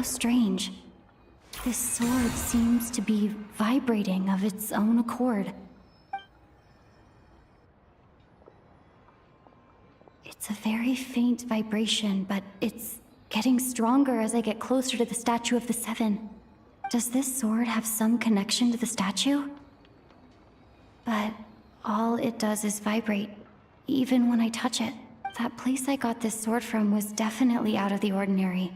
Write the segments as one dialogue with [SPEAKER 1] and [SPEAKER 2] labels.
[SPEAKER 1] How strange. This sword seems to be vibrating of its own accord. It's a very faint vibration, but it's getting stronger as I get closer to the statue of the Seven. Does this sword have some connection to the statue? But all it does is vibrate, even when I touch it. That place I got this sword from was definitely out of the ordinary.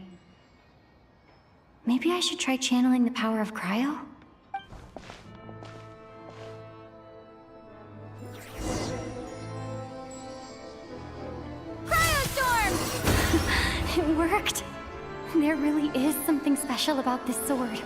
[SPEAKER 1] Maybe I should try channeling the power of cryo? Cryostorm! It worked! There really is something special about this sword.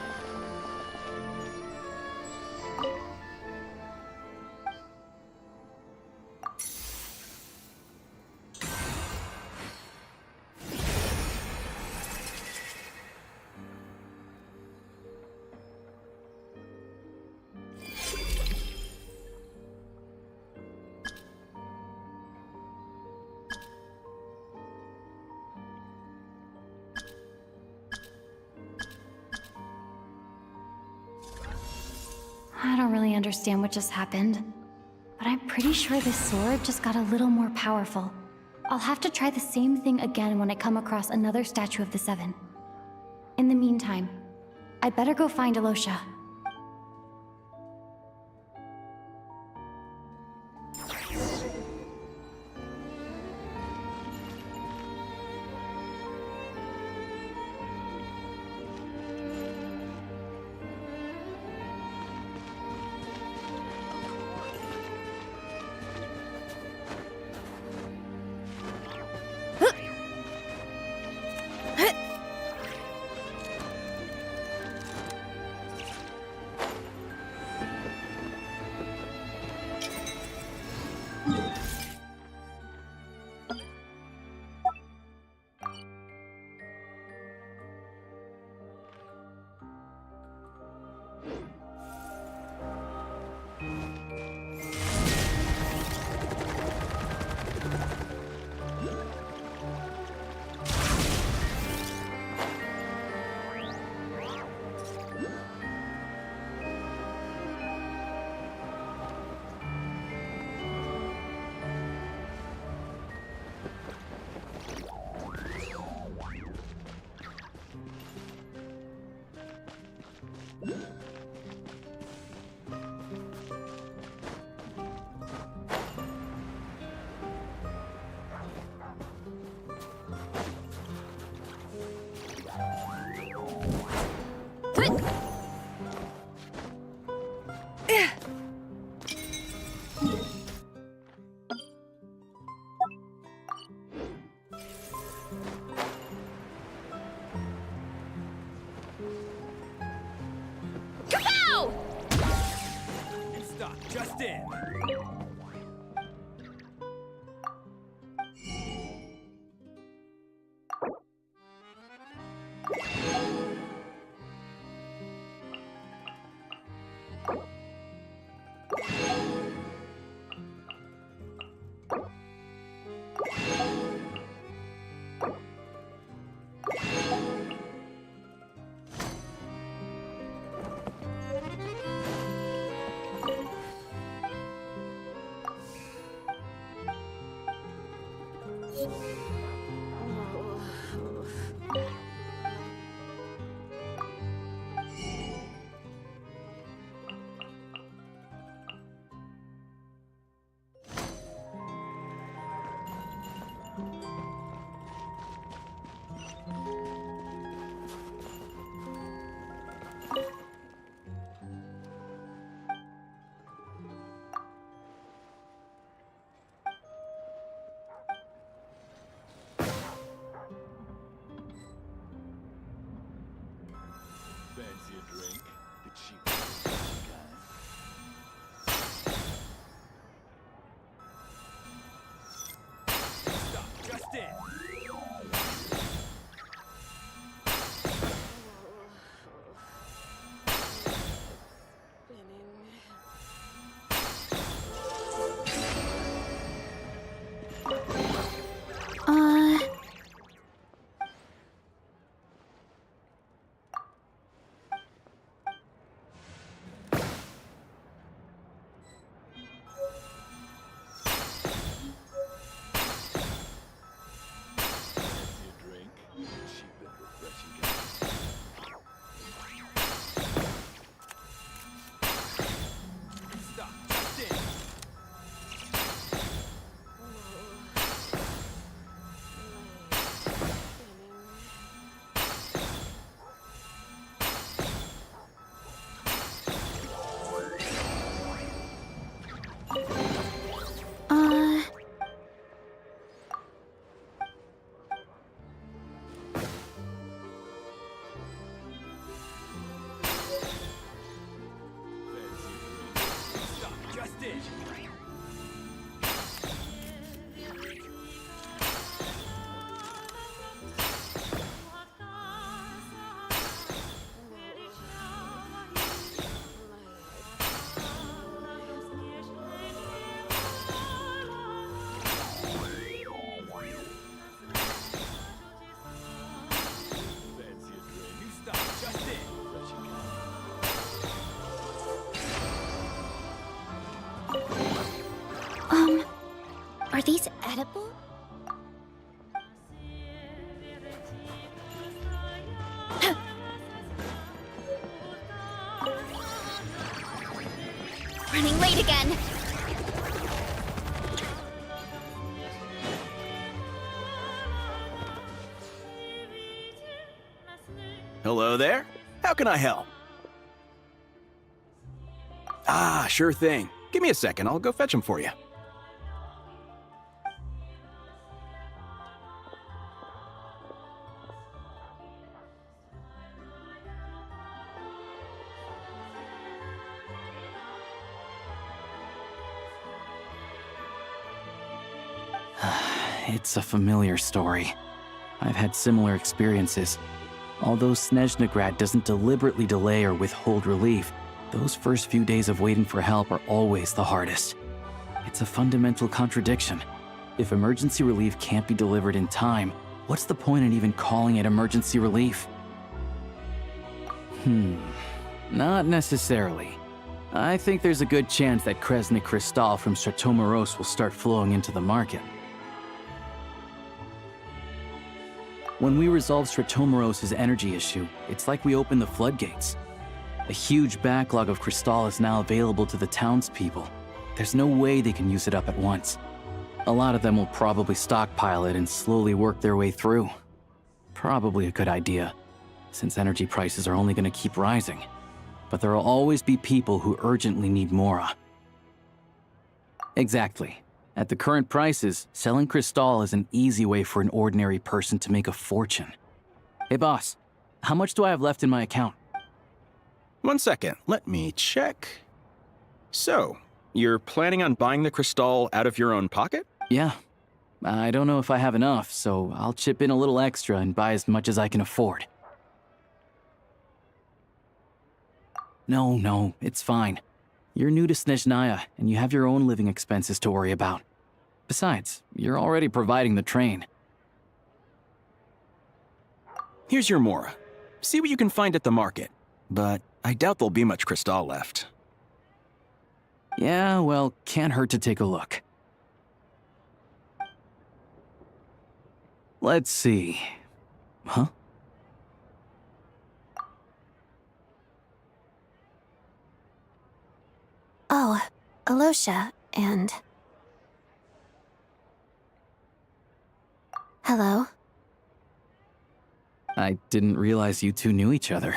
[SPEAKER 1] I don't really understand what just happened, but I'm pretty sure this sword just got a little more powerful. I'll have to try the same thing again when I come across another statue of the Seven. In the meantime, I'd better go find Alosha.
[SPEAKER 2] Just in.
[SPEAKER 3] Fancy a drink? The cheap kind.
[SPEAKER 2] Stop. Just in.
[SPEAKER 1] edible? Running late again.
[SPEAKER 4] Hello there. How can I help? Ah, sure thing. Give me a second. I'll go fetch them for you.
[SPEAKER 5] It's a familiar story. I've had similar experiences. Although Snezhnegrad doesn't deliberately delay or withhold relief, those first few days of waiting for help are always the hardest. It's a fundamental contradiction. If emergency relief can't be delivered in time, what's the point in even calling it emergency relief? Not necessarily. I think there's a good chance that Kresny Crystal from Stratomeros will start flowing into the market. When we resolve Stratomeros' energy issue, it's like we open the floodgates. A huge backlog of crystal is now available to the townspeople. There's no way they can use it up at once. A lot of them will probably stockpile it and slowly work their way through. Probably a good idea, since energy prices are only going to keep rising. But there will always be people who urgently need Mora. Exactly. At the current prices, selling crystal is an easy way for an ordinary person to make a fortune. Hey boss, how much do I have left in my account?
[SPEAKER 4] 1 second. Let me check. So, you're planning on buying the crystal out of your own pocket?
[SPEAKER 5] Yeah. I don't know if I have enough, so I'll chip in a little extra and buy as much as I can afford. No, it's fine. You're new to Snezhnaya, and you have your own living expenses to worry about. Besides, you're already providing the train.
[SPEAKER 4] Here's your Mora. See what you can find at the market. But I doubt there'll be much crystal left.
[SPEAKER 5] Yeah, well, can't hurt to take a look. Let's see. Huh?
[SPEAKER 1] Oh, Alosha, and... Hello?
[SPEAKER 5] I didn't realize you two knew each other.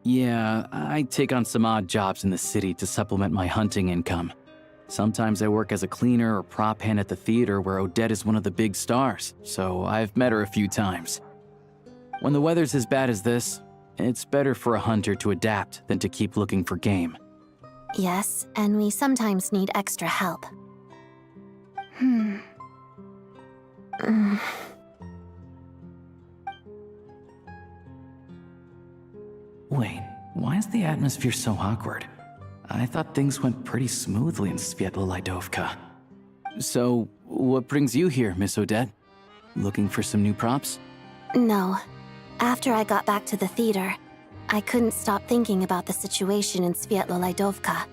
[SPEAKER 5] Yeah, I take on some odd jobs in the city to supplement my hunting income. Sometimes I work as a cleaner or prop hand at the theater where Odette is one of the big stars, so I've met her a few times. When the weather's as bad as this, it's better for a hunter to adapt than to keep looking for game.
[SPEAKER 1] Yes, and we sometimes need extra help.
[SPEAKER 5] Wait, why is the atmosphere so awkward? I thought things went pretty smoothly in Sviatla Lydovka. So, what brings you here, Miss Odette? Looking for some new props?
[SPEAKER 1] No. After I got back to the theater, I couldn't stop thinking about the situation in Sviatla Lydovka.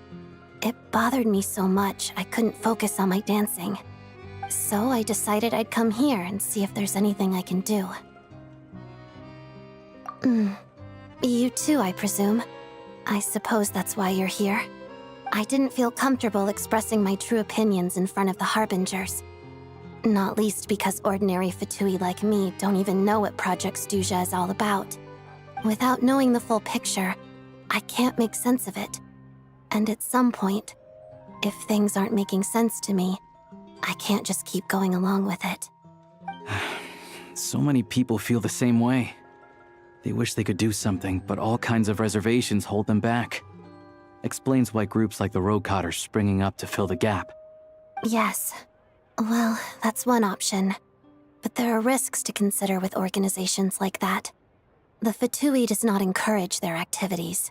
[SPEAKER 1] It bothered me so much I couldn't focus on my dancing. So I decided I'd come here and see if there's anything I can do. You too, I presume. I suppose that's why you're here. I didn't feel comfortable expressing my true opinions in front of the Harbingers. Not least because ordinary Fatui like me don't even know what Project Stuja is all about. Without knowing the full picture, I can't make sense of it. And at some point, if things aren't making sense to me, I can't just keep going along with it.
[SPEAKER 5] So many people feel the same way. They wish they could do something, but all kinds of reservations hold them back. Explains why groups like the Rokot are springing up to fill the gap.
[SPEAKER 1] Yes. Well, that's one option. But there are risks to consider with organizations like that. The Fatui does not encourage their activities.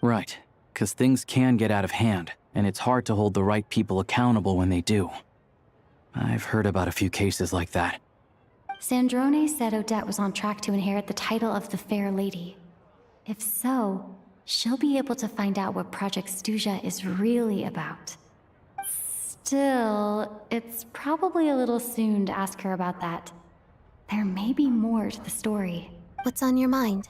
[SPEAKER 5] Right, because things can get out of hand, and it's hard to hold the right people accountable when they do. I've heard about a few cases like that.
[SPEAKER 1] Sandrone said Odette was on track to inherit the title of the Fair Lady. If so, she'll be able to find out what Project Stuja is really about. Still, it's probably a little soon to ask her about that. There may be more to the story.
[SPEAKER 6] What's on your mind?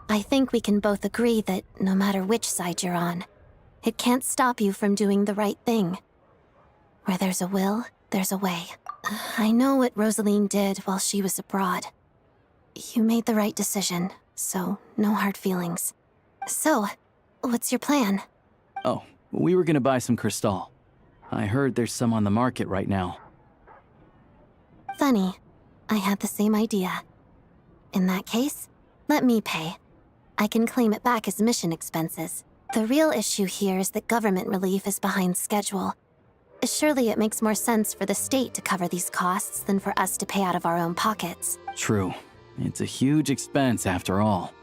[SPEAKER 6] I think we can both agree that no matter which side you're on, it can't stop you from doing the right thing. Where there's a will, there's a way. I know what Rosaline did while she was abroad. You made the right decision, so no hard feelings. So, what's your plan?
[SPEAKER 5] Oh, we were gonna buy some Cristal. I heard there's some on the market right now.
[SPEAKER 6] Funny. I had the same idea. In that case, let me pay. I can claim it back as mission expenses. The real issue here is that government relief is behind schedule. Surely it makes more sense for the state to cover these costs than for us to pay out of our own pockets.
[SPEAKER 5] True. It's a huge expense after all.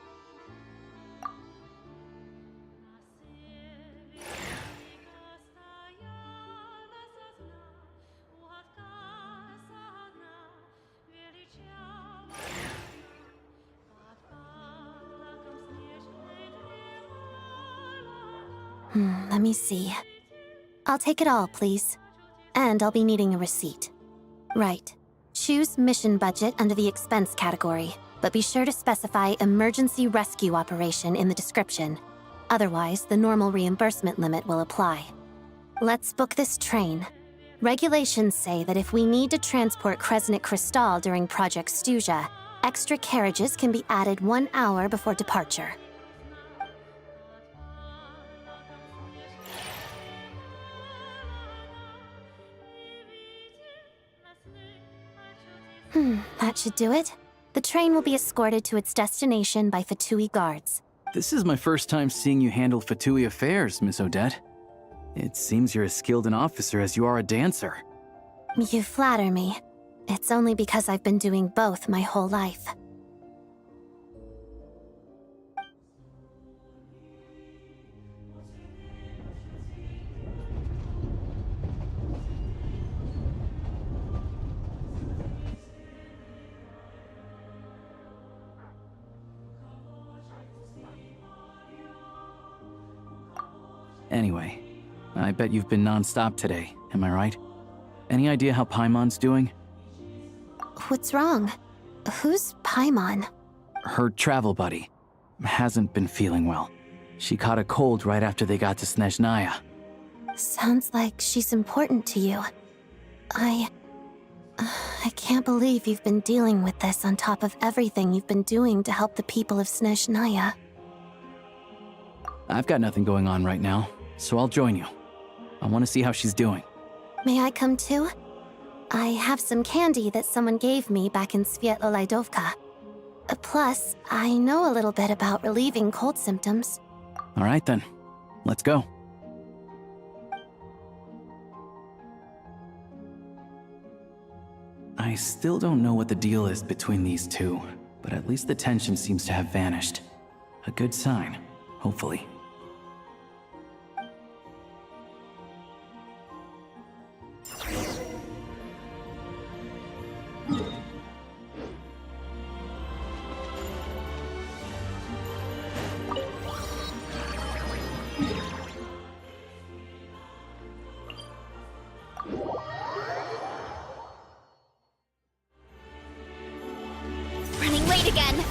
[SPEAKER 6] Let me see. I'll take it all, please. And I'll be needing a receipt. Right. Choose mission budget under the expense category, but be sure to specify emergency rescue operation in the description. Otherwise, the normal reimbursement limit will apply. Let's book this train. Regulations say that if we need to transport Kresnik Cristal during Project Stuja, extra carriages can be added 1 hour before departure. That should do it. The train will be escorted to its destination by Fatui guards.
[SPEAKER 5] This is my first time seeing you handle Fatui affairs, Miss Odette. It seems you're as skilled an officer as you are a dancer.
[SPEAKER 6] You flatter me. It's only because I've been doing both my whole life.
[SPEAKER 5] Anyway, I bet you've been non-stop today, am I right? Any idea how Paimon's doing?
[SPEAKER 6] What's wrong? Who's Paimon?
[SPEAKER 5] Her travel buddy hasn't been feeling well. She caught a cold right after they got to Snezhnaya.
[SPEAKER 6] Sounds like she's important to you. I can't believe you've been dealing with this on top of everything you've been doing to help the people of Snezhnaya.
[SPEAKER 5] I've got nothing going on right now, so I'll join you. I want to see how she's doing.
[SPEAKER 6] May I come too? I have some candy that someone gave me back in Svietlo-Lidovka. Plus, I know a little bit about relieving cold symptoms.
[SPEAKER 5] All right then, let's go. I still don't know what the deal is between these two, but at least the tension seems to have vanished. A good sign, hopefully.
[SPEAKER 6] Running late again!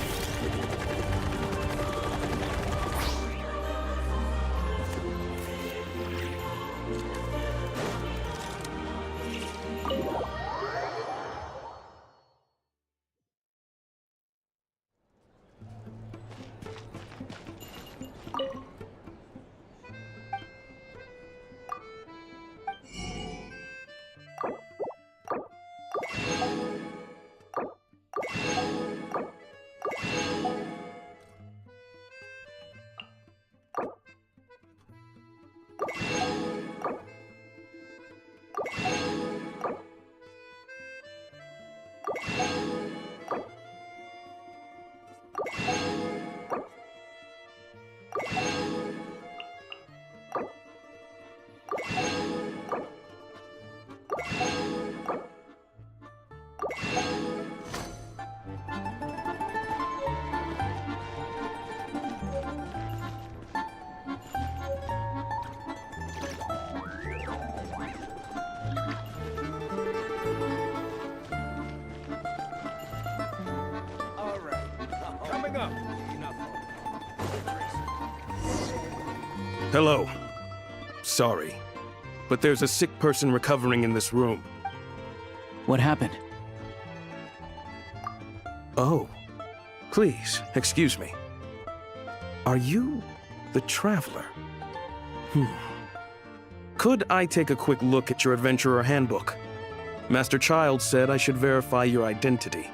[SPEAKER 2] Come, enough.
[SPEAKER 7] Hello. Sorry, but there's a sick person recovering in this room.
[SPEAKER 5] What happened?
[SPEAKER 7] Oh, please, excuse me. Are you the Traveler? Could I take a quick look at your Adventurer Handbook? Master Child said I should verify your identity.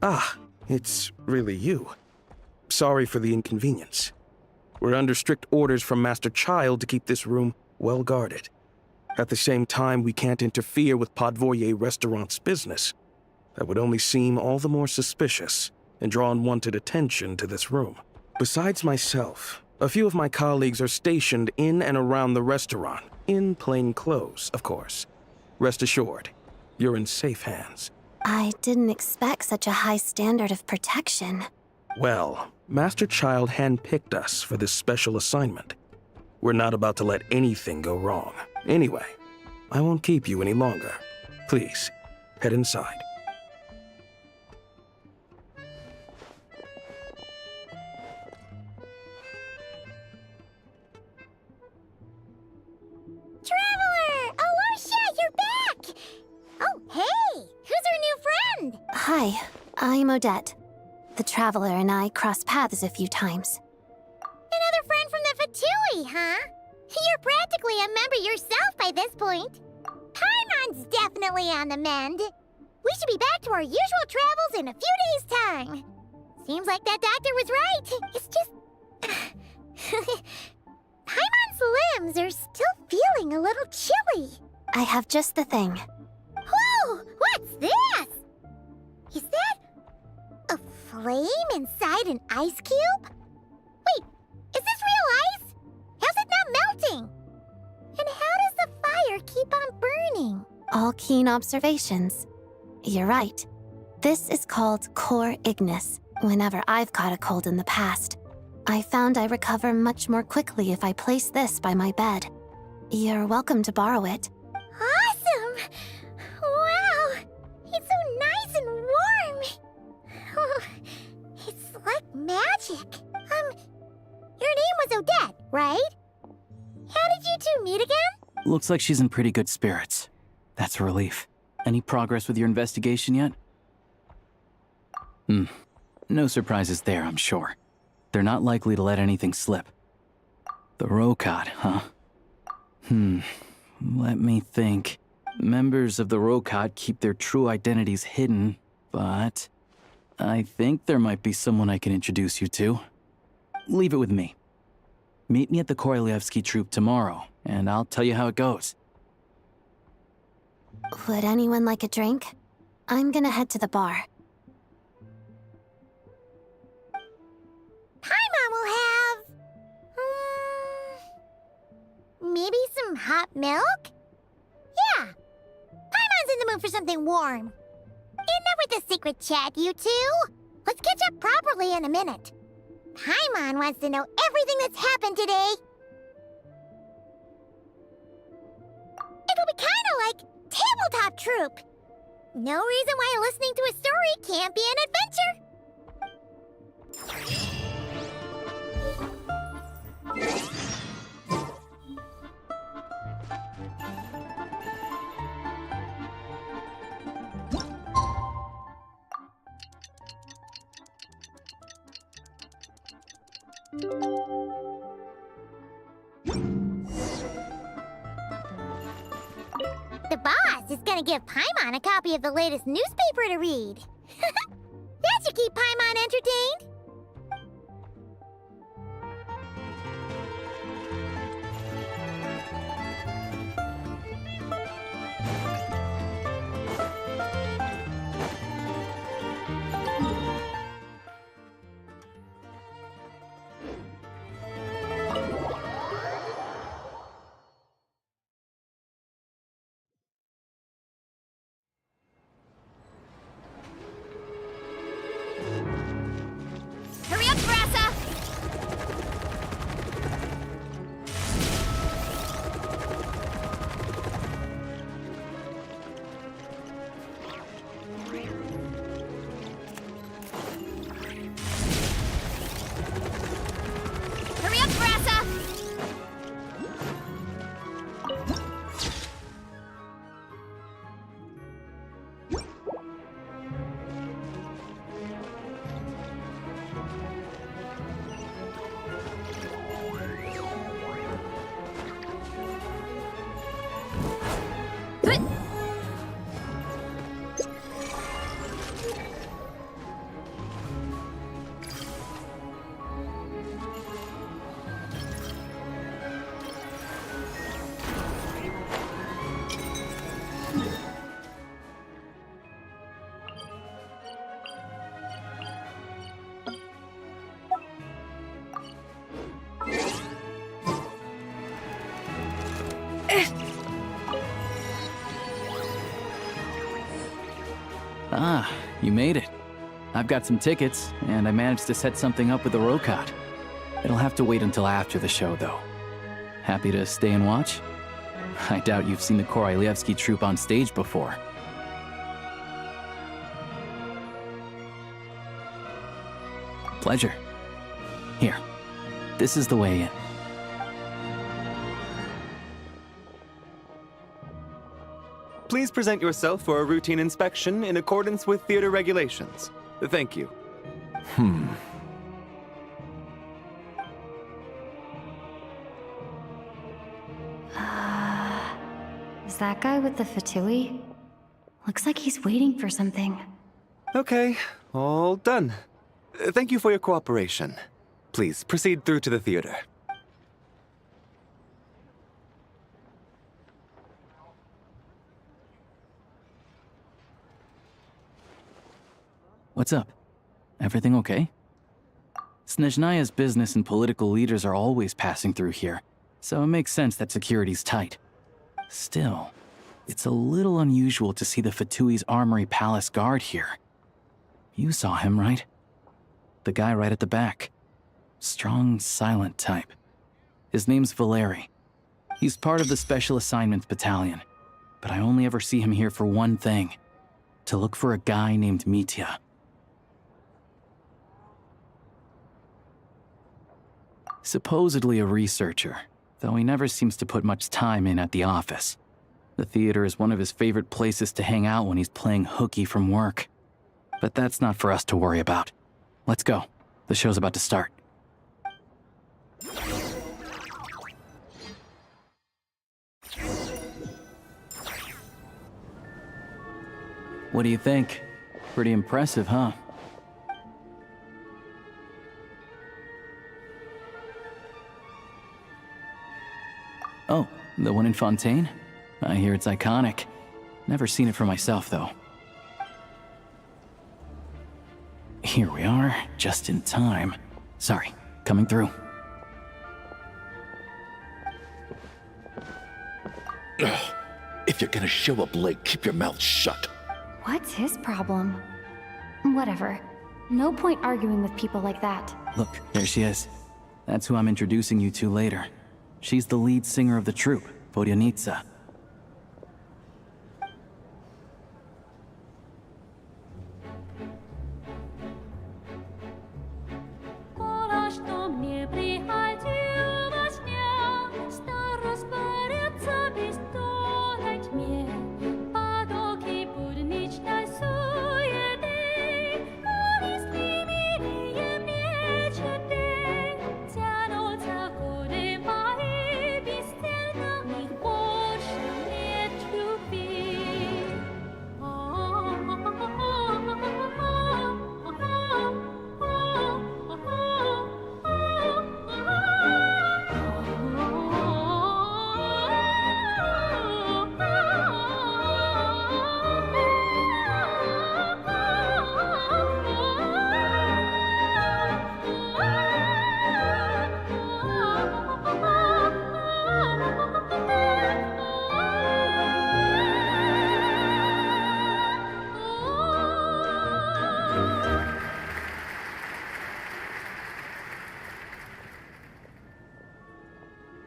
[SPEAKER 7] Ah, it's really you. Sorry for the inconvenience. We're under strict orders from Master Child to keep this room well guarded. At the same time, we can't interfere with Podvoye Restaurant's business. That would only seem all the more suspicious and draw unwanted attention to this room. Besides myself, a few of my colleagues are stationed in and around the restaurant, in plain clothes, of course. Rest assured, you're in safe hands.
[SPEAKER 6] I didn't expect such a high standard of protection.
[SPEAKER 7] Well, Master Child handpicked us for this special assignment. We're not about to let anything go wrong. Anyway, I won't keep you any longer. Please, head inside.
[SPEAKER 8] Traveler! Alosha, you're back! Oh, hey! Who's our new friend?
[SPEAKER 6] Hi, I'm Odette. The Traveler and I crossed paths a few times.
[SPEAKER 8] Another friend from the Fatui, huh? You're practically a member yourself by this point. Paimon's definitely on the mend. We should be back to our usual travels in a few days' time. Seems like that doctor was right. It's just... Paimon's limbs are still feeling a little chilly.
[SPEAKER 6] I have just the thing.
[SPEAKER 8] Whoa! What's this? Is that a flame inside an ice cube? Wait, is this real ice? How's it not melting? And how does the fire keep on burning?
[SPEAKER 6] All keen observations. You're right. This is called core ignis. Whenever I've caught a cold in the past, I found I recover much more quickly if I place this by my bed. You're welcome to borrow it.
[SPEAKER 8] Awesome! Wow! It's so nice and warm! Oh, it's like magic. Your name was Odette, right? How did you two meet again?
[SPEAKER 5] Looks like she's in pretty good spirits. That's a relief. Any progress with your investigation yet? No surprises there, I'm sure. They're not likely to let anything slip. The Rokad, huh? Let me think. Members of the Rokad keep their true identities hidden, but I think there might be someone I can introduce you to. Leave it with me. Meet me at the Korolyevsky troop tomorrow, and I'll tell you how it goes.
[SPEAKER 6] Would anyone like a drink? I'm gonna head to the bar.
[SPEAKER 8] Paimon will have... maybe some hot milk? Yeah. Paimon's in the mood for something warm. Enough with the secret chat, you two. Let's catch up properly in a minute. Paimon wants to know everything that's happened today. It'll be kind of like tabletop troop. No reason why listening to a story can't be an adventure. The boss is gonna give Paimon a copy of the latest newspaper to read. That should keep Paimon entertained.
[SPEAKER 5] Ah, you made it. I've got some tickets, and I managed to set something up with the Rokot. It'll have to wait until after the show, though. Happy to stay and watch? I doubt you've seen the Korolyevsky troupe on stage before. Pleasure. Here, this is the way in.
[SPEAKER 9] Please present yourself for a routine inspection in accordance with theater regulations. Thank you.
[SPEAKER 1] Is that guy with the fatui? Looks like he's waiting for something.
[SPEAKER 9] Okay, all done. Thank you for your cooperation. Please proceed through to the theater.
[SPEAKER 5] What's up? Everything okay? Snezhnaya's business and political leaders are always passing through here, so it makes sense that security's tight. Still, it's a little unusual to see the Fatui's Armory Palace guard here. You saw him, right? The guy right at the back. Strong, silent type. His name's Valeri. He's part of the Special Assignments Battalion, but I only ever see him here for one thing: to look for a guy named Mitya. Supposedly a researcher, though he never seems to put much time in at the office. The theater is one of his favorite places to hang out when he's playing hooky from work. But that's not for us to worry about. Let's go. The show's about to start. What do you think? Pretty impressive, huh? Oh, the one in Fontaine? I hear it's iconic. Never seen it for myself, though. Here we are, just in time. Sorry, coming through.
[SPEAKER 3] If you're gonna show up late, keep your mouth shut.
[SPEAKER 1] What's his problem? Whatever. No point arguing with people like that.
[SPEAKER 5] Look, there she is. That's who I'm introducing you to later. She's the lead singer of the troupe, Vodyanitsa.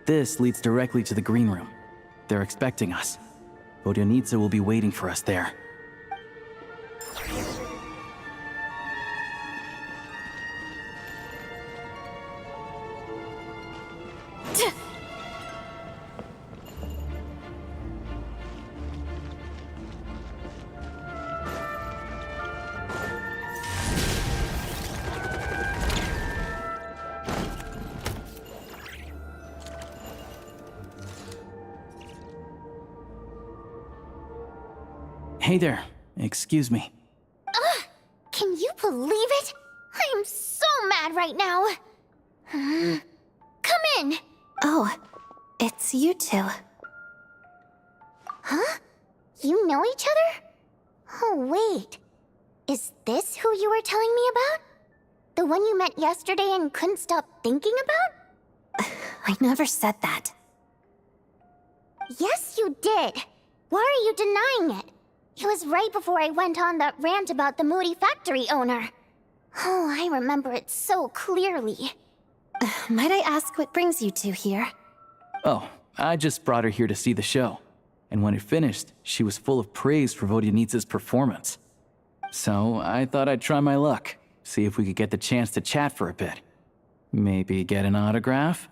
[SPEAKER 5] This leads directly to the green room. They're expecting us. Vodyanitsa will be waiting for us there. Hey there. Excuse me.
[SPEAKER 8] Can you believe it? I am so mad right now. Come in.
[SPEAKER 6] Oh, it's you two.
[SPEAKER 8] Huh? You know each other? Oh, wait. Is this who you were telling me about? The one you met yesterday and couldn't stop thinking about?
[SPEAKER 6] I never said that.
[SPEAKER 8] Yes, you did. Why are you denying it? It was right before I went on that rant about the moody factory owner. Oh, I remember it so clearly.
[SPEAKER 6] Might I ask what brings you two here?
[SPEAKER 5] Oh, I just brought her here to see the show. And when it finished, she was full of praise for Vodyanitsa's performance. So I thought I'd try my luck, see if we could get the chance to chat for a bit. Maybe get an autograph?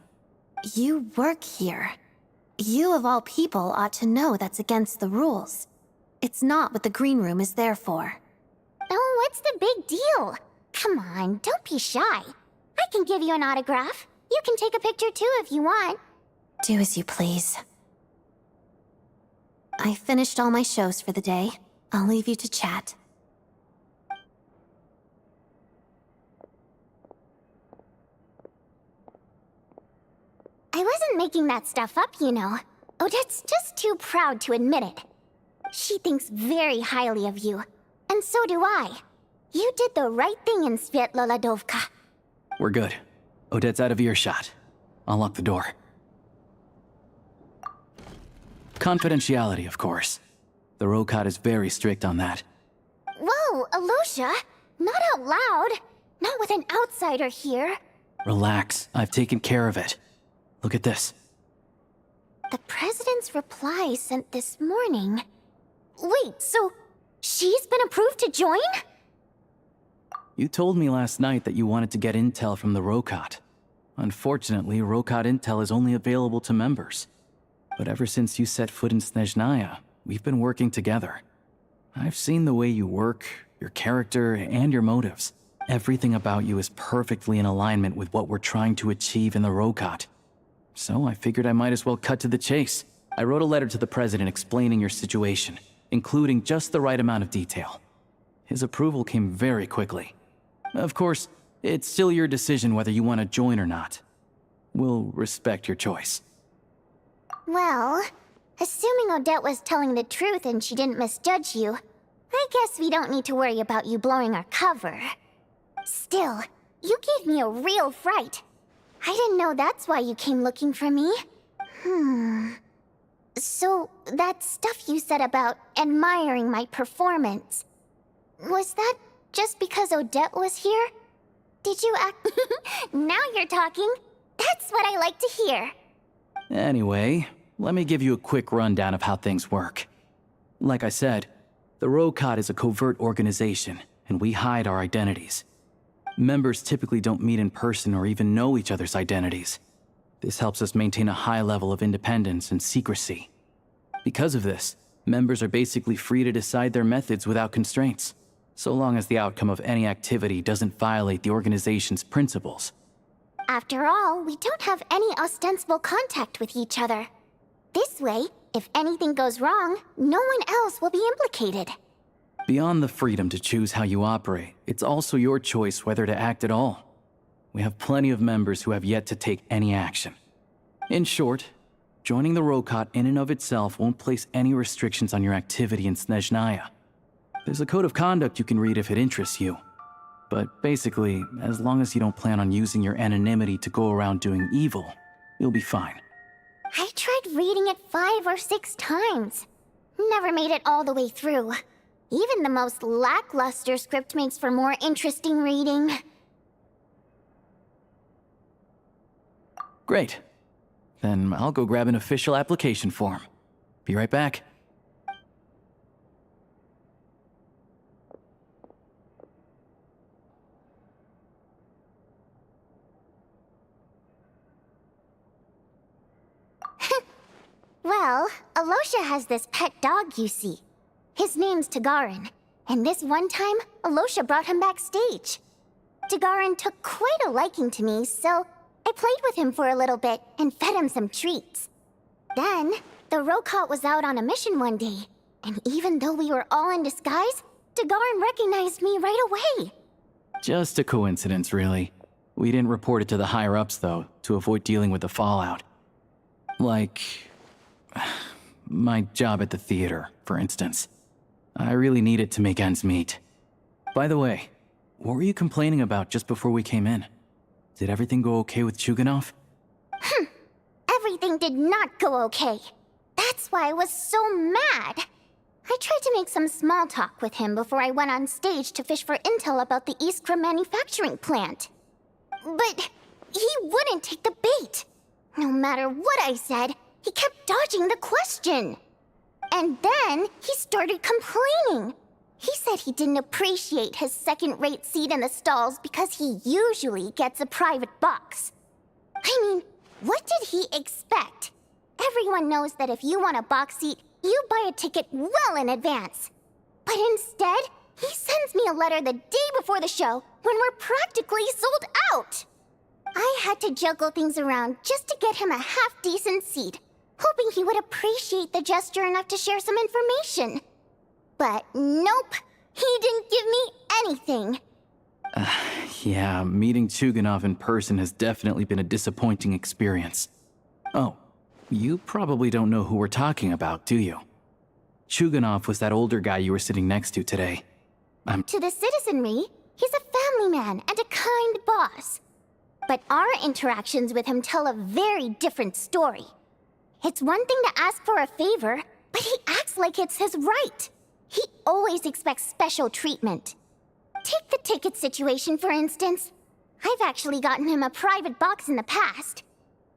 [SPEAKER 6] You work here. You of all people ought to know that's against the rules. It's not what the green room is there for.
[SPEAKER 8] Oh, what's the big deal? Come on, don't be shy. I can give you an autograph. You can take a picture too if you want.
[SPEAKER 6] Do as you please. I finished all my shows for the day. I'll leave you to chat.
[SPEAKER 8] I wasn't making that stuff up, you know. Odette's just too proud to admit it. She thinks very highly of you. And so do I. You did the right thing in Svietloladovka.
[SPEAKER 5] We're good. Odette's out of earshot. I'll lock the door. Confidentiality, of course. The Rokat is very strict on that.
[SPEAKER 8] Whoa, Alosha! Not out loud! Not with an outsider here!
[SPEAKER 5] Relax, I've taken care of it. Look at this.
[SPEAKER 8] The President's reply sent this morning. Wait, so she's been approved to join?
[SPEAKER 5] You told me last night that you wanted to get intel from the Rokat. Unfortunately, Rokat intel is only available to members. But ever since you set foot in Snezhnaya, we've been working together. I've seen the way you work, your character, and your motives. Everything about you is perfectly in alignment with what we're trying to achieve in the Rokat. So I figured I might as well cut to the chase. I wrote a letter to the President explaining your situation, including just the right amount of detail. His approval came very quickly. Of course, it's still your decision whether you want to join or not. We'll respect your choice.
[SPEAKER 8] Well, assuming Odette was telling the truth and she didn't misjudge you, I guess we don't need to worry about you blowing our cover. Still, you gave me a real fright. I didn't know that's why you came looking for me. So, that stuff you said about admiring my performance, was that just because Odette was here? Did you act... Now you're talking. That's what I like to hear.
[SPEAKER 5] Anyway, let me give you a quick rundown of how things work. Like I said, the Rokat is a covert organization, and we hide our identities. Members typically don't meet in person or even know each other's identities. This helps us maintain a high level of independence and secrecy. Because of this, members are basically free to decide their methods without constraints, so long as the outcome of any activity doesn't violate the organization's principles.
[SPEAKER 8] After all, we don't have any ostensible contact with each other. This way, if anything goes wrong, no one else will be implicated.
[SPEAKER 5] Beyond the freedom to choose how you operate, it's also your choice whether to act at all. We have plenty of members who have yet to take any action. In short, joining the Rokat in and of itself won't place any restrictions on your activity in Snezhnaya. There's a code of conduct you can read if it interests you. But basically, as long as you don't plan on using your anonymity to go around doing evil, you'll be fine.
[SPEAKER 8] I tried reading it 5 or 6 times. Never made it all the way through. Even the most lackluster script makes for more interesting reading.
[SPEAKER 5] Great. Then I'll go grab an official application form. Be right back.
[SPEAKER 8] Well, Alosha has this pet dog, you see. His name's Tagarin, and this one time, Alosha brought him backstage. Tagarin took quite a liking to me, so I played with him for a little bit and fed him some treats. Then, the Rokat was out on a mission one day, and even though we were all in disguise, Tagarin recognized me right away.
[SPEAKER 5] Just a coincidence, really. We didn't report it to the higher-ups, though, to avoid dealing with the fallout. Like... my job at the theater, for instance. I really needed to make ends meet. By the way, what were you complaining about just before we came in? Did everything go okay with Chuganov?
[SPEAKER 8] Everything did not go okay. That That's why I was so mad. I tried to make some small talk with him before I went on stage to fish for intel about the Iskra manufacturing plant. But he wouldn't take the bait. No matter what I said, he kept dodging the question. And then he started complaining. He said he didn't appreciate his second-rate seat in the stalls because he usually gets a private box. I mean, what did he expect? Everyone knows that if you want a box seat, you buy a ticket well in advance. But instead, he sends me a letter the day before the show when we're practically sold out. I had to juggle things around just to get him a half-decent seat, hoping he would appreciate the gesture enough to share some information. But nope, he didn't give me anything.
[SPEAKER 5] Yeah, meeting Chuganov in person has definitely been a disappointing experience. Oh, you probably don't know who we're talking about, do you? Chuganov was that older guy you were sitting next to today.
[SPEAKER 8] To the citizenry, he's a family man and a kind boss. But our interactions with him tell a very different story. It's one thing to ask for a favor, but he acts like it's his right. He always expects special treatment. Take the ticket situation, for instance. I've actually gotten him a private box in the past.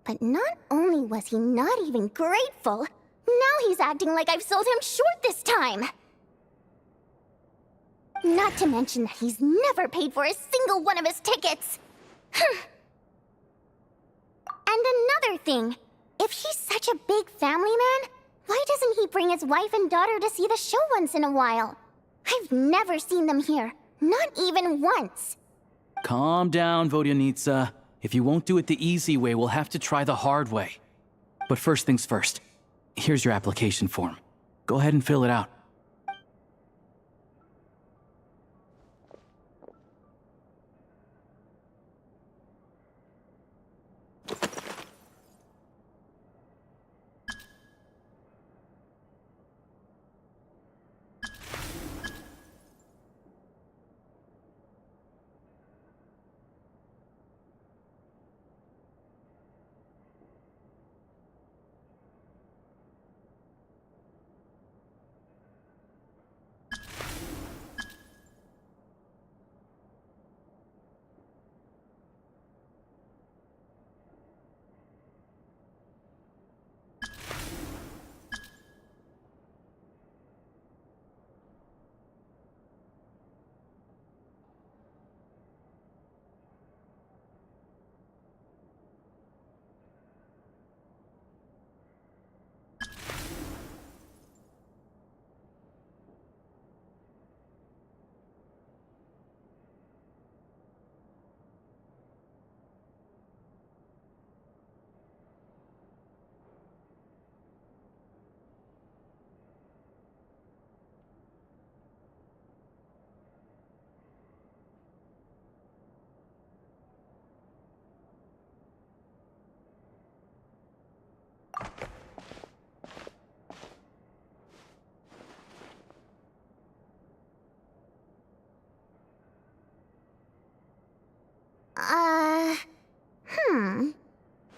[SPEAKER 8] But not only was he not even grateful, now he's acting like I've sold him short this time. Not to mention that he's never paid for a single one of his tickets. And another thing, if he's such a big family man, why doesn't he bring his wife and daughter to see the show once in a while? I've never seen them here, not even once.
[SPEAKER 5] Calm down, Vodyanitsa. If you won't do it the easy way, we'll have to try the hard way. But first things first. Here's your application form. Go ahead and fill it out.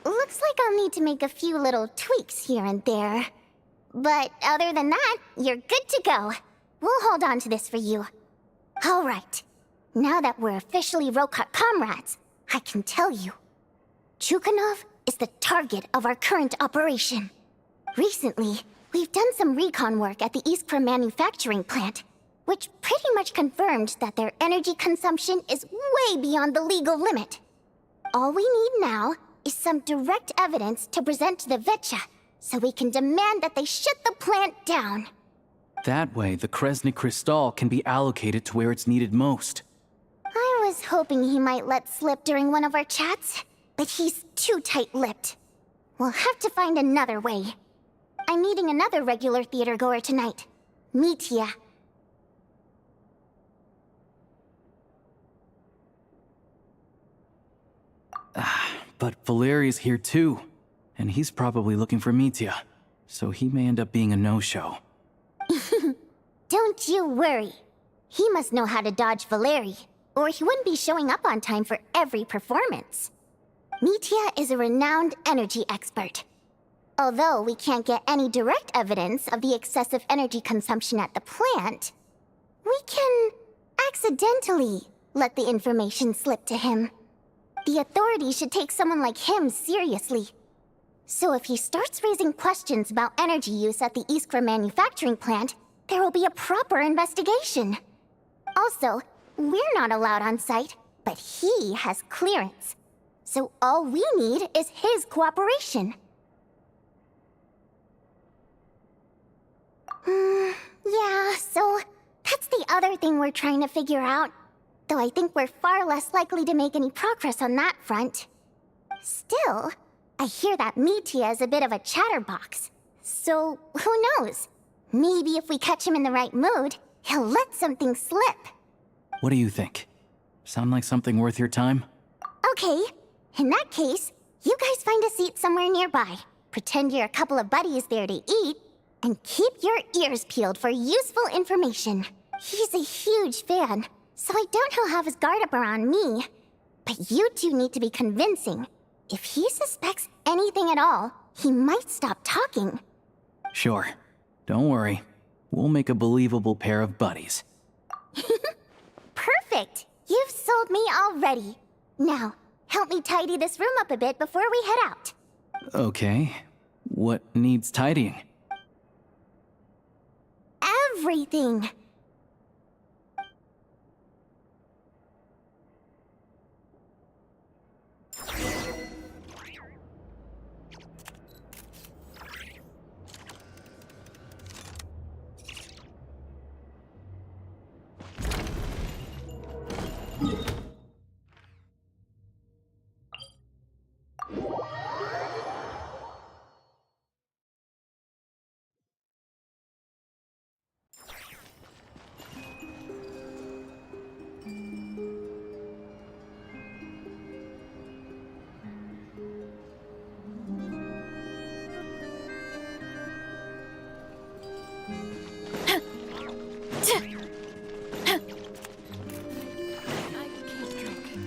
[SPEAKER 8] Looks like I'll need to make a few little tweaks here and there. But other than that, you're good to go. We'll hold on to this for you. All right. Now that we're officially Rokat comrades, I can tell you. Chuganov is the target of our current operation. Recently, we've done some recon work at the Iskra manufacturing plant, which pretty much confirmed that their energy consumption is way beyond the legal limit. All we need now is some direct evidence to present to the Vetcha, so we can demand that they shut the plant down.
[SPEAKER 5] That way, the Kresny Crystal can be allocated to where it's needed most.
[SPEAKER 8] I was hoping he might let slip during one of our chats, but he's too tight-lipped. We'll have to find another way. I'm meeting another regular theater-goer tonight, Mitya.
[SPEAKER 5] But Valeri's here too, and he's probably looking for Mitya, so he may end up being a no-show.
[SPEAKER 8] Don't you worry. He must know how to dodge Valeri, or he wouldn't be showing up on time for every performance. Mitya is a renowned energy expert. Although we can't get any direct evidence of the excessive energy consumption at the plant, we can accidentally let the information slip to him. The authorities should take someone like him seriously. So if he starts raising questions about energy use at the Iskra manufacturing plant, there will be a proper investigation. Also, we're not allowed on site, but he has clearance. So all we need is his cooperation. Yeah, so that's the other thing we're trying to figure out. Though I think we're far less likely to make any progress on that front. Still, I hear that Mitya is a bit of a chatterbox. So, who knows? Maybe if we catch him in the right mood, he'll let something slip.
[SPEAKER 5] What do you think? Sound like something worth your time?
[SPEAKER 8] Okay, in that case, you guys find a seat somewhere nearby. Pretend you're a couple of buddies there to eat, and keep your ears peeled for useful information. He's a huge fan, so I doubt he'll have his guard up around me. But you two need to be convincing. If he suspects anything at all, he might stop talking.
[SPEAKER 5] Sure. Don't worry. We'll make a believable pair of buddies.
[SPEAKER 8] Perfect! You've sold me already. Now, help me tidy this room up a bit before we head out.
[SPEAKER 5] Okay. What needs tidying?
[SPEAKER 8] Everything!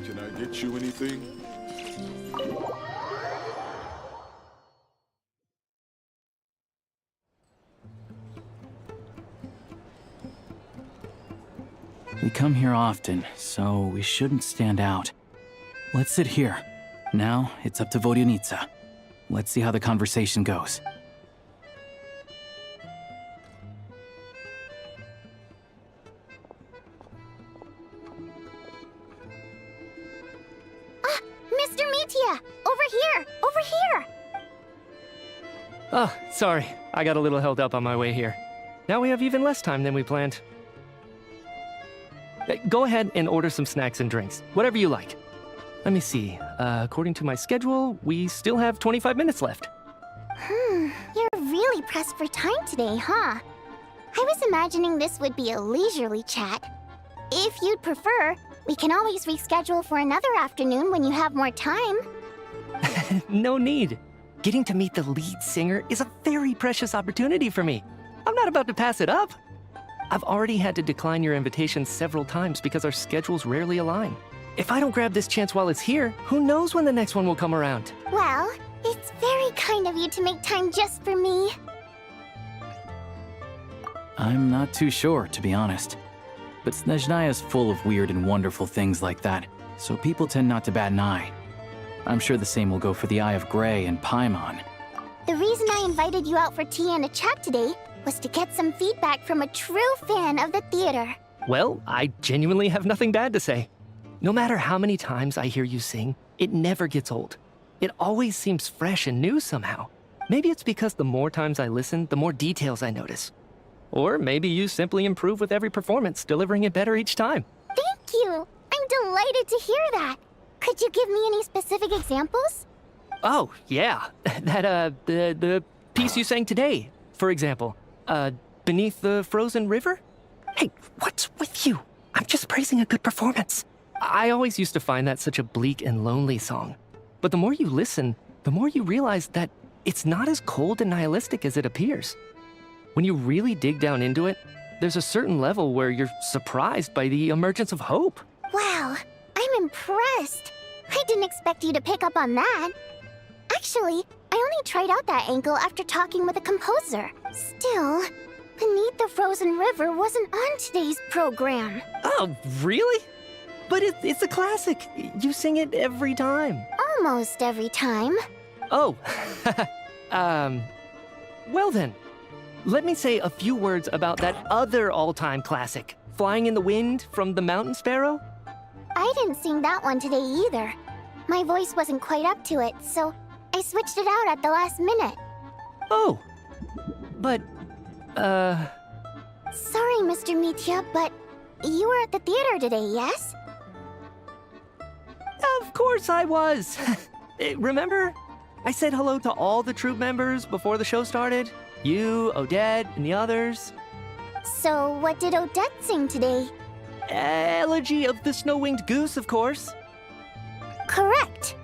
[SPEAKER 10] Can I get you anything?
[SPEAKER 5] We come here often, so we shouldn't stand out. Let's sit here. Now, it's up to Vodyanitsa. Let's see how the conversation goes.
[SPEAKER 8] Mr. Mitya! Over here! Over here!
[SPEAKER 11] Oh, sorry. I got a little held up on my way here. Now we have even less time than we planned. Go ahead and order some snacks and drinks. Whatever you like. Let me see. According to my schedule, we still have 25 minutes left.
[SPEAKER 8] You're really pressed for time today, huh? I was imagining this would be a leisurely chat. If you'd prefer, we can always reschedule for another afternoon when you have more time.
[SPEAKER 11] No need. Getting to meet the lead singer is a very precious opportunity for me. I'm not about to pass it up. I've already had to decline your invitation several times because our schedules rarely align. If I don't grab this chance while it's here, who knows when the next one will come around?
[SPEAKER 8] Well, it's very kind of you to make time just for me.
[SPEAKER 5] I'm not too sure, to be honest. But Snezhnaya's full of weird and wonderful things like that, so people tend not to bat an eye. I'm sure the same will go for the Eye of Grey and Paimon.
[SPEAKER 8] The reason I invited you out for tea and a chat today was to get some feedback from a true fan of the theater.
[SPEAKER 11] Well, I genuinely have nothing bad to say. No matter how many times I hear you sing, it never gets old. It always seems fresh and new somehow. Maybe it's because the more times I listen, the more details I notice. Or maybe you simply improve with every performance, delivering it better each time.
[SPEAKER 8] Thank you! I'm delighted to hear that. Could you give me any specific examples?
[SPEAKER 11] Oh, yeah. The piece you sang today, for example. Beneath the Frozen River? Hey, what's with you? I'm just praising a good performance. I always used to find that such a bleak and lonely song. But the more you listen, the more you realize that it's not as cold and nihilistic as it appears. When you really dig down into it, there's a certain level where you're surprised by the emergence of hope.
[SPEAKER 8] Wow, I'm impressed. I didn't expect you to pick up on that. Actually, I only tried out that angle after talking with a composer. Still, Beneath the Frozen River wasn't on today's program.
[SPEAKER 11] Oh, really? But it's a classic. You sing it every time.
[SPEAKER 8] Almost every time.
[SPEAKER 11] Oh, well then, let me say a few words about that other all-time classic, Flying in the Wind from the Mountain Sparrow.
[SPEAKER 8] I didn't sing that one today either. My voice wasn't quite up to it, so I switched it out at the last minute.
[SPEAKER 11] Oh, but,
[SPEAKER 8] Sorry, Mr. Mitya, but you were at the theater today, yes?
[SPEAKER 11] Of course I was. Remember? I said hello to all the troupe members before the show started. You, Odette, and the others.
[SPEAKER 8] So, what did Odette sing today?
[SPEAKER 11] Elegy of the Snow-Winged Goose, of course.
[SPEAKER 8] Correct.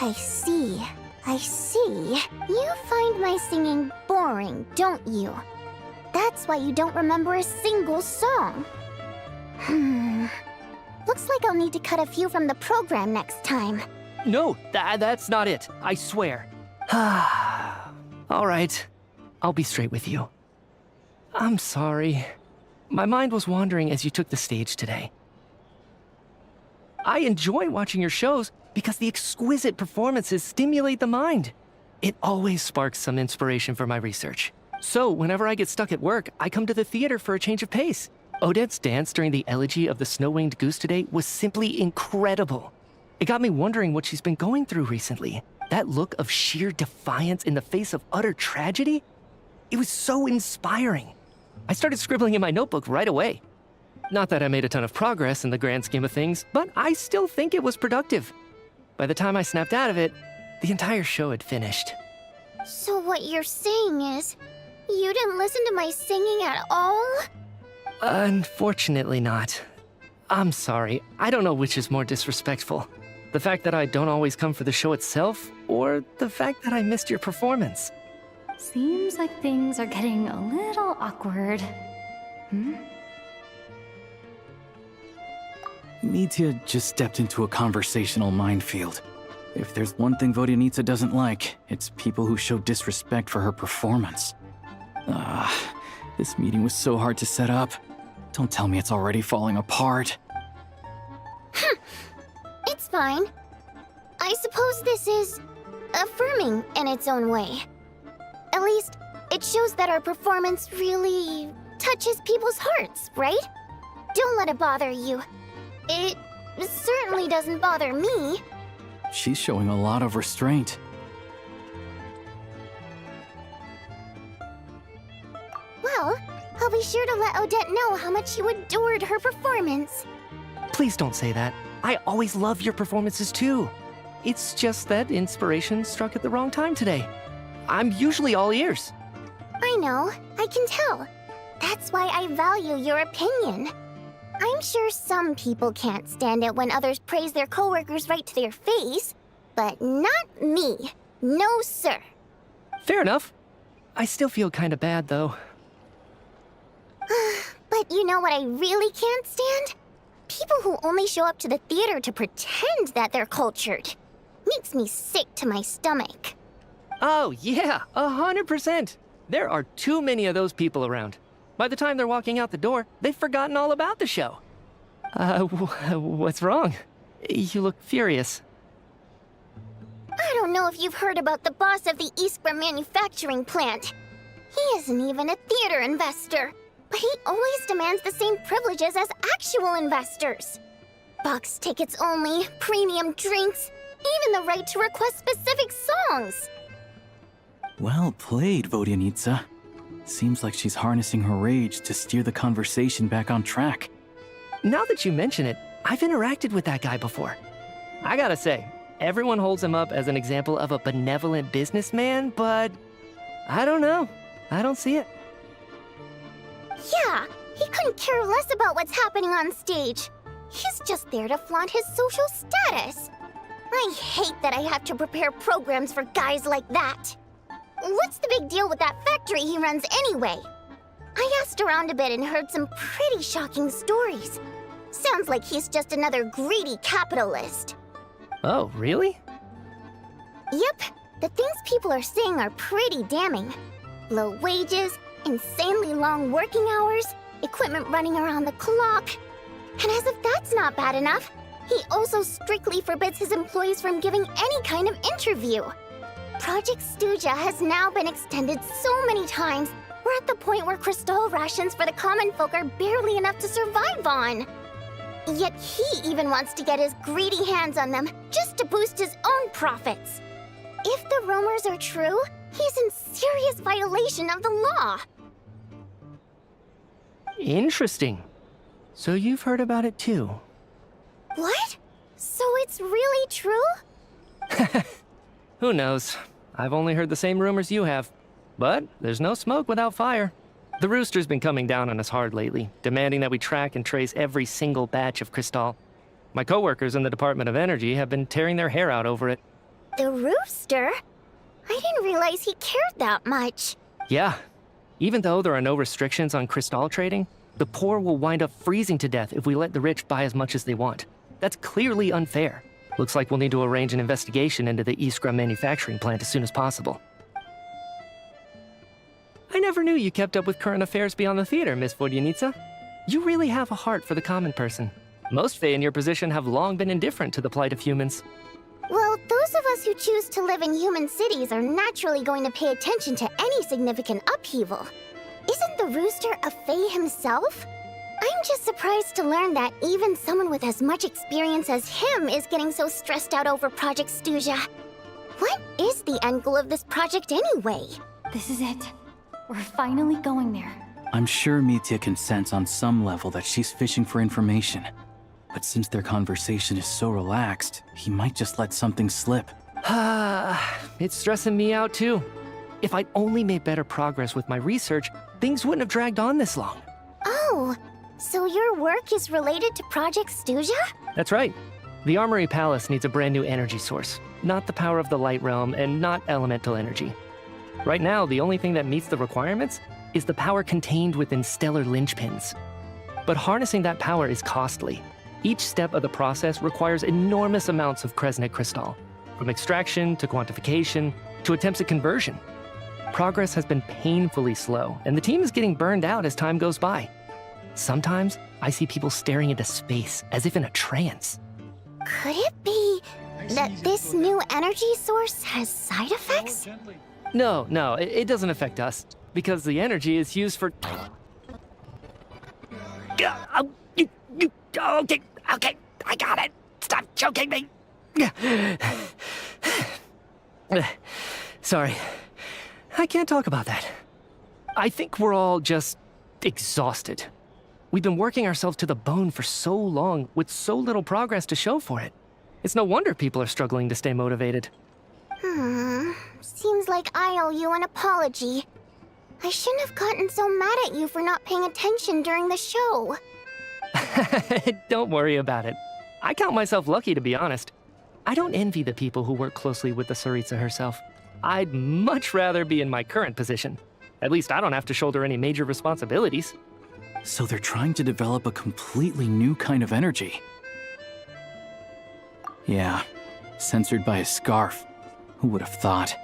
[SPEAKER 8] I see. I see. You find my singing boring, don't you? That's why you don't remember a single song. Looks like I'll need to cut a few from the program next time.
[SPEAKER 11] No, that's not it. I swear. All right. I'll be straight with you. I'm sorry. My mind was wandering as you took the stage today. I enjoy watching your shows because the exquisite performances stimulate the mind. It always sparks some inspiration for my research. So whenever I get stuck at work, I come to the theater for a change of pace. Odette's dance during the Elegy of the Snow-Winged Goose today was simply incredible. It got me wondering what she's been going through recently. That look of sheer defiance in the face of utter tragedy? It was so inspiring. I started scribbling in my notebook right away. Not that I made a ton of progress in the grand scheme of things, but I still think it was productive. By the time I snapped out of it, the entire show had finished.
[SPEAKER 8] So what you're saying is, you didn't listen to my singing at all?
[SPEAKER 11] Unfortunately not. I'm sorry. I don't know which is more disrespectful. The fact that I don't always come for the show itself, or the fact that I missed your performance.
[SPEAKER 1] Seems like things are getting a little awkward.
[SPEAKER 5] Mitya just stepped into a conversational minefield. If there's one thing Vodyanitsa doesn't like, it's people who show disrespect for her performance. This meeting was so hard to set up. Don't tell me it's already falling apart.
[SPEAKER 8] It's fine. I suppose this is affirming in its own way. At least, it shows that our performance really touches people's hearts, right? Don't let it bother you. It certainly doesn't bother me.
[SPEAKER 5] She's showing a lot of restraint.
[SPEAKER 8] Well, I'll be sure to let Odette know how much you adored her performance.
[SPEAKER 11] Please don't say that. I always love your performances too. It's just that inspiration struck at the wrong time today. I'm usually all ears.
[SPEAKER 8] I know, I can tell. That's why I value your opinion. I'm sure some people can't stand it when others praise their coworkers right to their face, but not me. No, sir.
[SPEAKER 11] Fair enough. I still feel kind of bad, though.
[SPEAKER 8] But you know what I really can't stand? People who only show up to the theater to pretend that they're cultured. Makes me sick to my stomach.
[SPEAKER 11] Oh, yeah, 100%. There are too many of those people around. By the time they're walking out the door, they've forgotten all about the show. What's wrong? You look furious.
[SPEAKER 8] I don't know if you've heard about the boss of the Eastborough manufacturing plant. He isn't even a theater investor, but he always demands the same privileges as actual investors. Box tickets only, premium drinks, even the right to request specific songs.
[SPEAKER 5] Well played, Vodyanitsa. Seems like she's harnessing her rage to steer the conversation back on track.
[SPEAKER 11] Now that you mention it, I've interacted with that guy before. I gotta say, everyone holds him up as an example of a benevolent businessman, but I don't know. I don't see it.
[SPEAKER 8] Yeah, he couldn't care less about what's happening on stage. He's just there to flaunt his social status. I hate that I have to prepare programs for guys like that. What's the big deal with that factory he runs anyway? I asked around a bit and heard some pretty shocking stories. Sounds like he's just another greedy capitalist.
[SPEAKER 11] Oh, really?
[SPEAKER 8] Yep, The things people are saying are pretty damning. Low wages, insanely long working hours, equipment running around the clock. And as if that's not bad enough, he also strictly forbids his employees from giving any kind of interview. Project Stuja has now been extended so many times, we're at the point where crystal rations for the common folk are barely enough to survive on. Yet he even wants to get his greedy hands on them just to boost his own profits. If the rumors are true, he's in serious violation of the law.
[SPEAKER 11] Interesting. So you've heard about it too.
[SPEAKER 8] What? So it's really true?
[SPEAKER 11] Who knows? I've only heard the same rumors you have. But there's no smoke without fire. The Rooster's been coming down on us hard lately, demanding that we track and trace every single batch of Crystal. My coworkers in the Department of Energy have been tearing their hair out over it.
[SPEAKER 8] The Rooster? I didn't realize he cared that much.
[SPEAKER 11] Yeah. Even though there are no restrictions on Crystal trading, the poor will wind up freezing to death if we let the rich buy as much as they want. That's clearly unfair. Looks like we'll need to arrange an investigation into the Iskra manufacturing plant as soon as possible. I never knew you kept up with current affairs beyond the theater, Miss Vodyanica. You really have a heart for the common person. Most Fae in your position have long been indifferent to the plight of humans.
[SPEAKER 8] Well, those of us who choose to live in human cities are naturally going to pay attention to any significant upheaval. Isn't the Rooster a Fae himself? I'm just surprised to learn that even someone with as much experience as him is getting so stressed out over Project Stuja. What is the end goal of this project anyway?
[SPEAKER 1] This is it. We're finally going there.
[SPEAKER 5] I'm sure Mitya can sense on some level that she's fishing for information. But since their conversation is so relaxed, he might just let something slip.
[SPEAKER 11] It's stressing me out too. If I'd only made better progress with my research, things wouldn't have dragged on this long.
[SPEAKER 8] Oh, so your work is related to Project Stuja?
[SPEAKER 11] That's right. The Armory Palace needs a brand new energy source. Not the power of the Light Realm and not elemental energy. Right now, the only thing that meets the requirements is the power contained within stellar linchpins. But harnessing that power is costly. Each step of the process requires enormous amounts of Kresnik crystal, from extraction to quantification to attempts at conversion. Progress has been painfully slow, and the team is getting burned out as time goes by. Sometimes, I see people staring into space as if in a trance.
[SPEAKER 8] Could it be that this new energy source has side effects?
[SPEAKER 11] No, it doesn't affect us, because the energy is used for... Okay, I got it. Stop choking me. Sorry, I can't talk about that. I think we're all just exhausted. We've been working ourselves to the bone for so long with so little progress to show for it. It's no wonder people are struggling to stay motivated.
[SPEAKER 8] Seems like I owe you an apology. I shouldn't have gotten so mad at you for not paying attention during the show.
[SPEAKER 11] Don't worry about it. I count myself lucky, to be honest. I don't envy the people who work closely with the Tsaritsa herself. I'd much rather be in my current position. At least I don't have to shoulder any major responsibilities.
[SPEAKER 5] So they're trying to develop a completely new kind of energy. Yeah, censored by a scarf. Who would have thought?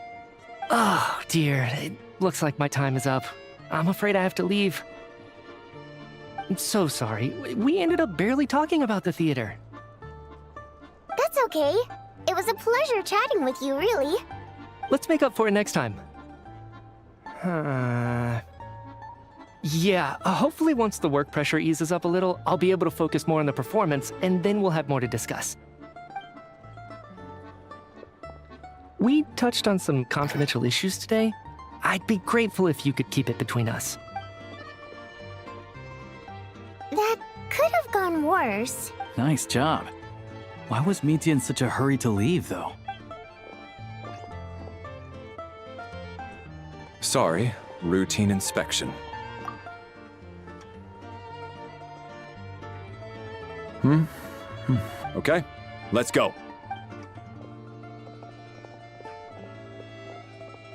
[SPEAKER 11] Oh, dear. It looks like my time is up. I'm afraid I have to leave. I'm so sorry. We ended up barely talking about the theater.
[SPEAKER 8] That's okay. It was a pleasure chatting with you, really.
[SPEAKER 11] Let's make up for it next time. Yeah, hopefully once the work pressure eases up a little, I'll be able to focus more on the performance, and then we'll have more to discuss. We touched on some confidential issues today. I'd be grateful if you could keep it between us.
[SPEAKER 8] That could have gone worse.
[SPEAKER 5] Nice job. Why was Mitya in such a hurry to leave, though?
[SPEAKER 12] Sorry, routine inspection. Okay, let's go.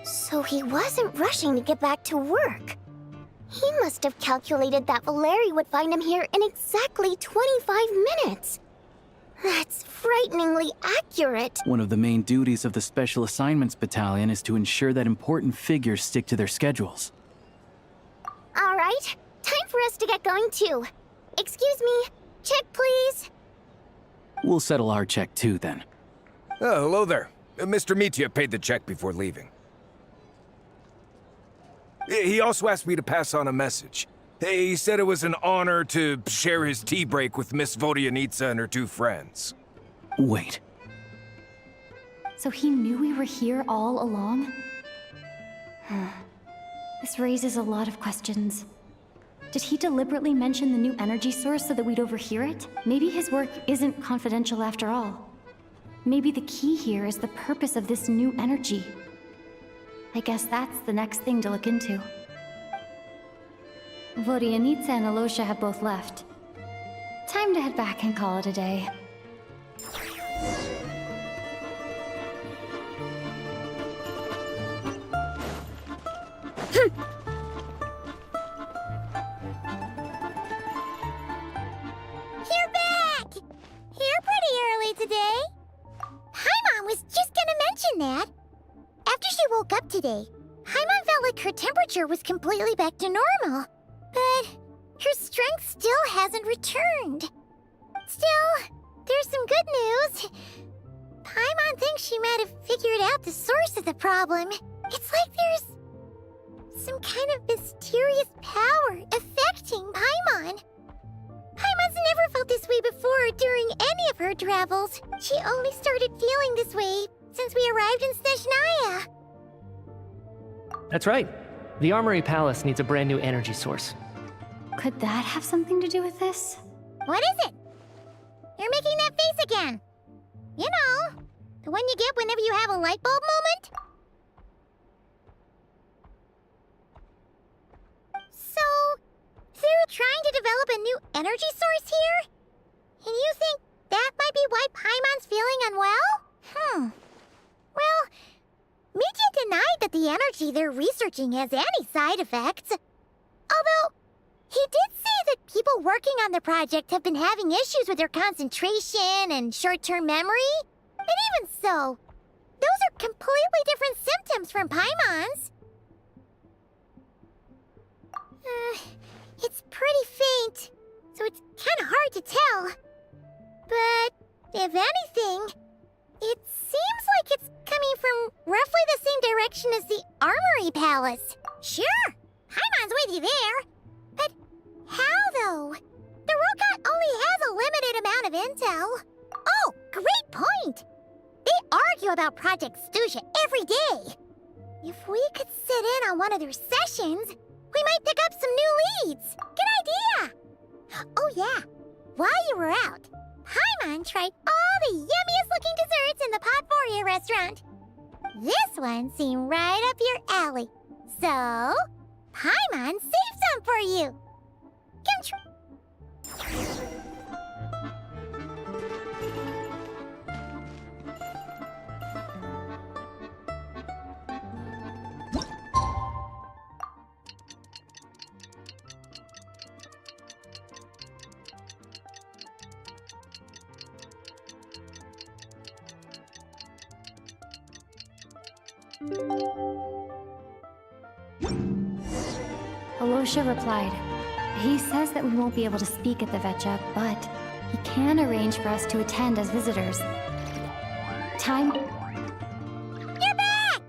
[SPEAKER 8] So he wasn't rushing to get back to work. He must have calculated that Valeri would find him here in exactly 25 minutes.
[SPEAKER 6] That's frighteningly accurate.
[SPEAKER 5] One of the main duties of the Special Assignments Battalion is to ensure that important figures stick to their schedules.
[SPEAKER 6] All right, time for us to get going too. Excuse me, check please.
[SPEAKER 5] We'll settle our check too, then.
[SPEAKER 13] Oh, hello there. Mr. Mitya paid the check before leaving. He also asked me to pass on a message. He said it was an honor to share his tea break with Miss Vodyanitsa and her two friends.
[SPEAKER 5] Wait.
[SPEAKER 1] So he knew we were here all along? This raises a lot of questions. Did he deliberately mention the new energy source so that we'd overhear it? Maybe his work isn't confidential after all. Maybe the key here is the purpose of this new energy. I guess that's the next thing to look into. Vodyanitsa and Alosha have both left. Time to head back and call it a day.
[SPEAKER 8] You're back! Here pretty early today. Paimon was just gonna mention that. After she woke up today, Paimon felt like her temperature was completely back to normal. But her strength still hasn't returned. Still, there's some good news. Paimon thinks she might have figured out the source of the problem. It's like there's some kind of mysterious power affecting Paimon. Paimon's never felt this way before during any of her travels. She only started feeling this way since we arrived in Snezhnaya.
[SPEAKER 11] That's right. The Armory Palace needs a brand new energy source.
[SPEAKER 1] Could that have something to do with this?
[SPEAKER 8] What is it? You're making that face again. You know, the one you get whenever you have a light bulb moment? So, they're trying to develop a new energy source here? And you think that might be why Paimon's feeling unwell? Well, Mitya denied that the energy they're researching has any side effects. Although, he did say that people working on the project have been having issues with their concentration and short-term memory. And even so, those are completely different symptoms from Paimon's. It's pretty faint, so it's kind of hard to tell. But, if anything, it seems like it's coming from roughly the same direction as the Armory Palace. Sure, Paimon's with you there. But how, though? The robot only has a limited amount of intel. Oh, great point! They argue about Project Stusha every day. If we could sit in on one of their sessions, we might pick up some new leads. Good idea! Oh yeah, while you were out, Paimon tried all the yummiest looking desserts in the Potvoria restaurant. This one seemed right up your alley. So, Paimon saved some for you.
[SPEAKER 1] Alosha replied. He says that we won't be able to speak at the Vetcha, but he can arrange for us to attend as visitors. Time...
[SPEAKER 8] You're back!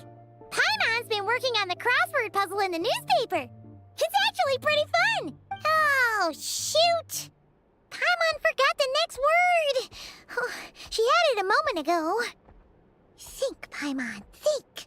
[SPEAKER 8] Paimon's been working on the crossword puzzle in the newspaper. It's actually pretty fun. Oh, shoot! Paimon forgot the next word. Oh, she had it a moment ago. Think, Paimon, think.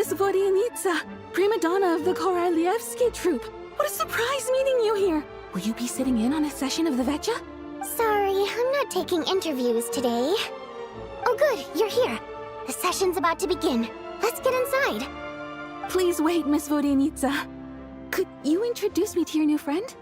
[SPEAKER 14] Miss Vodyanitsa, prima donna of the Korolievsky troupe. What a surprise meeting you here. Will you be sitting in on a session of the Vetcha?
[SPEAKER 8] Sorry, I'm not taking interviews today. Oh good, you're here. The session's about to begin. Let's get inside.
[SPEAKER 14] Please wait, Miss Vodyanitsa. Could you introduce me to your new friend?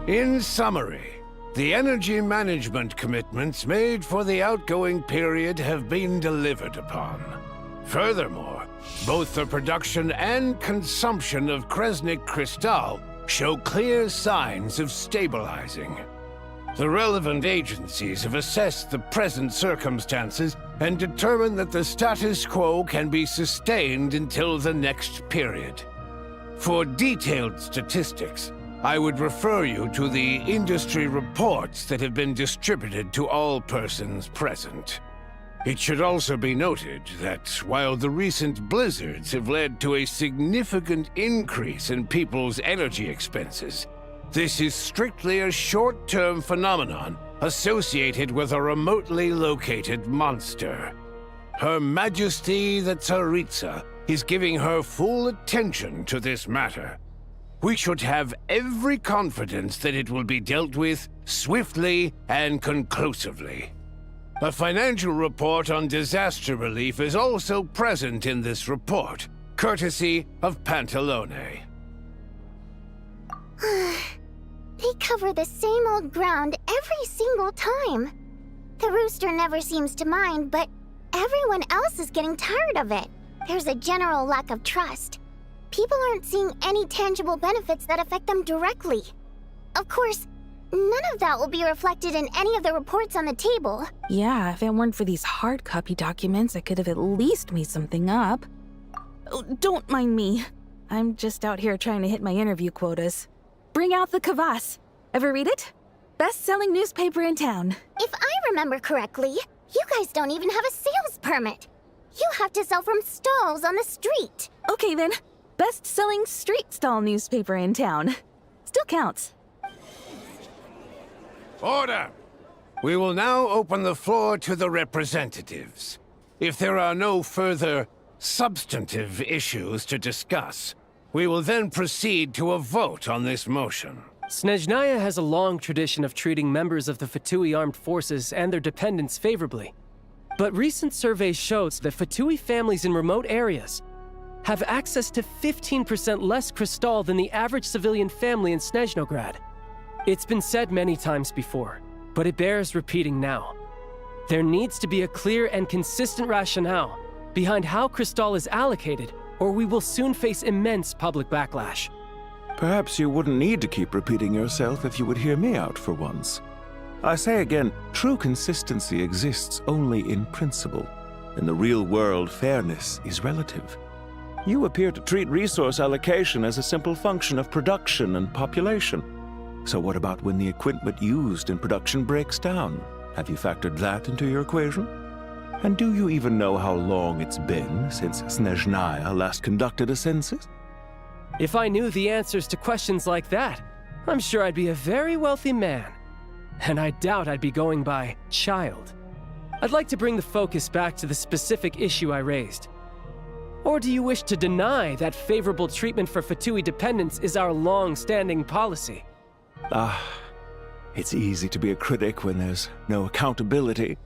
[SPEAKER 15] In summary, the energy management commitments made for the outgoing period have been delivered upon. Furthermore, both the production and consumption of Kresnik Crystal show clear signs of stabilizing. The relevant agencies have assessed the present circumstances and determined that the status quo can be sustained until the next period. For detailed statistics, I would refer you to the industry reports that have been distributed to all persons present. It should also be noted that while the recent blizzards have led to a significant increase in people's energy expenses, this is strictly a short-term phenomenon associated with a remotely located monster. Her Majesty the Tsaritsa is giving her full attention to this matter. We should have every confidence that it will be dealt with swiftly and conclusively. A financial report on disaster relief is also present in this report, courtesy of Pantalone.
[SPEAKER 8] They cover the same old ground every single time. The rooster never seems to mind, but everyone else is getting tired of it. There's a general lack of trust. People aren't seeing any tangible benefits that affect them directly. Of course, none of that will be reflected in any of the reports on the table.
[SPEAKER 14] Yeah, if it weren't for these hard copy documents, I could have at least made something up. Oh, don't mind me. I'm just out here trying to hit my interview quotas. Bring out the kvass. Ever read it? Best-selling newspaper in town.
[SPEAKER 8] If I remember correctly, you guys don't even have a sales permit. You have to sell from stalls on the street.
[SPEAKER 14] Okay then. Best-selling street stall newspaper in town. Still counts.
[SPEAKER 15] Order! We will now open the floor to the representatives. If there are no further substantive issues to discuss, we will then proceed to a vote on this motion.
[SPEAKER 11] Snezhnaya has a long tradition of treating members of the Fatui armed forces and their dependents favorably. But recent surveys shows that Fatui families in remote areas have access to 15% less crystal than the average civilian family in Snezhnograd. It's been said many times before, but it bears repeating now. There needs to be a clear and consistent rationale behind how crystal is allocated, or we will soon face immense public backlash.
[SPEAKER 16] Perhaps you wouldn't need to keep repeating yourself if you would hear me out for once. I say again, true consistency exists only in principle. In the real world, fairness is relative. You appear to treat resource allocation as a simple function of production and population. So what about when the equipment used in production breaks down? Have you factored that into your equation? And do you even know how long it's been since Snezhnaya last conducted a census?
[SPEAKER 11] If I knew the answers to questions like that, I'm sure I'd be a very wealthy man. And I doubt I'd be going by child. I'd like to bring the focus back to the specific issue I raised. Or do you wish to deny that favorable treatment for Fatui dependents is our long-standing policy?
[SPEAKER 16] It's easy to be a critic when there's no accountability.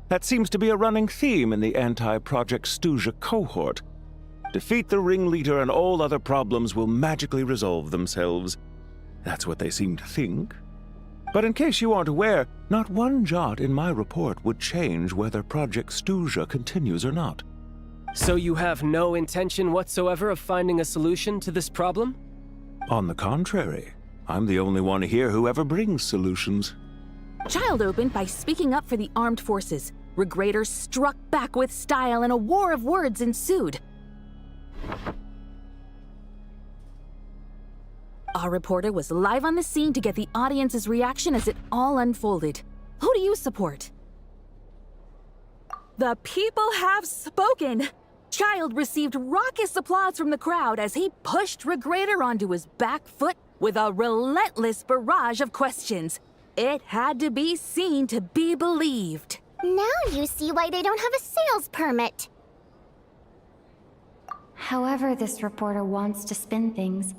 [SPEAKER 16] That seems to be a running theme in the anti-Project Stuja cohort. Defeat the ringleader and all other problems will magically resolve themselves. That's what they seem to think. But in case you aren't aware, not one jot in my report would change whether Project Stuja continues or not.
[SPEAKER 11] So you have no intention whatsoever of finding a solution to this problem?
[SPEAKER 16] On the contrary, I'm the only one here who ever brings solutions.
[SPEAKER 14] Child opened by speaking up for the armed forces. Regraders struck back with style and a war of words ensued. Our reporter was live on the scene to get the audience's reaction as it all unfolded. Who do you support? The people have spoken! Child received raucous applause from the crowd as he pushed Regrator onto his back foot with a relentless barrage of questions. It had to be seen to be believed.
[SPEAKER 8] Now you see why they don't have a sales permit.
[SPEAKER 1] However this reporter wants to spin things,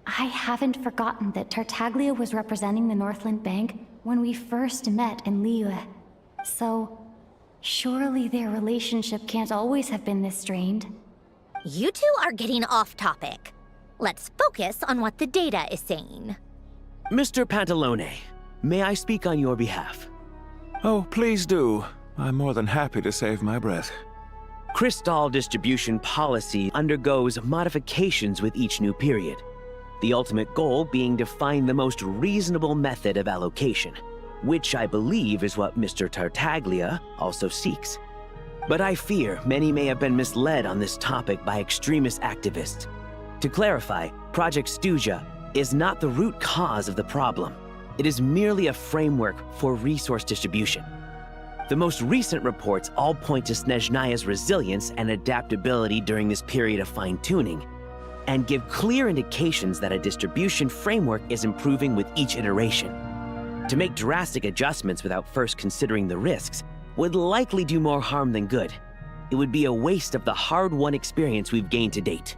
[SPEAKER 1] I haven't forgotten that Tartaglia was representing the Northland Bank when we first met in Liyue. So, surely their relationship can't always have been this strained.
[SPEAKER 17] You two are getting off topic. Let's focus on what the data is saying.
[SPEAKER 18] Mr. Pantalone, may I speak on your behalf?
[SPEAKER 16] Oh, please do. I'm more than happy to save my breath.
[SPEAKER 18] Crystal distribution policy undergoes modifications with each new period. The ultimate goal being to find the most reasonable method of allocation, which I believe is what Mr. Tartaglia also seeks. But I fear many may have been misled on this topic by extremist activists. To clarify, Project Stuja is not the root cause of the problem. It is merely a framework for resource distribution. The most recent reports all point to Snezhnaya's resilience and adaptability during this period of fine-tuning, and give clear indications that a distribution framework is improving with each iteration. To make drastic adjustments without first considering the risks would likely do more harm than good. It would be a waste of the hard-won experience we've gained to date.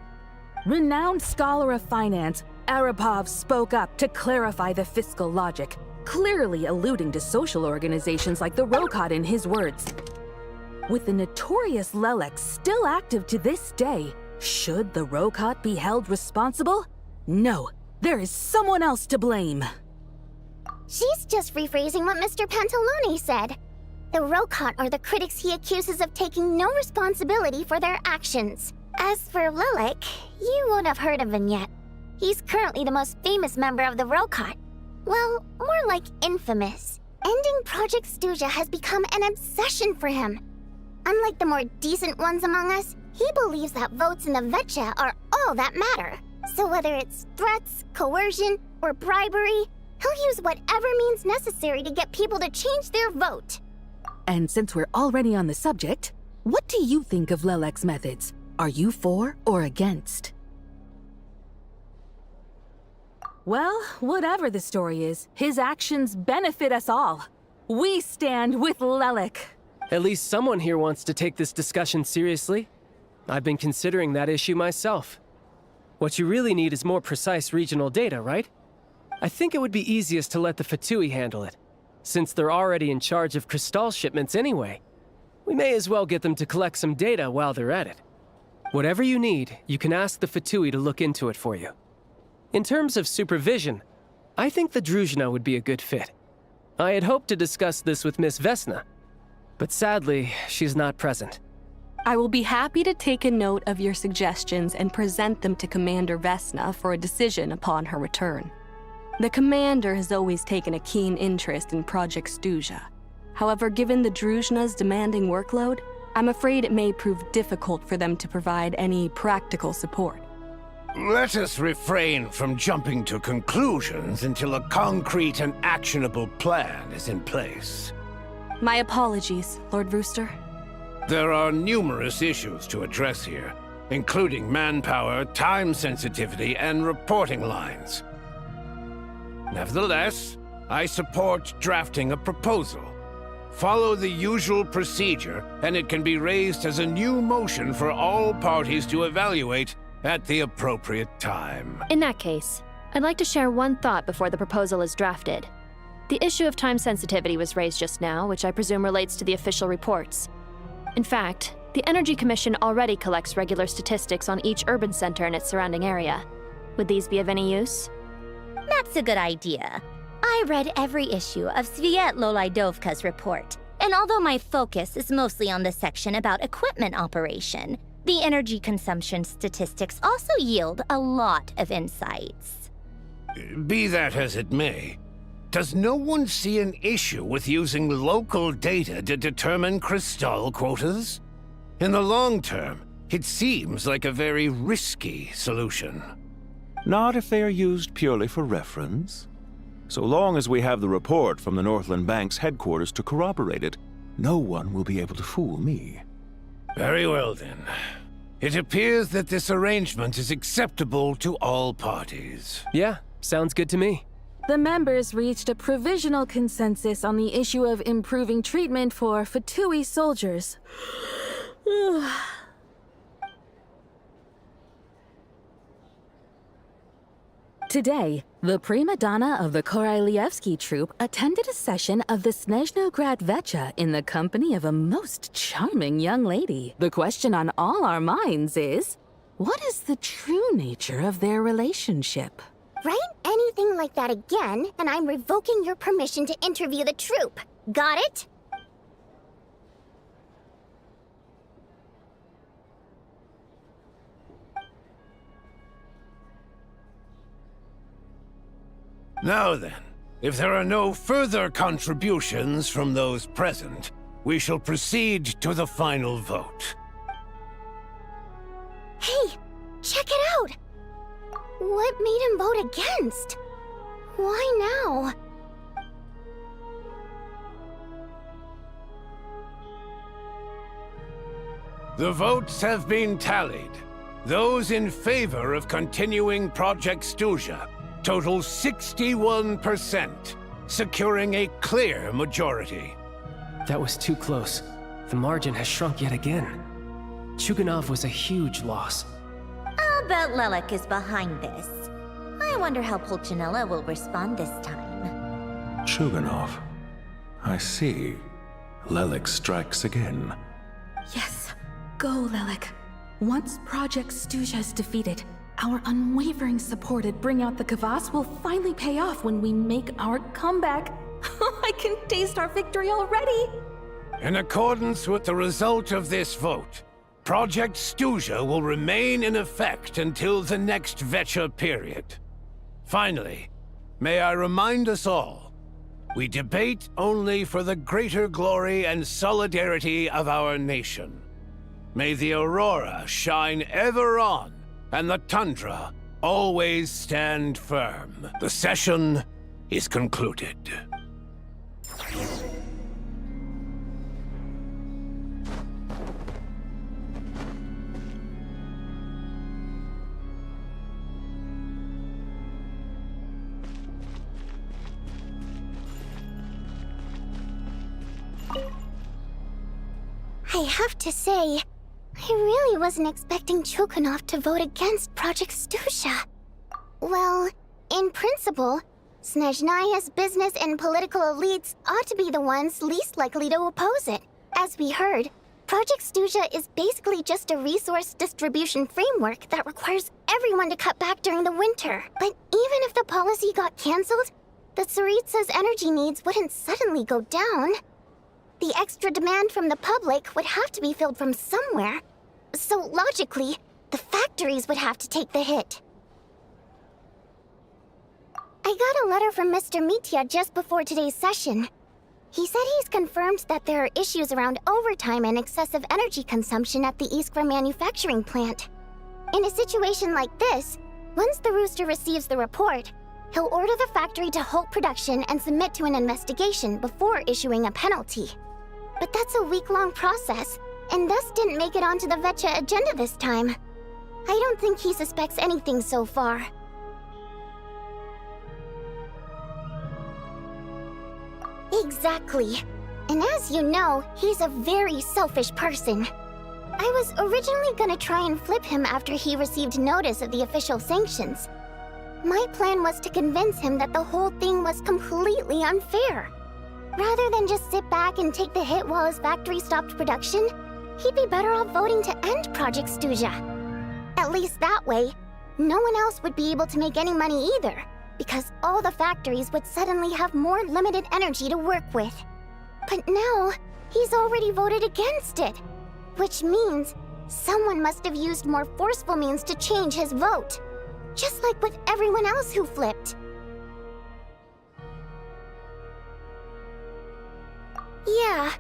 [SPEAKER 14] Renowned scholar of finance, Arapov spoke up to clarify the fiscal logic, clearly alluding to social organizations like the Rokot in his words. With the notorious Lelek still active to this day, should the Rokot be held responsible? No, there is someone else to blame.
[SPEAKER 8] She's just rephrasing what Mr. Pantalone said. The Rokot are the critics he accuses of taking no responsibility for their actions. As for Lilik, you won't have heard of him yet. He's currently the most famous member of the Rokot. Well, more like infamous. Ending Project Stuja has become an obsession for him. Unlike the more decent ones among us, he believes that votes in the Vetcha are all that matter. So whether it's threats, coercion, or bribery, he'll use whatever means necessary to get people to change their vote.
[SPEAKER 14] And since we're already on the subject, what do you think of Lelek's methods? Are you for or against? Well, whatever the story is, his actions benefit us all. We stand with Lelek.
[SPEAKER 11] At least someone here wants to take this discussion seriously. I've been considering that issue myself. What you really need is more precise regional data, right? I think it would be easiest to let the Fatui handle it, since they're already in charge of Crystal shipments anyway. We may as well get them to collect some data while they're at it. Whatever you need, you can ask the Fatui to look into it for you. In terms of supervision, I think the Druzhna would be a good fit. I had hoped to discuss this with Miss Vesna, but sadly, she's not present.
[SPEAKER 19] I will be happy to take a note of your suggestions and present them to Commander Vesna for a decision upon her return. The Commander has always taken a keen interest in Project Stuja. However, given the Druzhna's demanding workload, I'm afraid it may prove difficult for them to provide any practical support.
[SPEAKER 15] Let us refrain from jumping to conclusions until a concrete and actionable plan is in place.
[SPEAKER 19] My apologies, Lord Rooster.
[SPEAKER 15] There are numerous issues to address here, including manpower, time sensitivity, and reporting lines. Nevertheless, I support drafting a proposal. Follow the usual procedure, and it can be raised as a new motion for all parties to evaluate at the appropriate time.
[SPEAKER 20] In that case, I'd like to share one thought before the proposal is drafted. The issue of time sensitivity was raised just now, which I presume relates to the official reports. In fact, the Energy Commission already collects regular statistics on each urban center and its surrounding area. Would these be of any use?
[SPEAKER 17] That's a good idea. I read every issue of Sviet Lolaidovka's report, and although my focus is mostly on the section about equipment operation, the energy consumption statistics also yield a lot of insights.
[SPEAKER 15] Be that as it may, does no one see an issue with using local data to determine Crystal quotas? In the long term, it seems like a very risky solution.
[SPEAKER 16] Not if they are used purely for reference. So long as we have the report from the Northland Bank's headquarters to corroborate it, no one will be able to fool me.
[SPEAKER 15] Very well, then. It appears that this arrangement is acceptable to all parties.
[SPEAKER 11] Yeah, sounds good to me.
[SPEAKER 14] The members reached a provisional consensus on the issue of improving treatment for Fatui soldiers. Today, the prima donna of the Korylevsky troupe attended a session of the Snezhnograd Vecha in the company of a most charming young lady. The question on all our minds is, what is the true nature of their relationship?
[SPEAKER 8] Write anything like that again, and I'm revoking your permission to interview the troupe. Got it?
[SPEAKER 15] Now then, if there are no further contributions from those present, we shall proceed to the final vote.
[SPEAKER 8] Hey, check it out! What made him vote against? Why now?
[SPEAKER 15] The votes have been tallied. Those in favor of continuing Project Stuja total 61%, securing a clear majority.
[SPEAKER 11] That was too close. The margin has shrunk yet again. Chuganov was a huge loss.
[SPEAKER 17] I'll bet Lelek is behind this. I wonder how Pulcinella will respond this time.
[SPEAKER 16] Chuganov. I see. Lelek strikes again.
[SPEAKER 14] Yes, go, Lelek. Once Project Stuja is defeated, our unwavering support at Bring Out the Kvass will finally pay off when we make our comeback. I can taste our victory already!
[SPEAKER 15] In accordance with the result of this vote, Project Stuja will remain in effect until the next Vecha period. Finally, may I remind us all, we debate only for the greater glory and solidarity of our nation. May the aurora shine ever on, and the tundra always stand firm. The session is concluded.
[SPEAKER 8] I have to say, I really wasn't expecting Chuganov to vote against Project Stuja. Well, in principle, Snezhnaya's business and political elites ought to be the ones least likely to oppose it. As we heard, Project Stuja is basically just a resource distribution framework that requires everyone to cut back during the winter. But even if the policy got cancelled, the Tsaritsa's energy needs wouldn't suddenly go down. The extra demand from the public would have to be filled from somewhere. So logically, the factories would have to take the hit. I got a letter from Mr. Mitya just before today's session. He said he's confirmed that there are issues around overtime and excessive energy consumption at the Iskra manufacturing plant. In a situation like this, once the Rooster receives the report, he'll order the factory to halt production and submit to an investigation before issuing a penalty. But that's a week-long process, and thus didn't make it onto the Vecha agenda this time. I don't think he suspects anything so far. Exactly. And as you know, he's a very selfish person. I was originally gonna try and flip him after he received notice of the official sanctions. My plan was to convince him that the whole thing was completely unfair. Rather than just sit back and take the hit while his factory stopped production, he'd be better off voting to end Project Stuja. At least that way, no one else would be able to make any money either, because all the factories would suddenly have more limited energy to work with. But now, he's already voted against it, which means someone must have used more forceful means to change his vote, just like with everyone else who flipped. Yeah,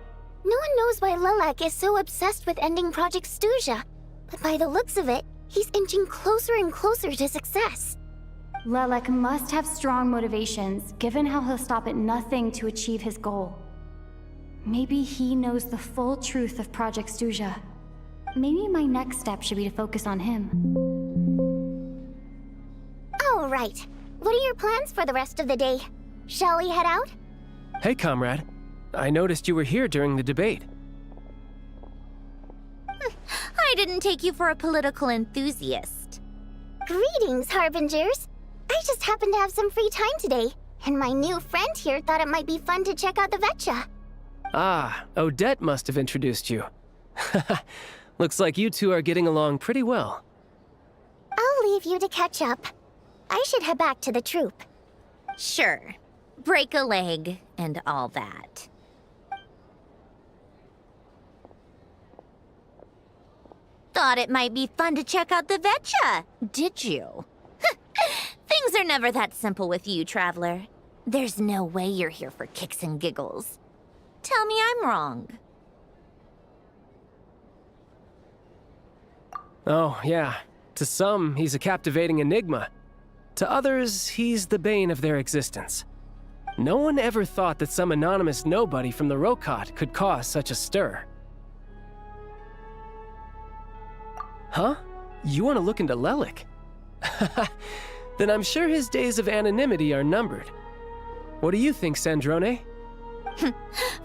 [SPEAKER 8] no one knows why Lelek is so obsessed with ending Project Stuja, but by the looks of it, he's inching closer and closer to success.
[SPEAKER 1] Lelek must have strong motivations, given how he'll stop at nothing to achieve his goal. Maybe he knows the full truth of Project Stuja. Maybe my next step should be to focus on him.
[SPEAKER 8] Oh, right. What are your plans for the rest of the day? Shall we head out?
[SPEAKER 11] Hey, comrade. I noticed you were here during the debate.
[SPEAKER 17] I didn't take you for a political enthusiast.
[SPEAKER 8] Greetings, Harbingers. I just happened to have some free time today, and my new friend here thought it might be fun to check out the Vetcha.
[SPEAKER 11] Ah, Odette must have introduced you. Looks like you two are getting along pretty well.
[SPEAKER 8] I'll leave you to catch up. I should head back to the troop.
[SPEAKER 17] Sure. Break a leg and all that. Thought it might be fun to check out the Vetcha, did you? Things are never that simple with you, Traveler. There's no way you're here for kicks and giggles. Tell me I'm wrong.
[SPEAKER 11] Oh, yeah. To some, he's a captivating enigma. To others, he's the bane of their existence. No one ever thought that some anonymous nobody from the Rokot could cause such a stir. Huh? You want to look into Lelek? Then I'm sure his days of anonymity are numbered. What do you think, Sandrone?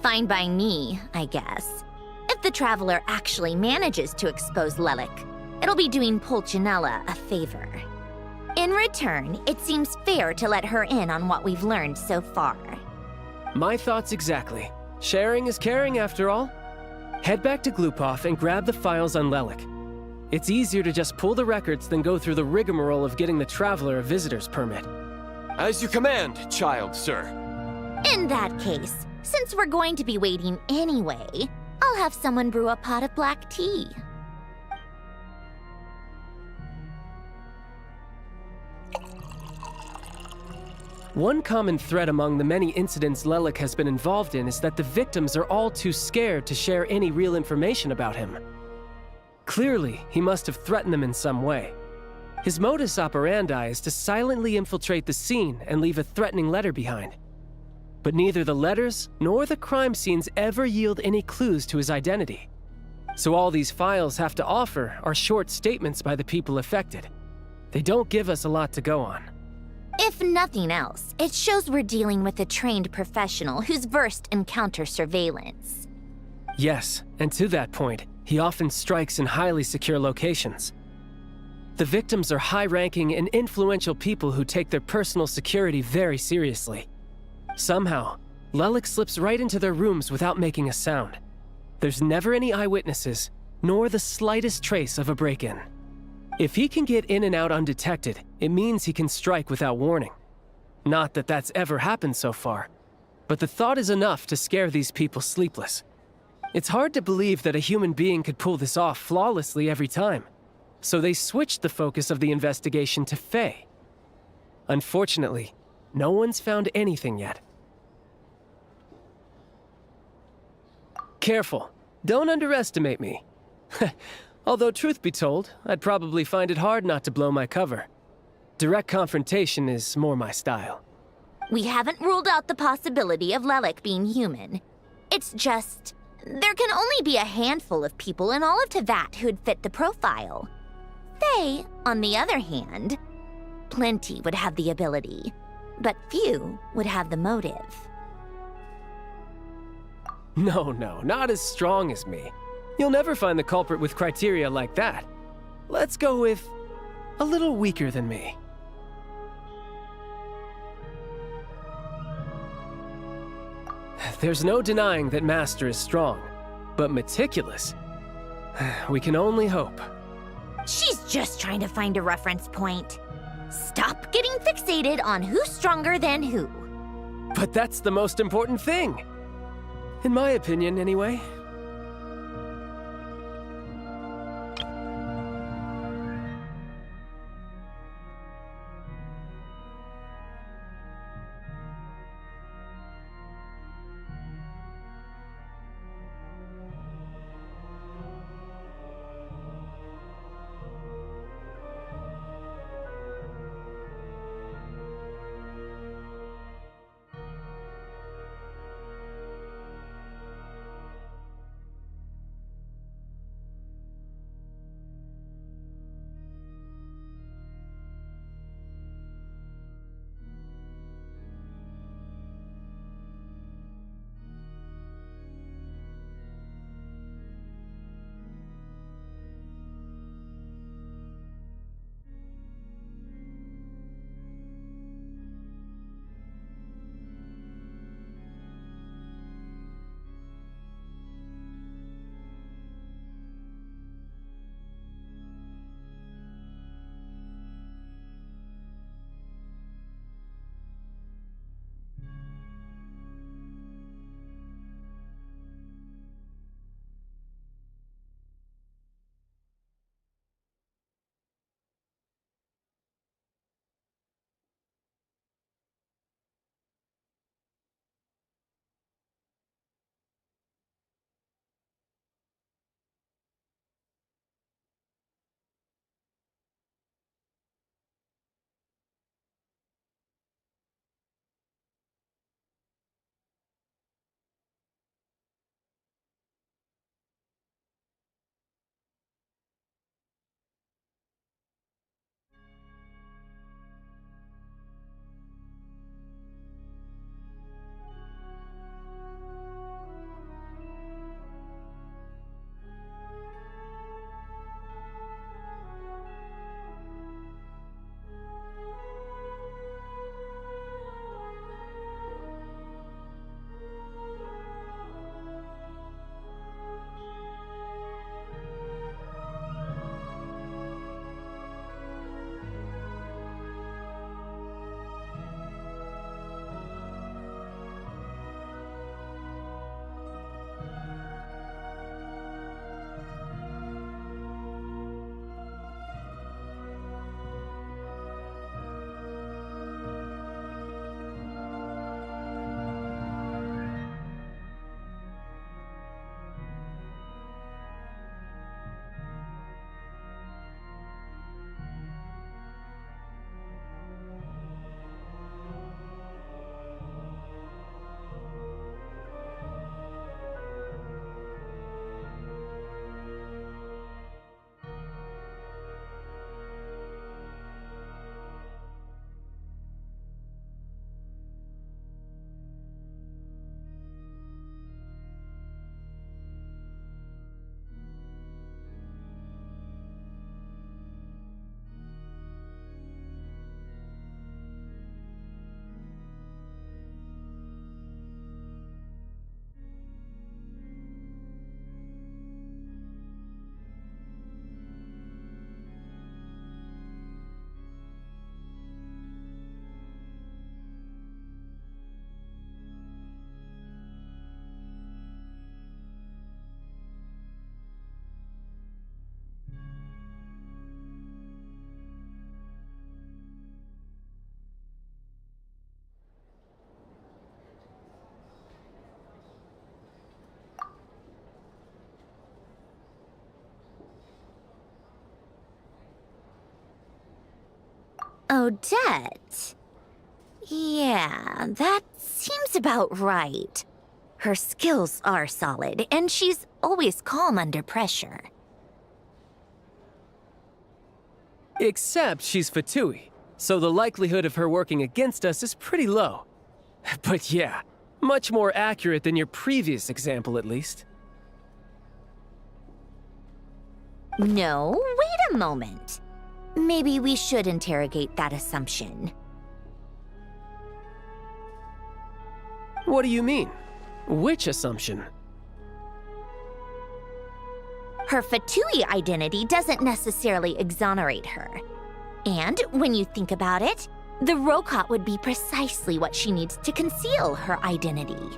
[SPEAKER 17] Fine by me, I guess. If the Traveler actually manages to expose Lelek, it'll be doing Pulcinella a favor. In return, it seems fair to let her in on what we've learned so far.
[SPEAKER 11] My thoughts exactly. Sharing is caring, after all. Head back to Glupov and grab the files on Lelek. It's easier to just pull the records than go through the rigmarole of getting the Traveler a visitor's permit.
[SPEAKER 2] As you command, child, sir.
[SPEAKER 17] In that case, since we're going to be waiting anyway, I'll have someone brew a pot of black tea.
[SPEAKER 11] One common thread among the many incidents Lelek has been involved in is that the victims are all too scared to share any real information about him. Clearly, he must have threatened them in some way. His modus operandi is to silently infiltrate the scene and leave a threatening letter behind. But neither the letters nor the crime scenes ever yield any clues to his identity. So all these files have to offer are short statements by the people affected. They don't give us a lot to go on.
[SPEAKER 17] If nothing else, it shows we're dealing with a trained professional who's versed in counter-surveillance.
[SPEAKER 11] Yes, and to that point, he often strikes in highly secure locations. The victims are high-ranking and influential people who take their personal security very seriously. Somehow, Lelek slips right into their rooms without making a sound. There's never any eyewitnesses, nor the slightest trace of a break-in. If he can get in and out undetected, it means he can strike without warning. Not that that's ever happened so far, but the thought is enough to scare these people sleepless. It's hard to believe that a human being could pull this off flawlessly every time, so they switched the focus of the investigation to Faye. Unfortunately, no one's found anything yet. Careful, don't underestimate me. Although truth be told, I'd probably find it hard not to blow my cover. Direct confrontation is more my style.
[SPEAKER 17] We haven't ruled out the possibility of Lelek being human. It's just, there can only be a handful of people in all of Teyvat who'd fit the profile. Faye, on the other hand, plenty would have the ability, but few would have the motive.
[SPEAKER 11] No, not as strong as me. You'll never find the culprit with criteria like that. Let's go with a little weaker than me. There's no denying that Master is strong, but meticulous. We can only hope.
[SPEAKER 17] She's just trying to find a reference point. Stop getting fixated on who's stronger than who.
[SPEAKER 11] But that's the most important thing. In my opinion, anyway.
[SPEAKER 17] Odette. Yeah, that seems about right. Her skills are solid, and she's always calm under pressure.
[SPEAKER 2] Except she's Fatui, so the likelihood of her working against us is pretty low. But yeah, much more accurate than your previous example, at least.
[SPEAKER 17] No, wait a moment. Maybe we should interrogate that assumption.
[SPEAKER 2] What do you mean? Which assumption?
[SPEAKER 17] Her Fatui identity doesn't necessarily exonerate her. And when you think about it, the Rokot would be precisely what she needs to conceal her identity.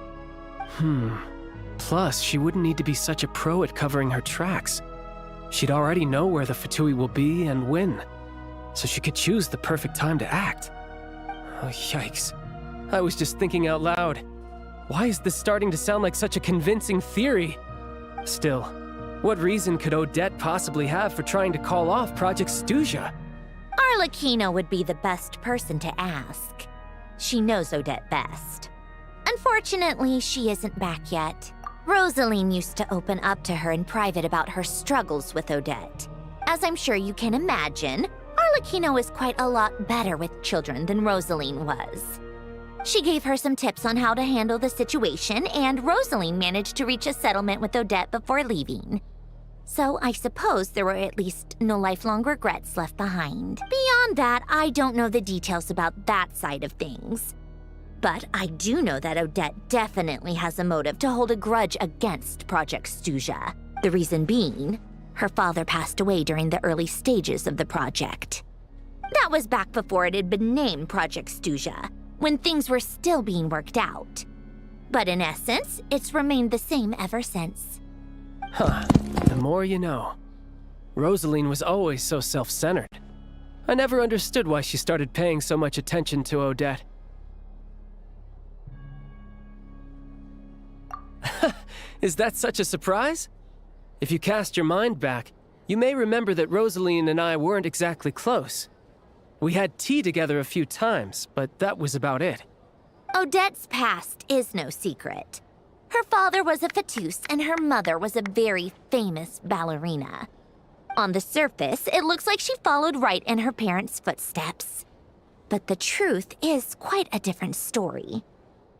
[SPEAKER 2] Plus, she wouldn't need to be such a pro at covering her tracks. She'd already know where the Fatui will be and when, so she could choose the perfect time to act. Oh, yikes. I was just thinking out loud. Why is this starting to sound like such a convincing theory? Still, what reason could Odette possibly have for trying to call off Project Stuja?
[SPEAKER 17] Arlecchino would be the best person to ask. She knows Odette best. Unfortunately, she isn't back yet. Rosaline used to open up to her in private about her struggles with Odette. As I'm sure you can imagine, Arlecchino is quite a lot better with children than Rosaline was. She gave her some tips on how to handle the situation, and Rosaline managed to reach a settlement with Odette before leaving. So I suppose there were at least no lifelong regrets left behind. Beyond that, I don't know the details about that side of things. But I do know that Odette definitely has a motive to hold a grudge against Project Stuja. The reason being, her father passed away during the early stages of the project. That was back before it had been named Project Stuja, when things were still being worked out. But in essence, it's remained the same ever since.
[SPEAKER 2] Huh. The more you know. Rosaline was always so self-centered. I never understood why she started paying so much attention to Odette. Is that such a surprise? If you cast your mind back, you may remember that Rosaline and I weren't exactly close. We had tea together a few times, but that was about it.
[SPEAKER 17] Odette's past is no secret. Her father was a fatus and her mother was a very famous ballerina. On the surface, it looks like she followed right in her parents' footsteps. But the truth is quite a different story.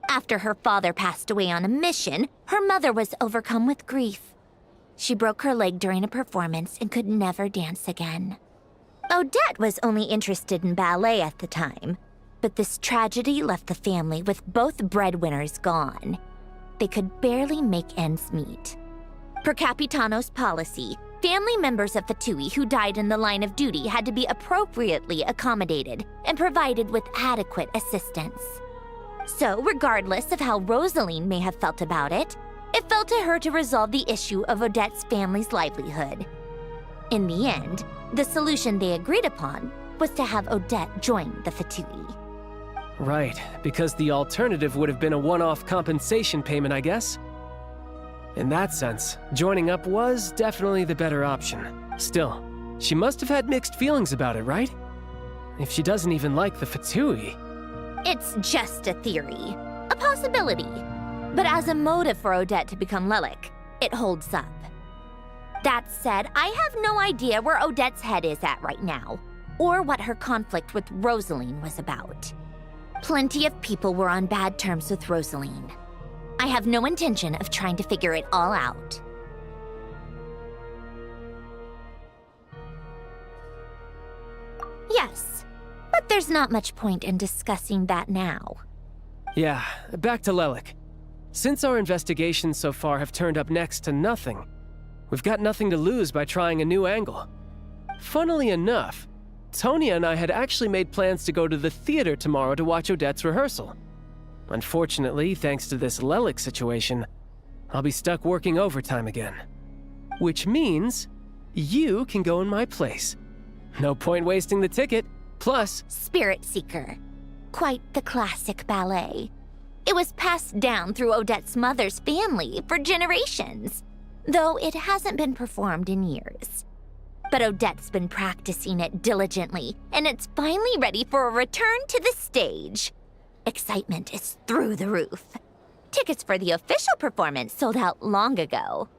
[SPEAKER 17] After her father passed away on a mission, her mother was overcome with grief. She broke her leg during a performance and could never dance again. Odette was only interested in ballet at the time, but this tragedy left the family with both breadwinners gone. They could barely make ends meet. Per Capitano's policy, family members of Fatui who died in the line of duty had to be appropriately accommodated and provided with adequate assistance. So, regardless of how Rosaline may have felt about it, it fell to her to resolve the issue of Odette's family's livelihood. In the end, the solution they agreed upon was to have Odette join the Fatui.
[SPEAKER 2] Right, because the alternative would have been a one-off compensation payment, I guess. In that sense, joining up was definitely the better option. Still, she must have had mixed feelings about it, right? If she doesn't even like the Fatui.
[SPEAKER 17] It's just a theory, a possibility. But as a motive for Odette to become Lelik, it holds up. That said, I have no idea where Odette's head is at right now, or what her conflict with Rosaline was about. Plenty of people were on bad terms with Rosaline. I have no intention of trying to figure it all out. Yes, but there's not much point in discussing that now.
[SPEAKER 2] Yeah, back to Lelik. Since our investigations so far have turned up next to nothing, we've got nothing to lose by trying a new angle. Funnily enough, Tonya and I had actually made plans to go to the theater tomorrow to watch Odette's rehearsal. Unfortunately, thanks to this Lelik situation, I'll be stuck working overtime again. Which means you can go in my place. No point wasting the ticket, plus...
[SPEAKER 17] Spirit Seeker. Quite the classic ballet. It was passed down through Odette's mother's family for generations, though it hasn't been performed in years. But Odette's been practicing it diligently, and it's finally ready for a return to the stage. Excitement is through the roof. Tickets for the official performance sold out long ago.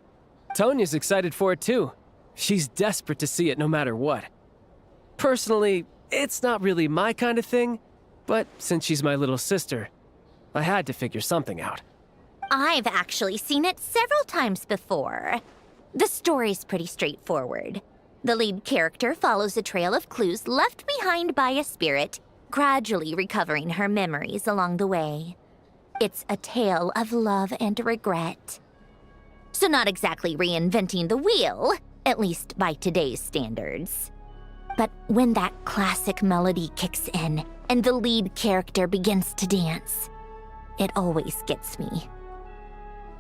[SPEAKER 2] Tonya's excited for it too. She's desperate to see it no matter what. Personally, it's not really my kind of thing, but since she's my little sister, I had to figure something out.
[SPEAKER 17] I've actually seen it several times before. The story's pretty straightforward. The lead character follows a trail of clues left behind by a spirit, gradually recovering her memories along the way. It's a tale of love and regret. So not exactly reinventing the wheel, at least by today's standards. But when that classic melody kicks in and the lead character begins to dance, it always gets me.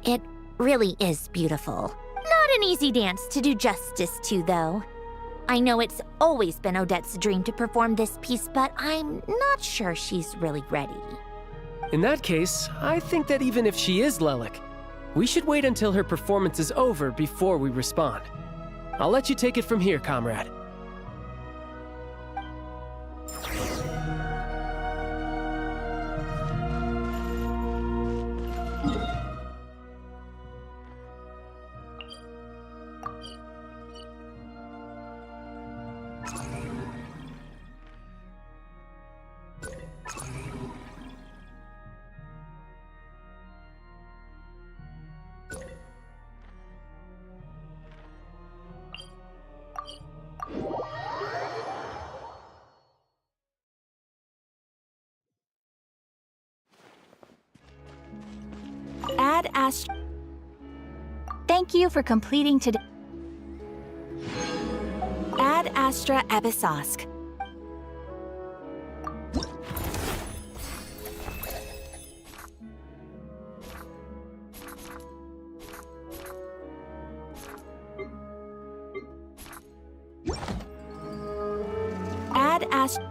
[SPEAKER 17] It really is beautiful. Not an easy dance to do justice to, though. I know it's always been Odette's dream to perform this piece, but I'm not sure she's really ready.
[SPEAKER 2] In that case, I think that even if she is Lelik, we should wait until her performance is over before we respond. I'll let you take it from here, comrade.
[SPEAKER 21] Ad Astra. Thank you for completing today. Ad Astra Ebisosk. Ad Astra.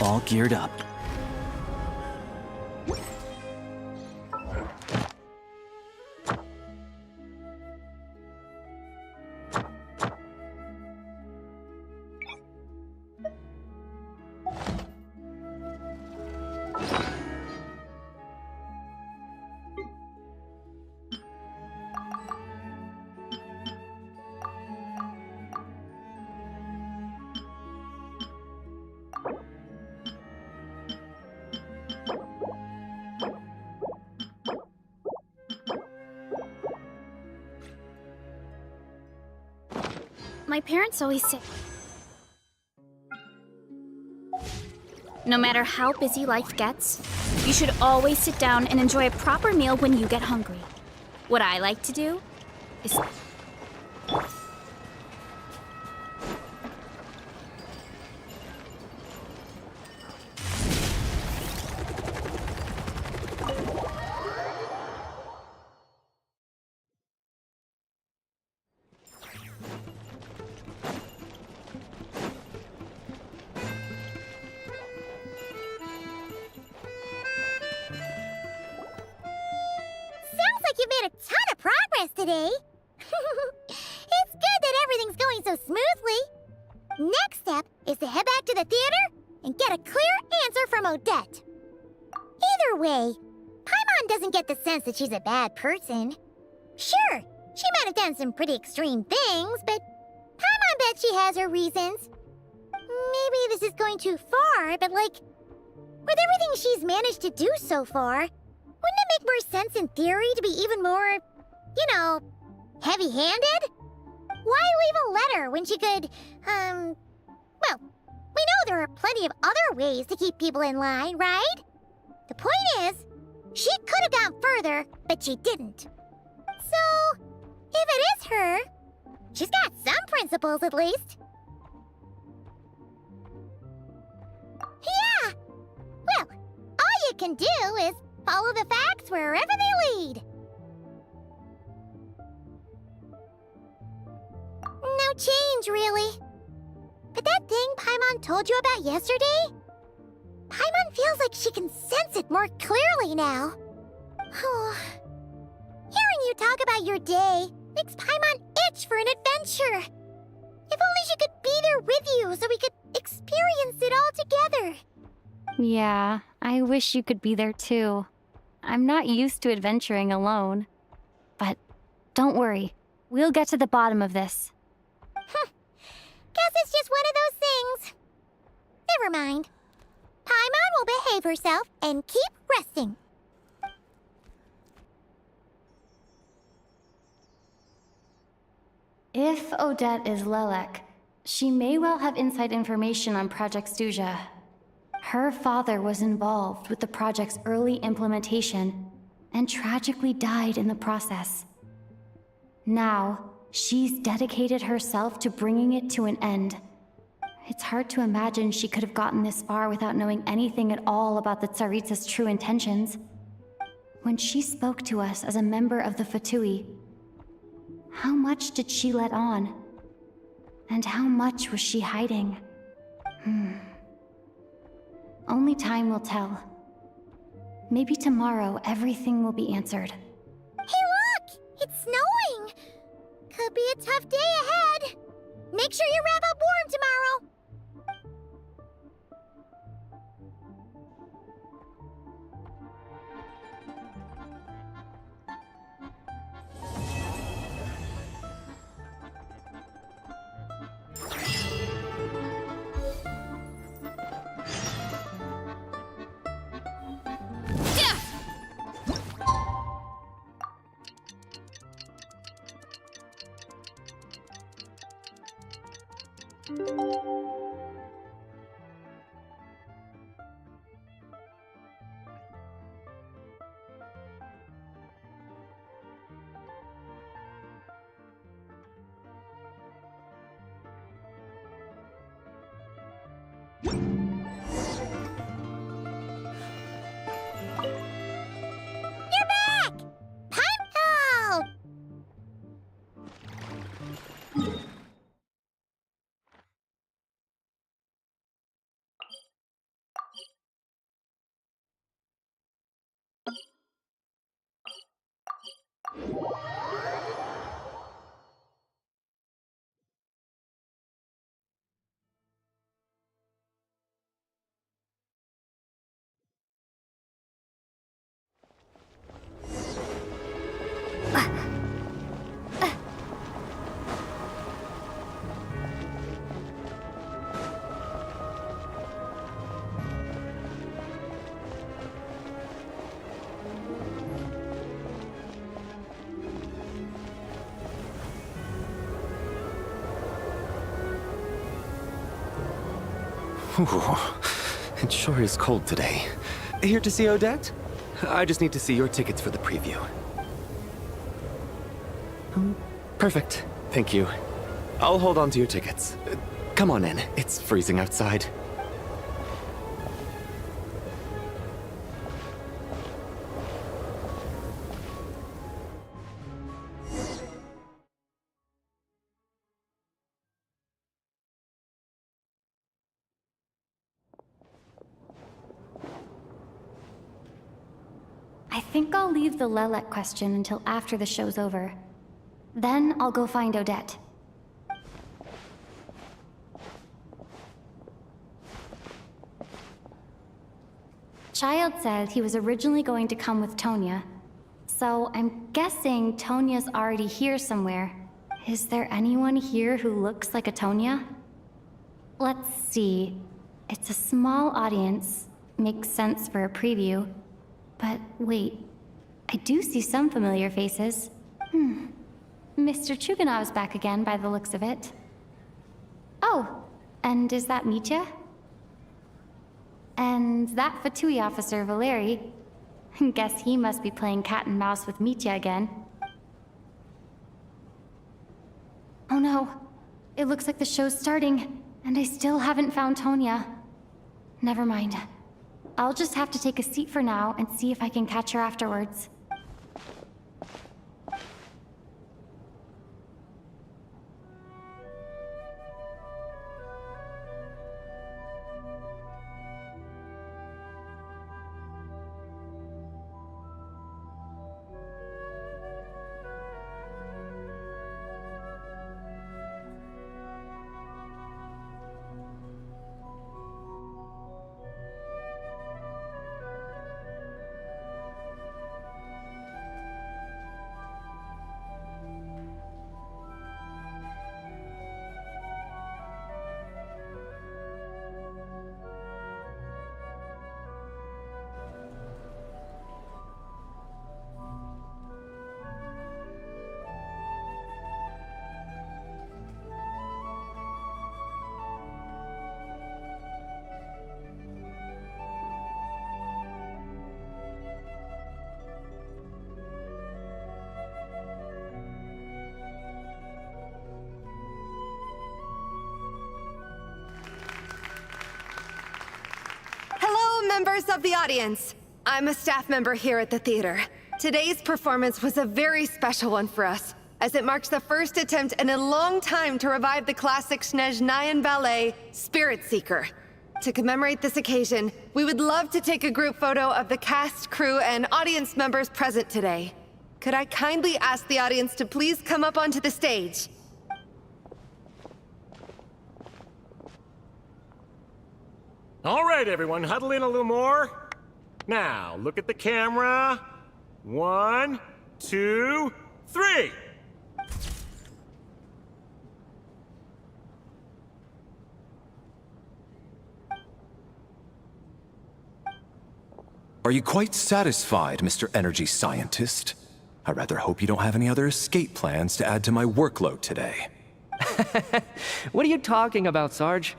[SPEAKER 5] All geared up.
[SPEAKER 21] My parents always say, no matter how busy life gets, you should always sit down and enjoy a proper meal when you get hungry. What I like to do is
[SPEAKER 8] progress today. It's good that everything's going so smoothly. Next step is to head back to the theater and get a clear answer from Odette. Either way, Paimon doesn't get the sense that she's a bad person. Sure, she might have done some pretty extreme things, but Paimon bet she has her reasons. Maybe this is going too far, but like, with everything she's managed to do so far, wouldn't it make more sense in theory to be even more, you know, heavy-handed? Why leave a letter when she could, well, we know there are plenty of other ways to keep people in line, right? The point is, she could have gone further, but she didn't. So, if it is her, she's got some principles at least. Yeah! Well, all you can do is follow the facts wherever they lead. No change, really. But that thing Paimon told you about yesterday? Paimon feels like she can sense it more clearly now. Hearing you talk about your day makes Paimon itch for an adventure. If only she could be there with you so we could experience it all together.
[SPEAKER 1] Yeah, I wish you could be there too. I'm not used to adventuring alone. But don't worry, we'll get to the bottom of this.
[SPEAKER 8] Guess it's just one of those things. Never mind. Paimon will behave herself and keep resting.
[SPEAKER 1] If Odette is Lelek, she may well have inside information on Project Stuja. Her father was involved with the project's early implementation and tragically died in the process. Now, she's dedicated herself to bringing it to an end. It's hard to imagine she could have gotten this far without knowing anything at all about the Tsaritsa's true intentions. When she spoke to us as a member of the Fatui, how much did she let on? And how much was she hiding? Only time will tell. Maybe tomorrow everything will be answered.
[SPEAKER 8] Hey look! It's snowing! Could be a tough day ahead. Make sure you wrap up warm tomorrow.
[SPEAKER 9] Ooh, it sure is cold today. Here to see Odette? I just need to see your tickets for the preview. Perfect. Thank you. I'll hold on to your tickets. Come on in. It's freezing outside.
[SPEAKER 1] I think I'll leave the Lelek question until after the show's over. Then I'll go find Odette. Child said he was originally going to come with Tonya. So I'm guessing Tonya's already here somewhere. Is there anyone here who looks like a Tonya? Let's see. It's a small audience. Makes sense for a preview. But wait, I do see some familiar faces. Mr. Chuganov's back again by the looks of it. Oh, and is that Mitya? And that Fatui officer, Valeri. Guess he must be playing cat and mouse with Mitya again. Oh no, it looks like the show's starting, and I still haven't found Tonya. Never mind. I'll just have to take a seat for now and see if I can catch her afterwards.
[SPEAKER 4] Members of the audience, I'm a staff member here at the theater. Today's performance was a very special one for us, as it marks the first attempt in a long time to revive the classic Snezhnayan ballet, Spirit Seeker. To commemorate this occasion, we would love to take a group photo of the cast, crew, and audience members present today. Could I kindly ask the audience to please come up onto the stage?
[SPEAKER 22] All right, everyone, huddle in a little more. Now, look at the camera. 1, 2, 3.
[SPEAKER 12] Are you quite satisfied, Mr. Energy Scientist? I rather hope you don't have any other escape plans to add to my workload today.
[SPEAKER 11] What are you talking about, Sarge?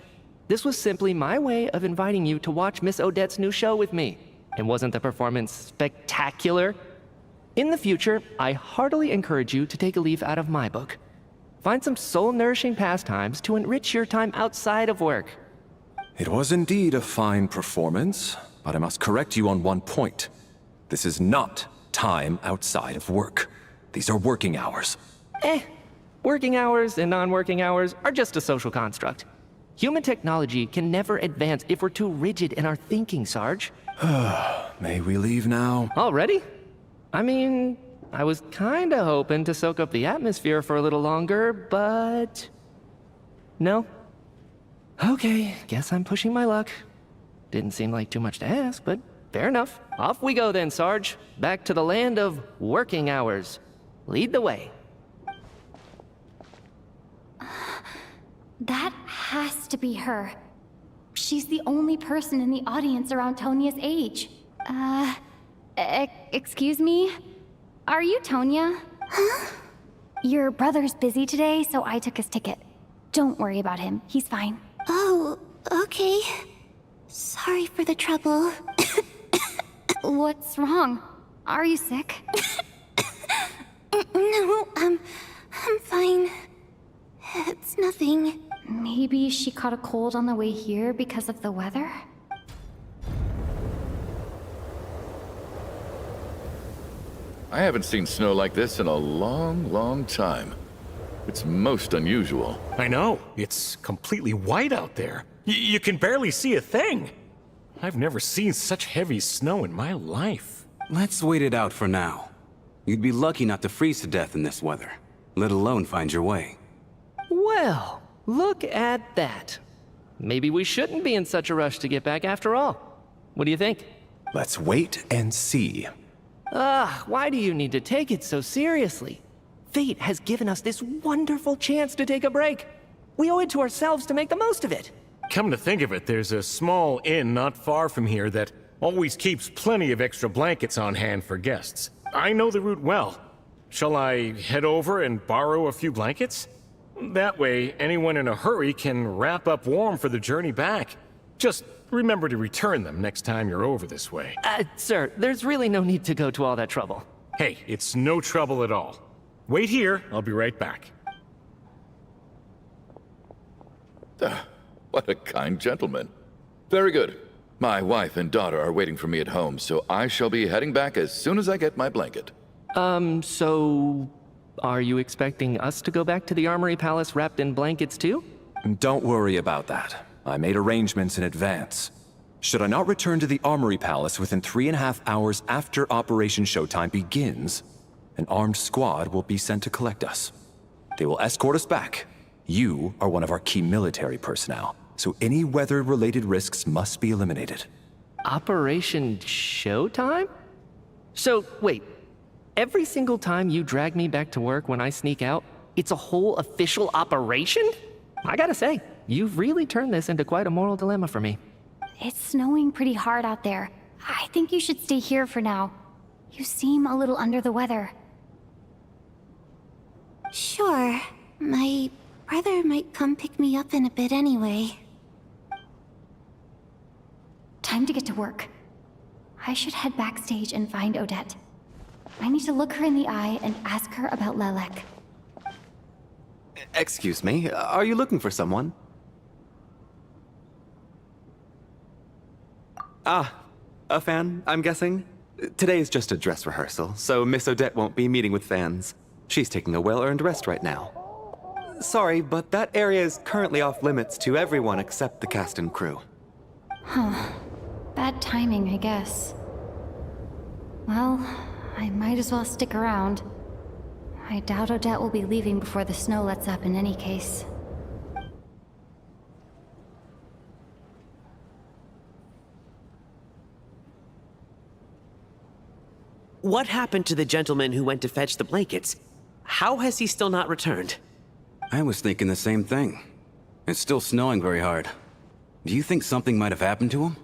[SPEAKER 11] This was simply my way of inviting you to watch Miss Odette's new show with me. And wasn't the performance spectacular? In the future, I heartily encourage you to take a leaf out of my book. Find some soul-nourishing pastimes to enrich your time outside of work.
[SPEAKER 12] It was indeed a fine performance, but I must correct you on one point. This is not time outside of work. These are working hours.
[SPEAKER 11] Working hours and non-working hours are just a social construct. Human technology can never advance if we're too rigid in our thinking, Sarge.
[SPEAKER 12] May we leave now?
[SPEAKER 11] Already? I mean, I was kinda hoping to soak up the atmosphere for a little longer, but... No? Okay, guess I'm pushing my luck. Didn't seem like too much to ask, but fair enough. Off we go then, Sarge. Back to the land of working hours. Lead the way.
[SPEAKER 1] That has to be her. She's the only person in the audience around Tonya's age. Excuse me? Are you Tonya? Huh? Your brother's busy today, so I took his ticket. Don't worry about him. He's fine.
[SPEAKER 6] Oh, okay. Sorry for the trouble.
[SPEAKER 1] What's wrong? Are you sick?
[SPEAKER 6] No, I'm fine. It's nothing.
[SPEAKER 1] Maybe she caught a cold on the way here because of the weather?
[SPEAKER 3] I haven't seen snow like this in a long, long time. It's most unusual.
[SPEAKER 22] I know. It's completely white out there. You can barely see a thing. I've never seen such heavy snow in my life.
[SPEAKER 5] Let's wait it out for now. You'd be lucky not to freeze to death in this weather. let alone find your way.
[SPEAKER 11] Well, look at that. Maybe we shouldn't be in such a rush to get back after all. What do you think?
[SPEAKER 12] Let's wait and see.
[SPEAKER 11] Why do you need to take it so seriously? Fate has given us this wonderful chance to take a break. We owe it to ourselves to make the most of it.
[SPEAKER 22] Come to think of it, there's a small inn not far from here that always keeps plenty of extra blankets on hand for guests. I know the route well. Shall I head over and borrow a few blankets? That way, anyone in a hurry can wrap up warm for the journey back. Just remember to return them next time you're over this way.
[SPEAKER 11] Sir, there's really no need to go to all that trouble.
[SPEAKER 22] Hey, it's no trouble at all. Wait here, I'll be right back.
[SPEAKER 3] What a kind gentleman. Very good. My wife and daughter are waiting for me at home, so I shall be heading back as soon as I get my blanket.
[SPEAKER 11] So... are you expecting us to go back to the Armory Palace wrapped in blankets too?
[SPEAKER 12] Don't worry about that. I made arrangements in advance. Should I not return to the Armory Palace within 3.5 hours after Operation Showtime begins, an armed squad will be sent to collect us. They will escort us back. You are one of our key military personnel, so any weather-related risks must be eliminated.
[SPEAKER 11] Operation Showtime? So, wait. Every single time you drag me back to work when I sneak out, it's a whole official operation? I gotta say, you've really turned this into quite a moral dilemma for me.
[SPEAKER 1] It's snowing pretty hard out there. I think you should stay here for now. You seem a little under the weather.
[SPEAKER 6] Sure. My brother might come pick me up in a bit anyway.
[SPEAKER 1] Time to get to work. I should head backstage and find Odette. I need to look her in the eye and ask her about Lelek.
[SPEAKER 7] Excuse me, are you looking for someone? Ah, a fan, I'm guessing? Today's just a dress rehearsal, so Miss Odette won't be meeting with fans. She's taking a well-earned rest right now. Sorry, but that area is currently off limits to everyone except the cast and crew.
[SPEAKER 1] Huh. Bad timing, I guess. Well, I might as well stick around. I doubt Odette will be leaving before the snow lets up in any case.
[SPEAKER 18] What happened to the gentleman who went to fetch the blankets? How has he still not returned?
[SPEAKER 5] I was thinking the same thing. It's still snowing very hard. Do you think something might have happened to him?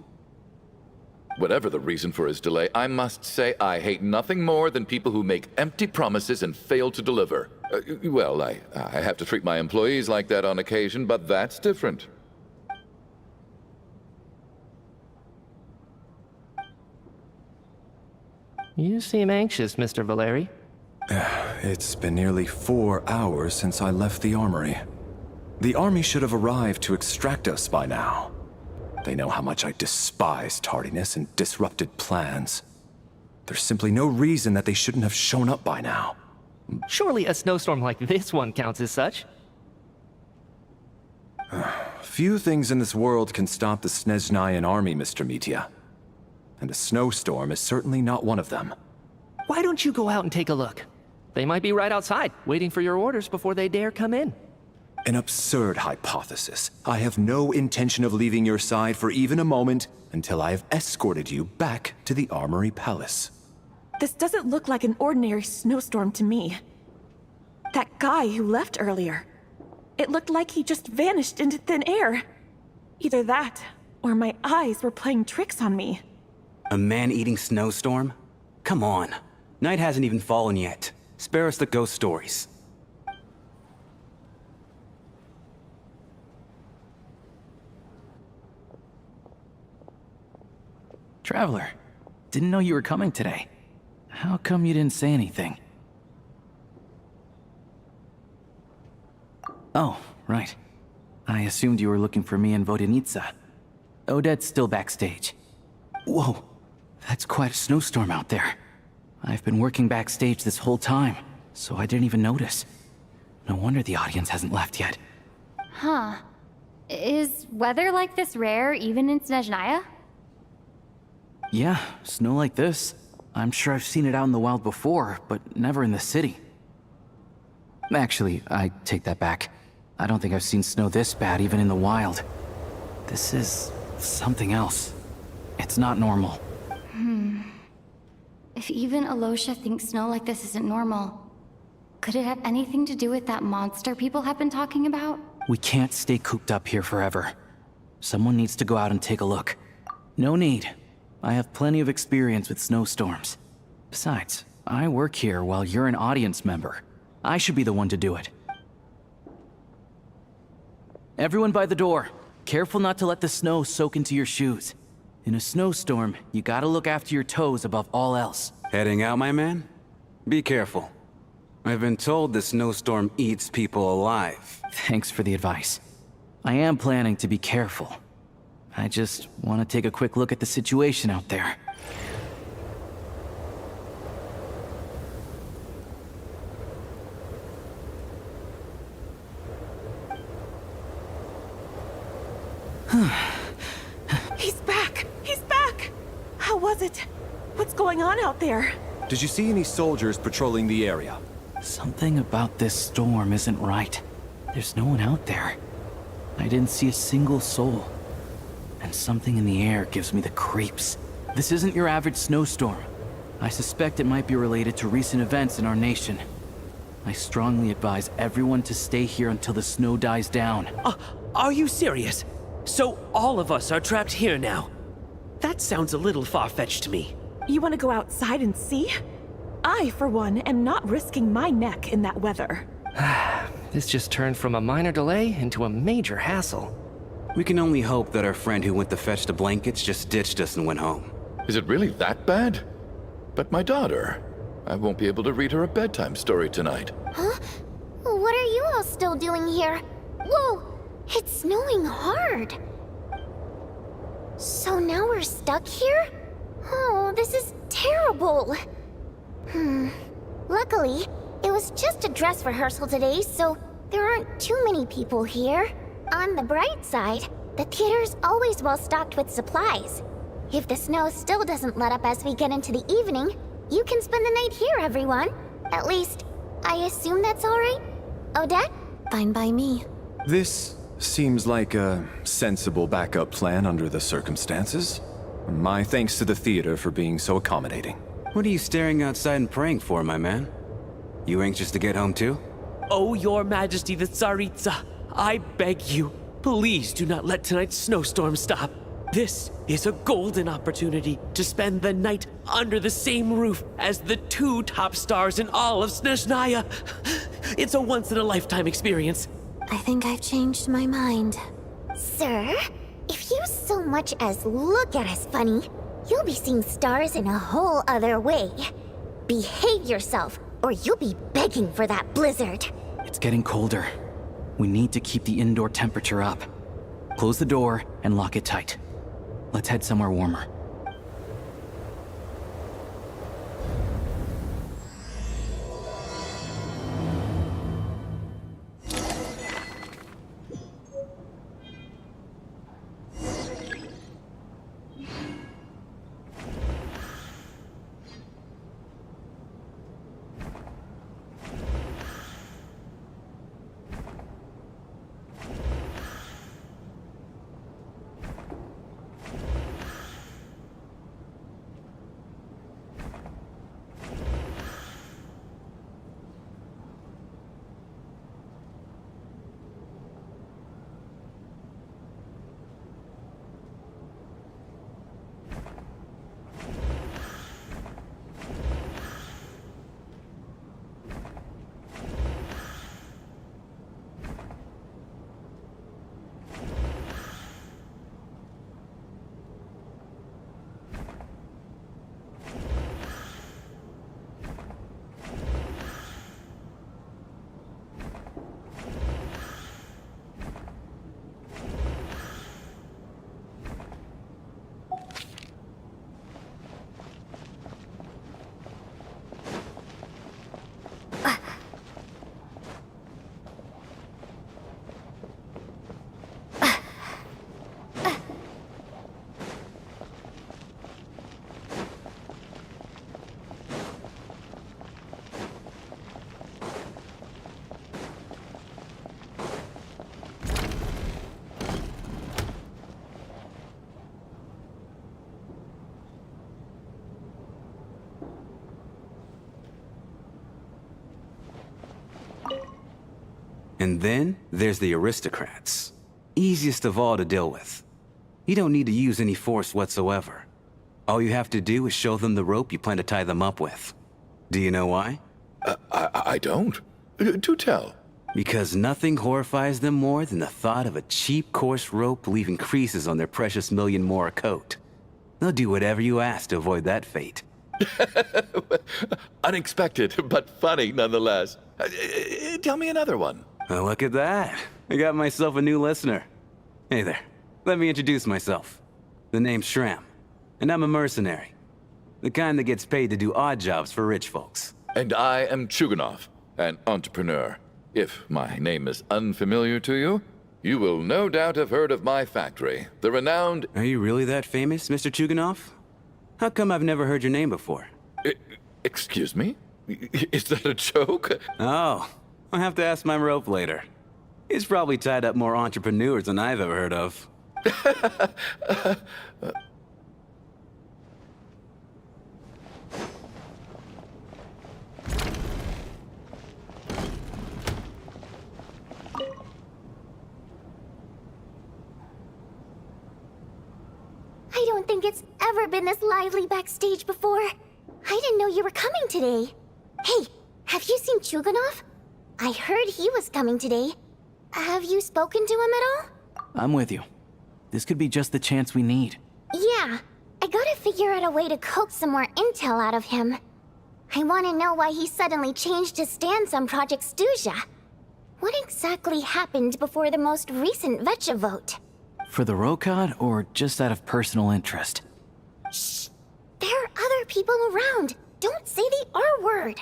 [SPEAKER 3] Whatever the reason for his delay, I must say I hate nothing more than people who make empty promises and fail to deliver. Well, I have to treat my employees like that on occasion, but that's different.
[SPEAKER 11] You seem anxious, Mr. Valeri.
[SPEAKER 12] It's been nearly 4 hours since I left the armory. The army should have arrived to extract us by now. They know how much I despise tardiness and disrupted plans. There's simply no reason that they shouldn't have shown up by now.
[SPEAKER 11] Surely a snowstorm like this one counts as such.
[SPEAKER 12] Few things in this world can stop the Snezhnayan army, Mr. Mitya. And a snowstorm is certainly not one of them.
[SPEAKER 11] Why don't you go out and take a look? They might be right outside, waiting for your orders before they dare come in.
[SPEAKER 12] An absurd hypothesis. I have no intention of leaving your side for even a moment until I have escorted you back to the Armory Palace.
[SPEAKER 10] This doesn't look like an ordinary snowstorm to me. That guy who left earlier, it looked like he just vanished into thin air. Either that, or my eyes were playing tricks on me.
[SPEAKER 5] A man-eating snowstorm? Come on. Night hasn't even fallen yet. Spare us the ghost stories. Traveler, didn't know you were coming today. How come you didn't say anything? Oh, right. I assumed you were looking for me and Vodyanitsa. Odette's still backstage. Whoa, that's quite a snowstorm out there. I've been working backstage this whole time, so I didn't even notice. No wonder the audience hasn't left yet.
[SPEAKER 1] Huh. Is weather like this rare even in Snezhnaya?
[SPEAKER 5] Yeah, snow like this. I'm sure I've seen it out in the wild before, but never in the city. Actually, I take that back. I don't think I've seen snow this bad even in the wild. This is something else. It's not normal.
[SPEAKER 1] If even Alosha thinks snow like this isn't normal, could it have anything to do with that monster people have been talking about?
[SPEAKER 5] We can't stay cooped up here forever. Someone needs to go out and take a look. No need. I have plenty of experience with snowstorms. Besides, I work here while you're an audience member. I should be the one to do it. Everyone by the door. Careful not to let the snow soak into your shoes. In a snowstorm, you gotta look after your toes above all else.
[SPEAKER 13] Heading out, my man? Be careful. I've been told the snowstorm eats people alive.
[SPEAKER 5] Thanks for the advice. I am planning to be careful. I just want to take a quick look at the situation out there.
[SPEAKER 10] He's back! He's back! How was it? What's going on out there?
[SPEAKER 12] Did you see any soldiers patrolling the area?
[SPEAKER 5] Something about this storm isn't right. There's no one out there. I didn't see a single soul. And something in the air gives me the creeps. This isn't your average snowstorm. I suspect it might be related to recent events in our nation. I strongly advise everyone to stay here until the snow dies down.
[SPEAKER 18] Are you serious? So all of us are trapped here now? That sounds a little far-fetched to me.
[SPEAKER 10] You want to go outside and see? I, for one, am not risking my neck in that weather.
[SPEAKER 11] This just turned from a minor delay into a major hassle.
[SPEAKER 13] We can only hope that our friend who went to fetch the blankets just ditched us and went home.
[SPEAKER 3] Is it really that bad? But my daughter, I won't be able to read her a bedtime story tonight.
[SPEAKER 8] Huh? What are you all still doing here? Whoa! It's snowing hard! So now we're stuck here? Oh, this is terrible! Luckily, it was just a dress rehearsal today, so there aren't too many people here. On the bright side, the theater's always well stocked with supplies. If the snow still doesn't let up as we get into the evening, you can spend the night here, everyone. At least, I assume that's alright? Odette?
[SPEAKER 6] Fine by me.
[SPEAKER 12] This seems like a sensible backup plan under the circumstances. My thanks to the theater for being so accommodating.
[SPEAKER 13] What are you staring outside and praying for, my man? You anxious to get home too?
[SPEAKER 18] Oh, Your Majesty the Tsaritsa, I beg you, please do not let tonight's snowstorm stop. This is a golden opportunity to spend the night under the same roof as the two top stars in all of Snezhnaya. It's a once-in-a-lifetime experience.
[SPEAKER 6] I think I've changed my mind.
[SPEAKER 8] Sir, if you so much as look at us funny, you'll be seeing stars in a whole other way. Behave yourself, or you'll be begging for that blizzard.
[SPEAKER 5] It's getting colder. We need to keep the indoor temperature up. Close the door and lock it tight. Let's head somewhere warmer.
[SPEAKER 13] And then there's the aristocrats. Easiest of all to deal with. You don't need to use any force whatsoever. All you have to do is show them the rope you plan to tie them up with. Do you know why?
[SPEAKER 3] I don't. Do tell.
[SPEAKER 13] Because nothing horrifies them more than the thought of a cheap, coarse rope leaving creases on their precious million more coat. They'll do whatever you ask to avoid that fate.
[SPEAKER 3] Unexpected, but funny nonetheless. Tell me another one.
[SPEAKER 13] Oh, look at that. I got myself a new listener. Hey there. Let me introduce myself. The name's Shram, and I'm a mercenary. The kind that gets paid to do odd jobs for rich folks.
[SPEAKER 3] And I am Chuganov, an entrepreneur. If my name is unfamiliar to you, you will no doubt have heard of my factory, the renowned...
[SPEAKER 13] Are you really that famous, Mr. Chuganov? How come I've never heard your name before?
[SPEAKER 3] Excuse me? Is that a joke?
[SPEAKER 13] Oh, I'll have to ask my rope later. He's probably tied up more entrepreneurs than I've ever heard of.
[SPEAKER 8] I don't think it's ever been this lively backstage before. I didn't know you were coming today. Hey, have you seen Chuganov? I heard he was coming today. Have you spoken to him at all?
[SPEAKER 5] I'm with you. This could be just the chance we need.
[SPEAKER 8] Yeah, I gotta figure out a way to coax some more intel out of him. I want to know why he suddenly changed his stance on Project Stuja. What exactly happened before the most recent Vetcha vote?
[SPEAKER 5] For the Rokad, or just out of personal interest?
[SPEAKER 8] Shh! There are other people around. Don't say the R word.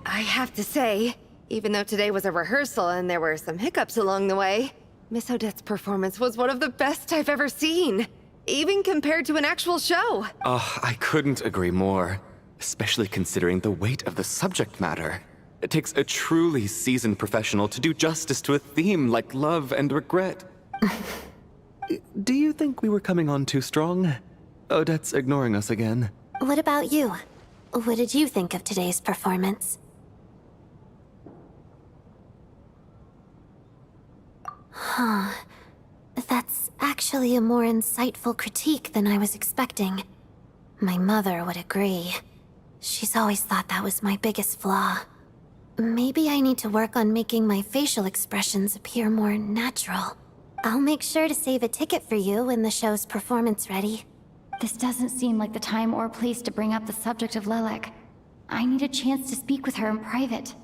[SPEAKER 4] I have to say, even though today was a rehearsal and there were some hiccups along the way, Miss Odette's performance was one of the best I've ever seen. Even compared to an actual show.
[SPEAKER 7] Oh, I couldn't agree more. Especially considering the weight of the subject matter. It takes a truly seasoned professional to do justice to a theme like love and regret. Do you think we were coming on too strong? Odette's ignoring us again.
[SPEAKER 6] What about you? What did you think of today's performance? Huh. That's actually a more insightful critique than I was expecting. My mother would agree. She's always thought that was my biggest flaw. Maybe I need to work on making my facial expressions appear more natural. I'll make sure to save a ticket for you when the show's performance ready.
[SPEAKER 1] This doesn't seem like the time or place to bring up the subject of Lilac. I need a chance to speak with her in private.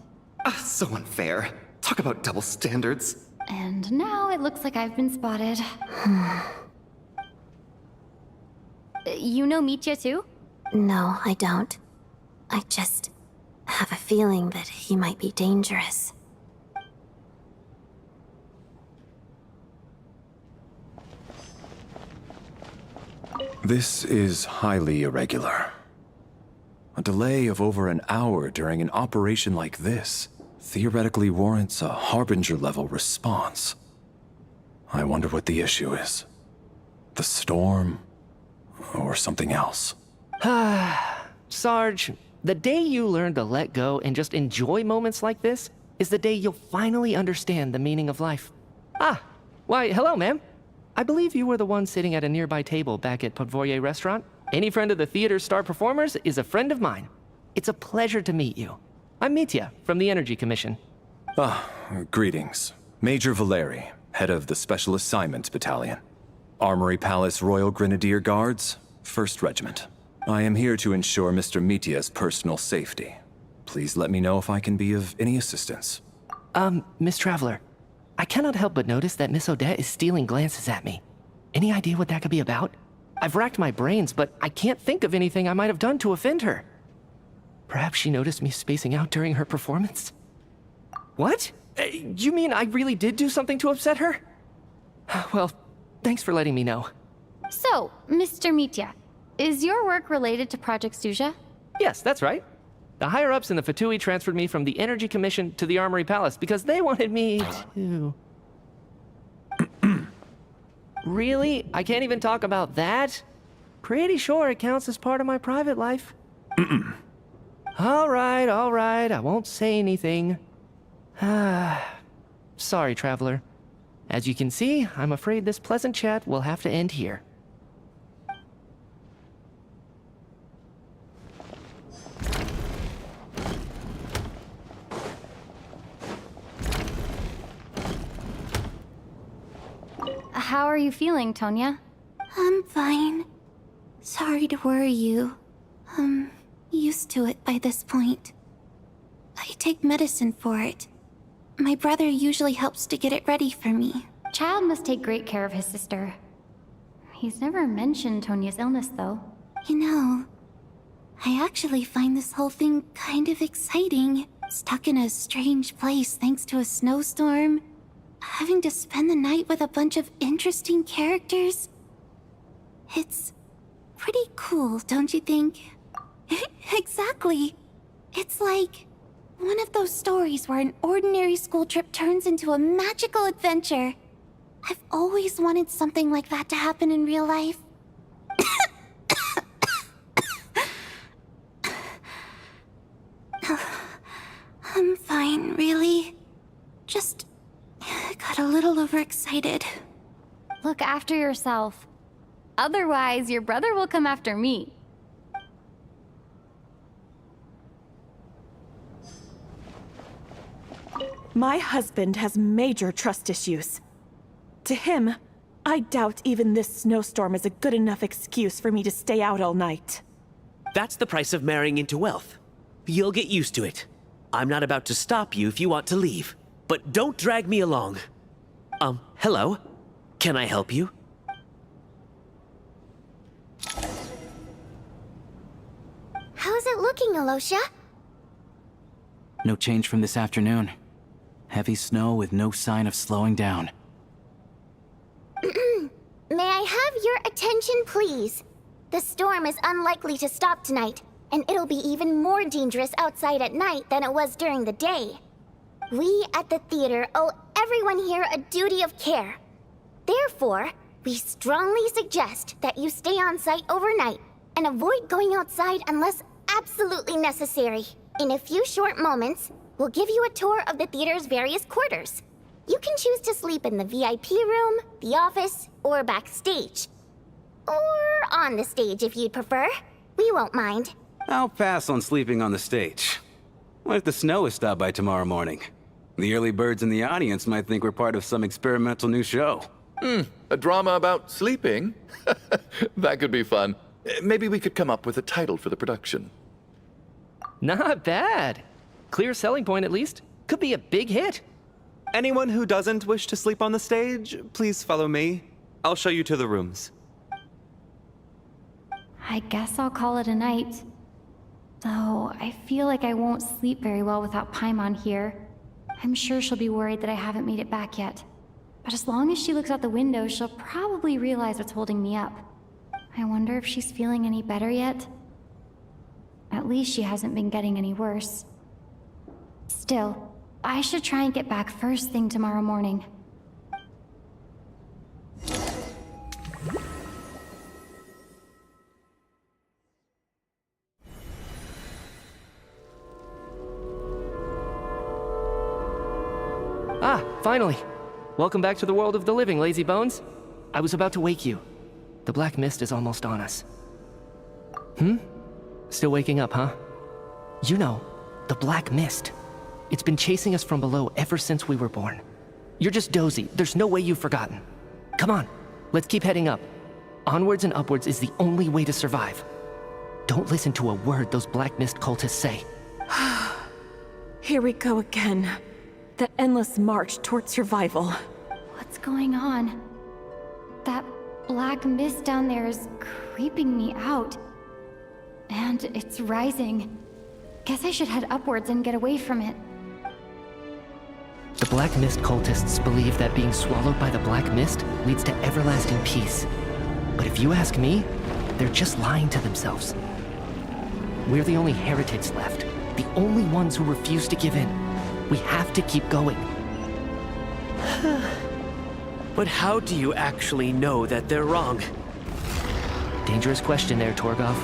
[SPEAKER 7] So unfair. Talk about double standards.
[SPEAKER 1] And now it looks like I've been spotted. You know Mitya too?
[SPEAKER 6] No, I don't. I just have a feeling that he might be dangerous.
[SPEAKER 12] This is highly irregular. A delay of over an hour during an operation like this theoretically warrants a Harbinger-level response. I wonder what the issue is. The storm, or something else.
[SPEAKER 11] Sarge, the day you learn to let go and just enjoy moments like this is the day you'll finally understand the meaning of life. Why, hello, ma'am. I believe you were the one sitting at a nearby table back at Podvorye Restaurant. Any friend of the theater's star performers is a friend of mine. It's a pleasure to meet you. I'm Mitya, from the Energy Commission.
[SPEAKER 12] Greetings. Major Valeri, head of the Special Assignments Battalion. Armory Palace Royal Grenadier Guards, 1st Regiment. I am here to ensure Mr. Mitya's personal safety. Please let me know if I can be of any assistance.
[SPEAKER 11] Miss Traveler, I cannot help but notice that Miss Odette is stealing glances at me. Any idea what that could be about? I've racked my brains, but I can't think of anything I might have done to offend her. Perhaps she noticed me spacing out during her performance? What? You mean I really did do something to upset her? Well, thanks for letting me know.
[SPEAKER 1] So, Mr. Mitya, is your work related to Project Stuja?
[SPEAKER 11] Yes, that's right. The higher-ups in the Fatui transferred me from the Energy Commission to the Armory Palace because they wanted me to... Really? I can't even talk about that? Pretty sure it counts as part of my private life. All right, I won't say anything. Sorry, traveler. As you can see, I'm afraid this pleasant chat will have to end here.
[SPEAKER 1] How are you feeling, Tonya?
[SPEAKER 6] I'm fine. Sorry to worry you. I'm used to it by this point. I take medicine for it. My brother usually helps to get it ready for me.
[SPEAKER 1] Child must take great care of his sister. He's never mentioned Tonya's illness, though.
[SPEAKER 6] You know, I actually find this whole thing kind of exciting. Stuck in a strange place thanks to a snowstorm. Having to spend the night with a bunch of interesting characters. It's pretty cool, don't you think? Exactly. It's like one of those stories where an ordinary school trip turns into a magical adventure. I've always wanted something like that to happen in real life. I'm fine, really. Just got a little overexcited.
[SPEAKER 1] Look after yourself. Otherwise, your brother will come after me.
[SPEAKER 10] My husband has major trust issues. To him, I doubt even this snowstorm is a good enough excuse for me to stay out all night.
[SPEAKER 18] That's the price of marrying into wealth. You'll get used to it. I'm not about to stop you if you want to leave, but don't drag me along. Hello? Can I help you?
[SPEAKER 8] How's it looking, Alosha?
[SPEAKER 5] No change from this afternoon. Heavy snow with no sign of slowing down.
[SPEAKER 8] May I have your attention, please? The storm is unlikely to stop tonight, and it'll be even more dangerous outside at night than it was during the day. We at the theater owe everyone here a duty of care. Therefore, we strongly suggest that you stay on site overnight and avoid going outside unless absolutely necessary. In a few short moments, we'll give you a tour of the theater's various quarters. You can choose to sleep in the VIP room, the office, or backstage. Or on the stage if you'd prefer. We won't mind.
[SPEAKER 13] I'll pass on sleeping on the stage. What if the snow is stopped by tomorrow morning? The early birds in the audience might think we're part of some experimental new show.
[SPEAKER 3] A drama about sleeping? That could be fun. Maybe we could come up with a title for the production.
[SPEAKER 11] Not bad. Clear selling point, at least. Could be a big hit.
[SPEAKER 7] Anyone who doesn't wish to sleep on the stage, please follow me. I'll show you to the rooms.
[SPEAKER 1] I guess I'll call it a night. Though, I feel like I won't sleep very well without Paimon here. I'm sure she'll be worried that I haven't made it back yet. But as long as she looks out the window, she'll probably realize what's holding me up. I wonder if she's feeling any better yet? At least she hasn't been getting any worse. Still, I should try and get back first thing tomorrow morning.
[SPEAKER 11] Ah, finally. Welcome back to the world of the living, lazy bones. I was about to wake you. The black mist is almost on us. Still waking up, huh? You know, the black mist. It's been chasing us from below ever since we were born. You're just dozy. There's no way you've forgotten. Come on, let's keep heading up. Onwards and upwards is the only way to survive. Don't listen to a word those black mist cultists say.
[SPEAKER 10] Here we go again. The endless march toward survival.
[SPEAKER 1] What's going on? That black mist down there is creeping me out. And it's rising. Guess I should head upwards and get away from it.
[SPEAKER 11] The Black Mist cultists believe that being swallowed by the Black Mist leads to everlasting peace. But if you ask me, they're just lying to themselves. We're the only heretics left, the only ones who refuse to give in. We have to keep going.
[SPEAKER 18] But how do you actually know that they're wrong?
[SPEAKER 11] Dangerous question there, Torgov.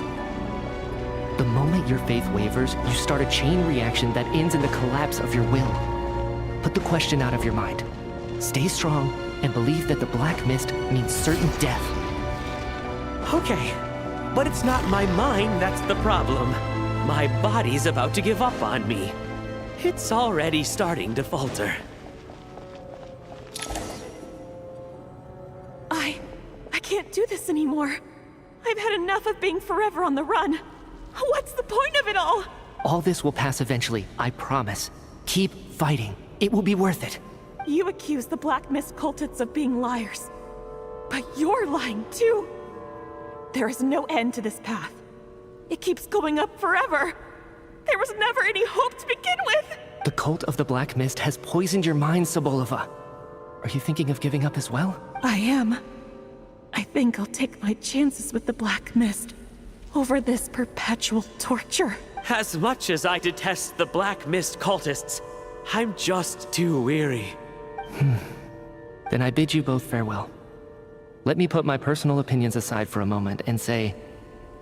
[SPEAKER 11] The moment your faith wavers, you start a chain reaction that ends in the collapse of your will. Put the question out of your mind. Stay strong and believe that the black mist means certain death.
[SPEAKER 18] Okay, but it's not my mind that's the problem. My body's about to give up on me. It's already starting to falter.
[SPEAKER 10] I can't do this anymore. I've had enough of being forever on the run. What's the point of it all?
[SPEAKER 11] All this will pass eventually, I promise. Keep fighting. It will be worth it.
[SPEAKER 10] You accuse the Black Mist cultists of being liars. But you're lying too. There is no end to this path. It keeps going up forever. There was never any hope to begin with.
[SPEAKER 11] The cult of the Black Mist has poisoned your mind, Sobolova. Are you thinking of giving up as well?
[SPEAKER 10] I am. I think I'll take my chances with the Black Mist over this perpetual torture.
[SPEAKER 18] As much as I detest the Black Mist cultists, I'm just too weary.
[SPEAKER 11] Then I bid you both farewell. Let me put my personal opinions aside for a moment and say,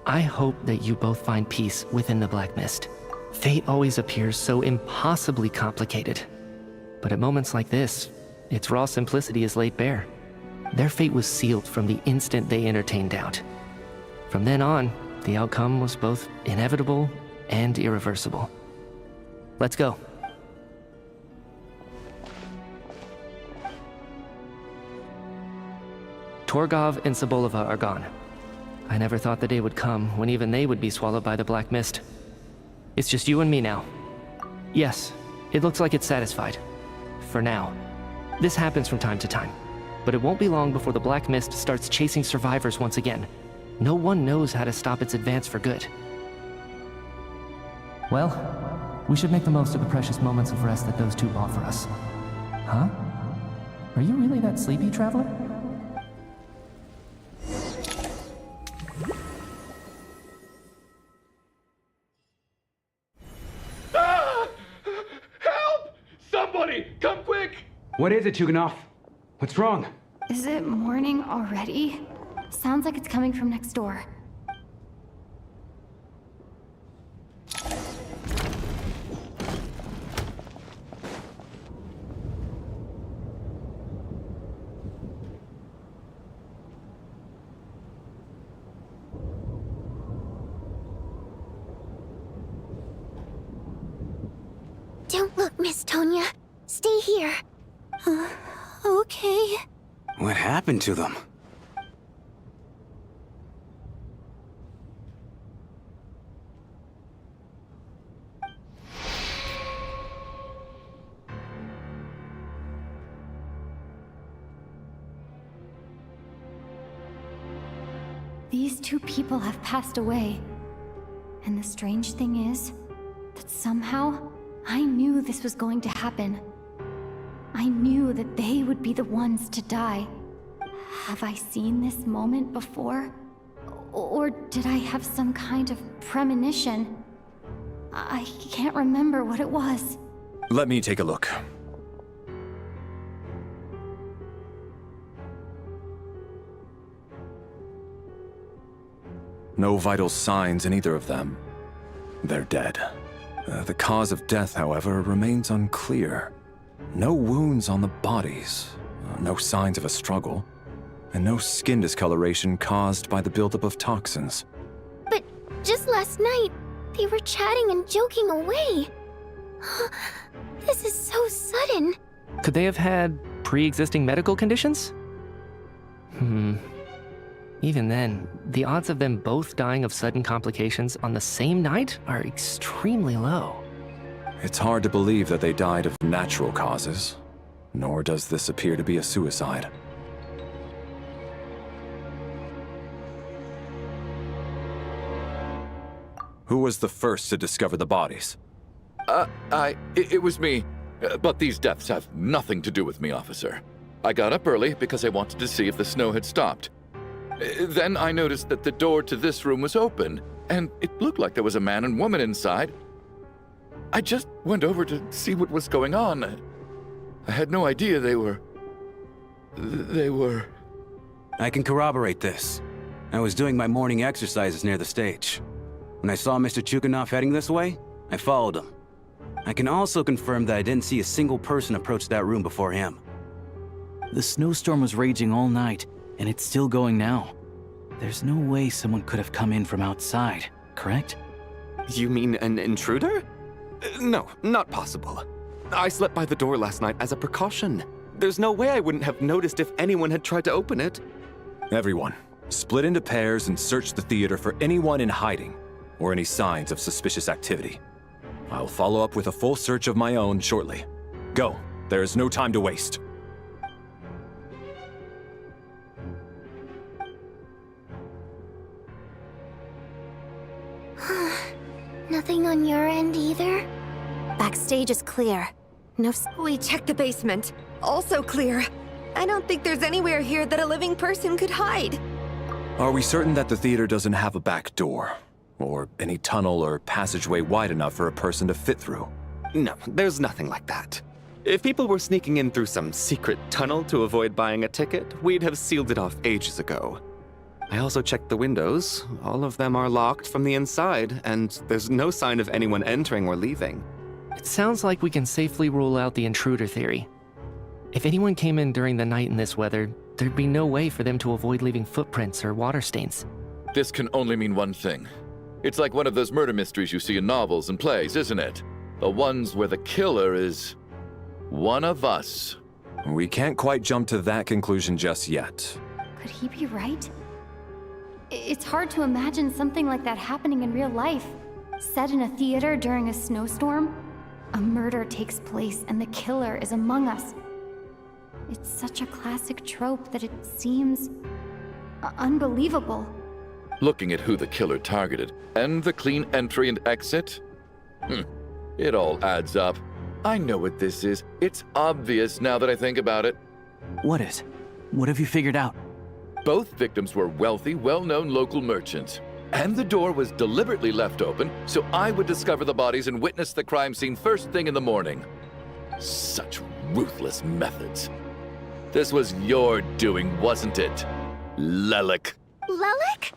[SPEAKER 11] I hope that you both find peace within the Black Mist. Fate always appears so impossibly complicated. But at moments like this, its raw simplicity is laid bare. Their fate was sealed from the instant they entertained doubt. From then on, the outcome was both inevitable and irreversible. Let's go. Torgov and Sobolova are gone. I never thought the day would come when even they would be swallowed by the Black Mist. It's just you and me now. Yes, it looks like it's satisfied. For now. This happens from time to time. But it won't be long before the Black Mist starts chasing survivors once again. No one knows how to stop its advance for good. Well, we should make the most of the precious moments of rest that those two bought for us. Huh? Are you really that sleepy, traveler?
[SPEAKER 3] Help! Somebody, come quick!
[SPEAKER 13] What is it, Tuganov? What's wrong?
[SPEAKER 1] Is it morning already? Sounds like it's coming from next door.
[SPEAKER 8] Don't look, Miss Tonya. Stay here. Okay.
[SPEAKER 13] What happened to them?
[SPEAKER 1] These two people have passed away. And the strange thing is that somehow I knew this was going to happen. I knew that they would be the ones to die. Have I seen this moment before? Or did I have some kind of premonition? I can't remember what it was.
[SPEAKER 12] Let me take a look. No vital signs in either of them. They're dead. The cause of death, however, remains unclear. No wounds on the bodies, no signs of a struggle, and no skin discoloration caused by the buildup of toxins.
[SPEAKER 8] But just last night, they were chatting and joking away. This is so sudden.
[SPEAKER 11] Could they have had pre-existing medical conditions? Even then, the odds of them both dying of sudden complications on the same night are extremely low.
[SPEAKER 12] It's hard to believe that they died of natural causes, nor does this appear to be a suicide. Who was the first to discover the bodies?
[SPEAKER 3] It was me. But these deaths have nothing to do with me, officer. I got up early because I wanted to see if the snow had stopped. Then I noticed that the door to this room was open, and it looked like there was a man and woman inside. I just went over to see what was going on. I had no idea they were...
[SPEAKER 13] I can corroborate this. I was doing my morning exercises near the stage. When I saw Mr. Chuganov heading this way, I followed him. I can also confirm that I didn't see a single person approach that room before him.
[SPEAKER 5] The snowstorm was raging all night, and it's still going now. There's no way someone could have come in from outside, correct?
[SPEAKER 7] You mean an intruder? No, not possible. I slept by the door last night as a precaution. There's no way I wouldn't have noticed if anyone had tried to open it.
[SPEAKER 12] Everyone, split into pairs and search the theater for anyone in hiding or any signs of suspicious activity. I'll follow up with a full search of my own shortly. Go. There is no time to waste.
[SPEAKER 6] Nothing on your end either? Backstage is clear. No.
[SPEAKER 4] We checked the basement. Also clear. I don't think there's anywhere here that a living person could hide.
[SPEAKER 12] Are we certain that the theater doesn't have a back door? Or any tunnel or passageway wide enough for a person to fit through?
[SPEAKER 7] No, there's nothing like that. If people were sneaking in through some secret tunnel to avoid buying a ticket, we'd have sealed it off ages ago. I also checked the windows. All of them are locked from the inside, and there's no sign of anyone entering or leaving.
[SPEAKER 11] It sounds like we can safely rule out the intruder theory. If anyone came in during the night in this weather, there'd be no way for them to avoid leaving footprints or water stains.
[SPEAKER 3] This can only mean one thing. It's like one of those murder mysteries you see in novels and plays, isn't it? The ones where the killer is one of us.
[SPEAKER 12] We can't quite jump to that conclusion just yet.
[SPEAKER 1] Could he be right? It's hard to imagine something like that happening in real life. Set in a theater during a snowstorm, a murder takes place and the killer is among us. It's such a classic trope that it seems unbelievable.
[SPEAKER 3] Looking at who the killer targeted and the clean entry and exit, it all adds up. I know what this is. It's obvious now that I think about it.
[SPEAKER 5] What is? What have you figured out?
[SPEAKER 3] Both victims were wealthy, well-known local merchants. And the door was deliberately left open so I would discover the bodies and witness the crime scene first thing in the morning. Such ruthless methods. This was your doing, wasn't it, Lelik?
[SPEAKER 6] Lelik?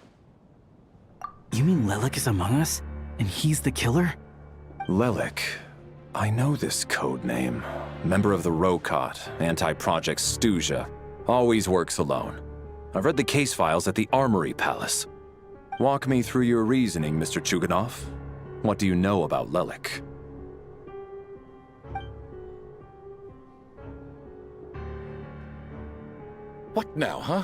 [SPEAKER 5] You mean Lelik is among us? And he's the killer?
[SPEAKER 12] Lelik. I know this code name. Member of the Rokot, anti-Project Stuja. Always works alone. I've read the case files at the Armory Palace. Walk me through your reasoning, Mr. Chuganov. What do you know about Lelik?
[SPEAKER 3] What now, huh?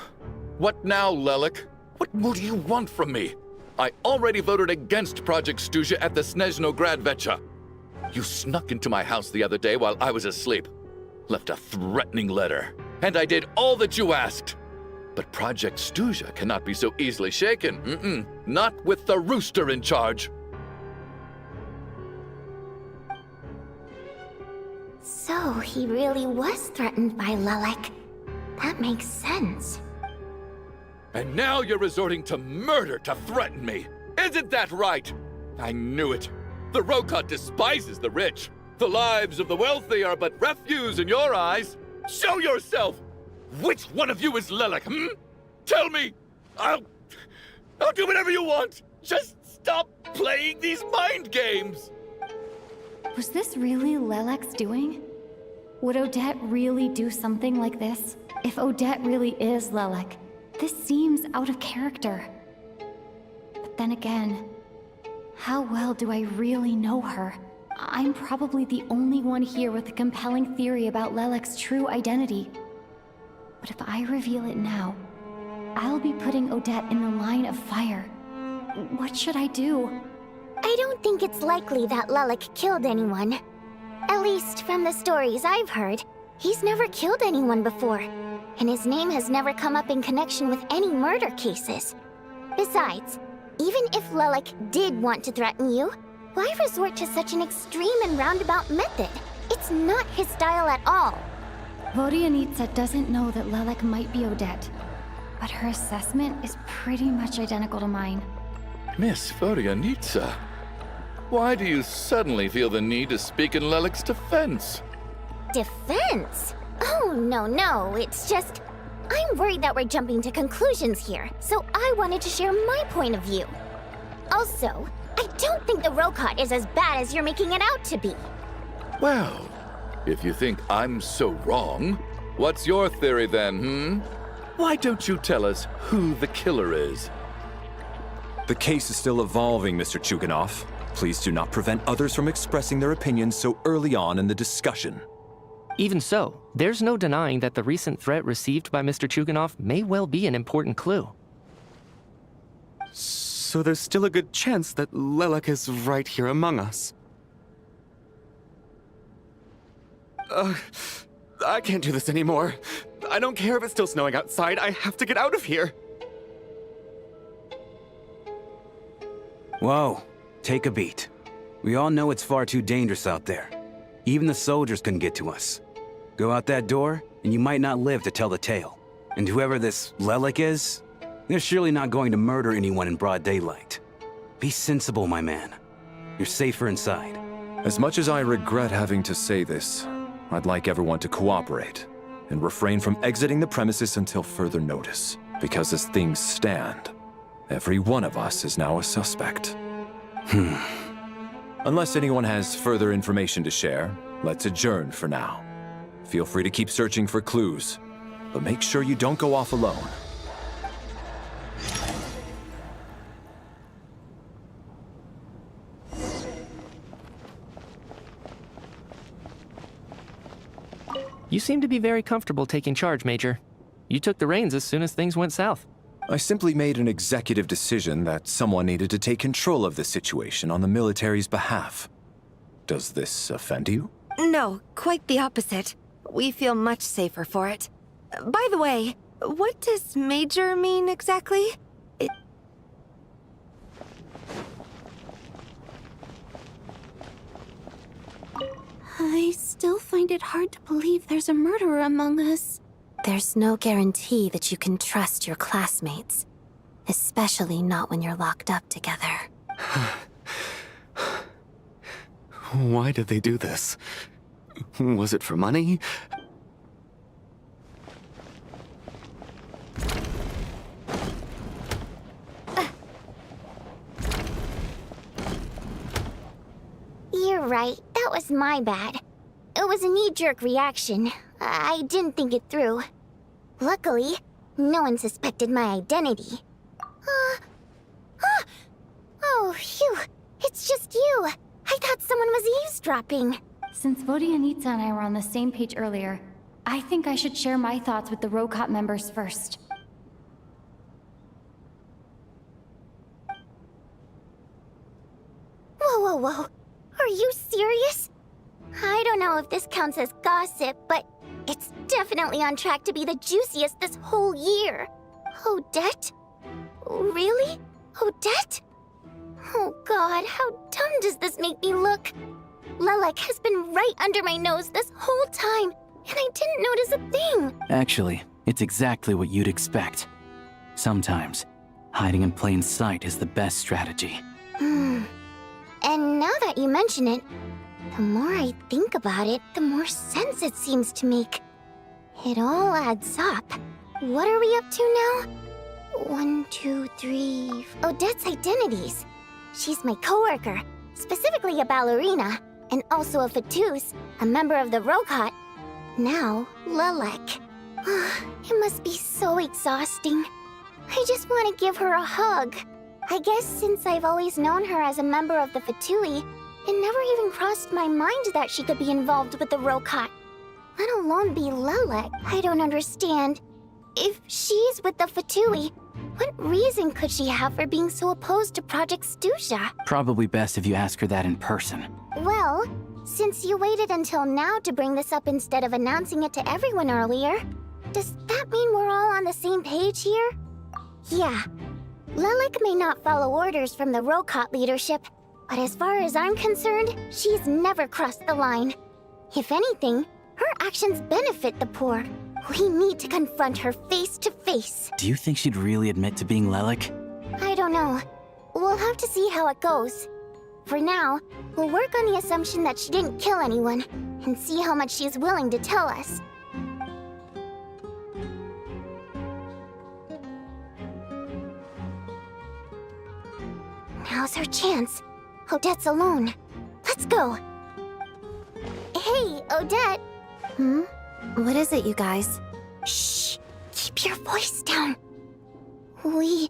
[SPEAKER 3] What now, Lelik? What more do you want from me? I already voted against Project Stuja at the Snezhno Gradvecha. You snuck into my house the other day while I was asleep. Left a threatening letter. And I did all that you asked. But Project Stuja cannot be so easily shaken. Not with the rooster in charge.
[SPEAKER 8] So he really was threatened by Lelik. That makes sense.
[SPEAKER 3] And now you're resorting to murder to threaten me. Isn't that right? I knew it. The Rokot despises the rich. The lives of the wealthy are but refuse in your eyes. Show yourself! Which one of you is Lelik, Tell me! I'll do whatever you want! Just stop playing these mind games!
[SPEAKER 1] Was this really Lelik's doing? Would Odette really do something like this? If Odette really is Lelik, this seems out of character. But then again, how well do I really know her? I'm probably the only one here with a compelling theory about Lelik's true identity. But if I reveal it now, I'll be putting Odette in the line of fire. What should I do?
[SPEAKER 8] I don't think it's likely that Lelik killed anyone. At least from the stories I've heard, he's never killed anyone before. And his name has never come up in connection with any murder cases. Besides, even if Lelik did want to threaten you, why resort to such an extreme and roundabout method? It's not his style at all.
[SPEAKER 1] Vodyanitsa doesn't know that Lelik might be Odette, but her assessment is pretty much identical to mine.
[SPEAKER 3] Miss Vodyanitsa, why do you suddenly feel the need to speak in Lelik's defense?
[SPEAKER 8] Defense? Oh, no, it's just... I'm worried that we're jumping to conclusions here, so I wanted to share my point of view. Also,
[SPEAKER 21] I don't think the Rokot is as bad as you're making it out to be.
[SPEAKER 3] Well, if you think I'm so wrong, what's your theory then, Why don't you tell us who the killer is?
[SPEAKER 12] The case is still evolving, Mr. Chuganov. Please do not prevent others from expressing their opinions so early on in the discussion.
[SPEAKER 11] Even so, there's no denying that the recent threat received by Mr. Chuganov may well be an important clue.
[SPEAKER 7] So there's still a good chance that Lelek is right here among us. I can't do this anymore. I don't care if it's still snowing outside. I have to get out of here.
[SPEAKER 13] Whoa, take a beat. We all know it's far too dangerous out there. Even the soldiers couldn't get to us. Go out that door, and you might not live to tell the tale. And whoever this Lelek is, they're surely not going to murder anyone in broad daylight. Be sensible, my man. You're safer inside.
[SPEAKER 12] As much as I regret having to say this, I'd like everyone to cooperate and refrain from exiting the premises until further notice. Because as things stand, every one of us is now a suspect. Unless anyone has further information to share, let's adjourn for now. Feel free to keep searching for clues, but make sure you don't go off alone.
[SPEAKER 11] You seem to be very comfortable taking charge, Major. You took the reins as soon as things went south.
[SPEAKER 12] I simply made an executive decision that someone needed to take control of the situation on the military's behalf. Does this offend you?
[SPEAKER 4] No, quite the opposite. We feel much safer for it. By the way, what does Major mean exactly?
[SPEAKER 6] I still find it hard to believe there's a murderer among us. There's no guarantee that you can trust your classmates. Especially not when you're locked up together.
[SPEAKER 7] Why did they do this? Was it for money?
[SPEAKER 21] You're right. That was my bad. It was a knee-jerk reaction. I didn't think it through. Luckily, no one suspected my identity. Oh, phew. It's just you. I thought someone was eavesdropping.
[SPEAKER 1] Since Vodianitsa and I were on the same page earlier, I think I should share my thoughts with the Rokot members first.
[SPEAKER 21] Whoa. Are you serious? I don't know if this counts as gossip, but it's definitely on track to be the juiciest this whole year. Odette? Really? Odette? Oh god, how dumb does this make me look? Lelek has been right under my nose this whole time, and I didn't notice a thing.
[SPEAKER 5] Actually, it's exactly what you'd expect. Sometimes, hiding in plain sight is the best strategy.
[SPEAKER 21] And now that you mention it, the more I think about it, the more sense it seems to make. It all adds up. What are we up to now? 1, 2, 3... Odette's identities. She's my coworker, specifically a ballerina, and also a Fatous, a member of the Rokot. Now, Lelek. It must be so exhausting. I just want to give her a hug. I guess since I've always known her as a member of the Fatui, it never even crossed my mind that she could be involved with the Rokot. Let alone be Lelek. I don't understand. If she's with the Fatui, what reason could she have for being so opposed to Project Stusha?
[SPEAKER 5] Probably best if you ask her that in person.
[SPEAKER 21] Well, since you waited until now to bring this up instead of announcing it to everyone earlier, does that mean we're all on the same page here? Yeah. Lelek may not follow orders from the Rokot leadership, but as far as I'm concerned, she's never crossed the line. If anything, her actions benefit the poor. We need to confront her face to face.
[SPEAKER 5] Do you think she'd really admit to being Lelek?
[SPEAKER 21] I don't know. We'll have to see how it goes. For now, we'll work on the assumption that she didn't kill anyone, and see how much she's willing to tell us. Now's her chance. Odette's alone. Let's go. Hey, Odette.
[SPEAKER 6] What is it, you guys?
[SPEAKER 21] Shh. Keep your voice down. We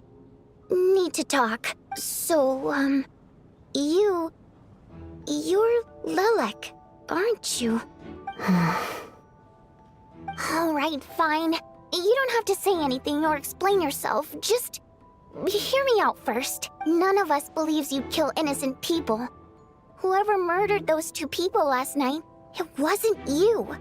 [SPEAKER 21] need to talk. So, you're Lelek, aren't you? Alright, fine. You don't have to say anything or explain yourself. Just hear me out first. None of us believes you kill innocent people. Whoever murdered those 2 people last night, it wasn't you.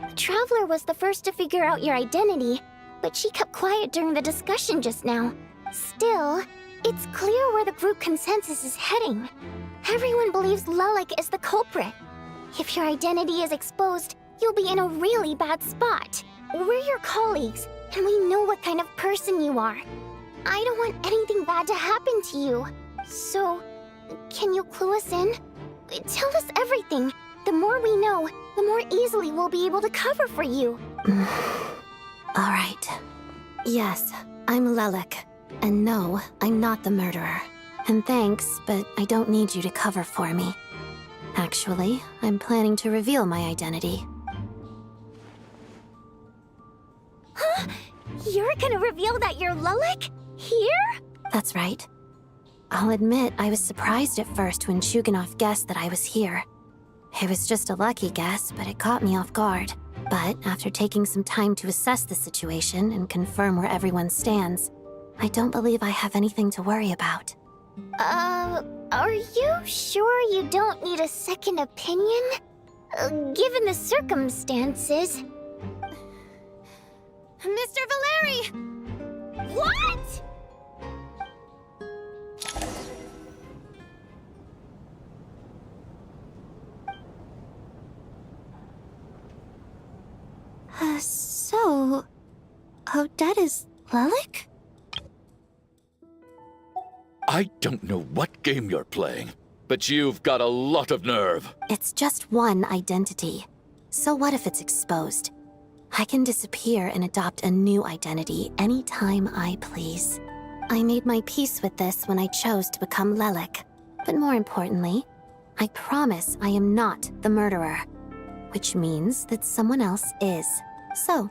[SPEAKER 21] The Traveler was the first to figure out your identity, but she kept quiet during the discussion just now. Still, it's clear where the group consensus is heading. Everyone believes Lelek is the culprit. If your identity is exposed, you'll be in a really bad spot. We're your colleagues, and we know what kind of person you are. I don't want anything bad to happen to you. So, can you clue us in? Tell us everything. The more we know, the more easily we'll be able to cover for you.
[SPEAKER 6] Alright. Yes, I'm Lelek. And no, I'm not the murderer. And thanks, but I don't need you to cover for me. Actually, I'm planning to reveal my identity.
[SPEAKER 21] Huh? You're gonna reveal that you're Lelek? Here?
[SPEAKER 6] That's right. I'll admit I was surprised at first when Chuganov guessed that I was here. It was just a lucky guess, but it caught me off guard. But after taking some time to assess the situation and confirm where everyone stands, I don't believe I have anything to worry about.
[SPEAKER 21] Are you sure you don't need a second opinion? Given the circumstances...
[SPEAKER 6] Mr. Valeri!
[SPEAKER 21] What?!
[SPEAKER 6] So... Odette is Lelek?
[SPEAKER 3] I don't know what game you're playing, but you've got a lot of nerve.
[SPEAKER 6] It's just one identity. So what if it's exposed? I can disappear and adopt a new identity anytime I please. I made my peace with this when I chose to become Lelek. But more importantly, I promise I am not the murderer. Which means that someone else is. So,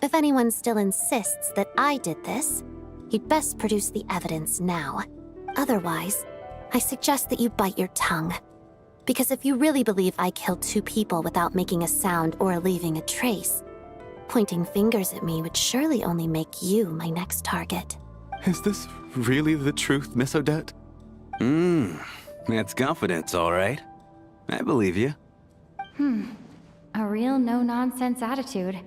[SPEAKER 6] if anyone still insists that I did this, you'd best produce the evidence now. Otherwise, I suggest that you bite your tongue. Because if you really believe I killed 2 people without making a sound or leaving a trace, pointing fingers at me would surely only make you my next target.
[SPEAKER 7] Is this really the truth, Miss Odette?
[SPEAKER 13] That's confidence, all right. I believe you.
[SPEAKER 1] A real no-nonsense attitude.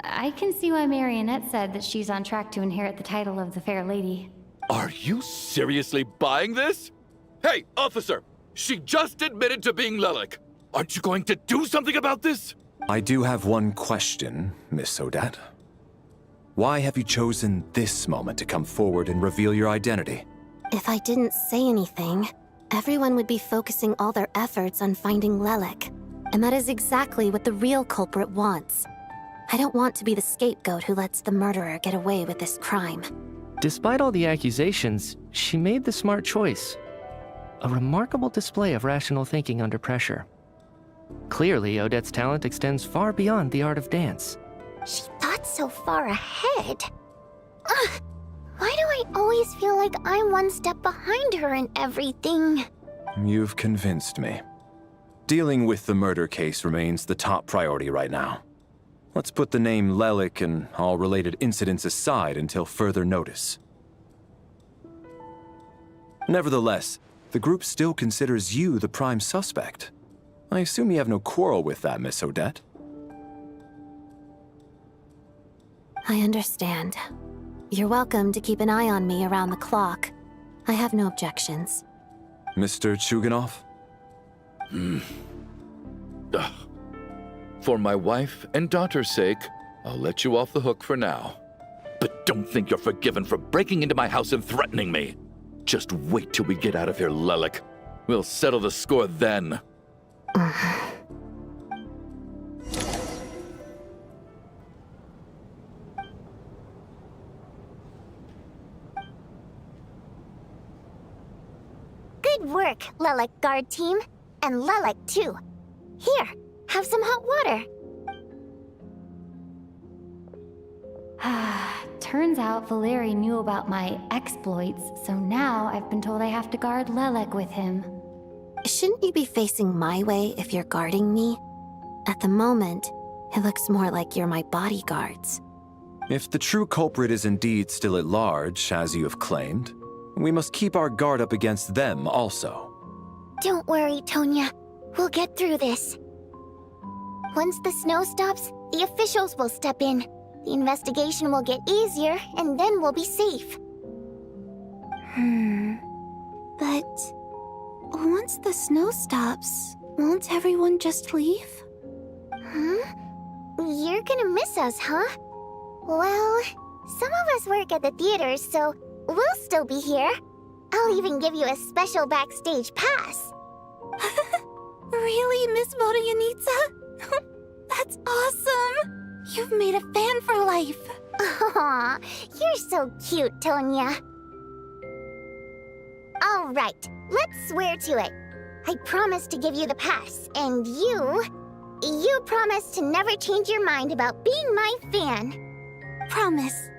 [SPEAKER 1] I can see why Marionette said that she's on track to inherit the title of the Fair Lady.
[SPEAKER 3] Are you seriously buying this? Hey, officer! She just admitted to being Lelek. Aren't you going to do something about this?
[SPEAKER 12] I do have one question, Miss Odette. Why have you chosen this moment to come forward and reveal your identity?
[SPEAKER 6] If I didn't say anything, everyone would be focusing all their efforts on finding Lelek. And that is exactly what the real culprit wants. I don't want to be the scapegoat who lets the murderer get away with this crime.
[SPEAKER 11] Despite all the accusations, she made the smart choice. A remarkable display of rational thinking under pressure. Clearly, Odette's talent extends far beyond the art of dance.
[SPEAKER 21] She thought so far ahead. Ugh, why do I always feel like I'm one step behind her in everything?
[SPEAKER 12] You've convinced me. Dealing with the murder case remains the top priority right now. Let's put the name Lelek and all related incidents aside until further notice. Nevertheless, the group still considers you the prime suspect. I assume you have no quarrel with that, Miss Odette?
[SPEAKER 6] I understand. You're welcome to keep an eye on me around the clock. I have no objections.
[SPEAKER 12] Mr. Chuganov?
[SPEAKER 3] For my wife and daughter's sake, I'll let you off the hook for now. But don't think you're forgiven for breaking into my house and threatening me. Just wait till we get out of here, Lelek. We'll settle the score then.
[SPEAKER 21] Good work. work, Lelek guard team. And Lelek, too. Here, have some hot water.
[SPEAKER 1] Turns out Valeri knew about my exploits, so now I've been told I have to guard Lelek with him.
[SPEAKER 6] Shouldn't you be facing my way if you're guarding me? At the moment, it looks more like you're my bodyguards.
[SPEAKER 12] If the true culprit is indeed still at large, as you have claimed, we must keep our guard up against them also.
[SPEAKER 21] Don't worry, Tonya. We'll get through this. Once the snow stops, the officials will step in. The investigation will get easier, and then we'll be safe.
[SPEAKER 6] But once the snow stops, won't everyone just leave?
[SPEAKER 21] You're gonna miss us, huh? Well, some of us work at the theaters, so we'll still be here. I'll even give you a special backstage pass.
[SPEAKER 6] Really, Miss Vodyanitsa? That's awesome! You've made a fan for life.
[SPEAKER 21] Aw, you're so cute, Tonya. All right, let's swear to it. I promise to give you the pass, and you promise to never change your mind about being my fan.
[SPEAKER 6] Promise.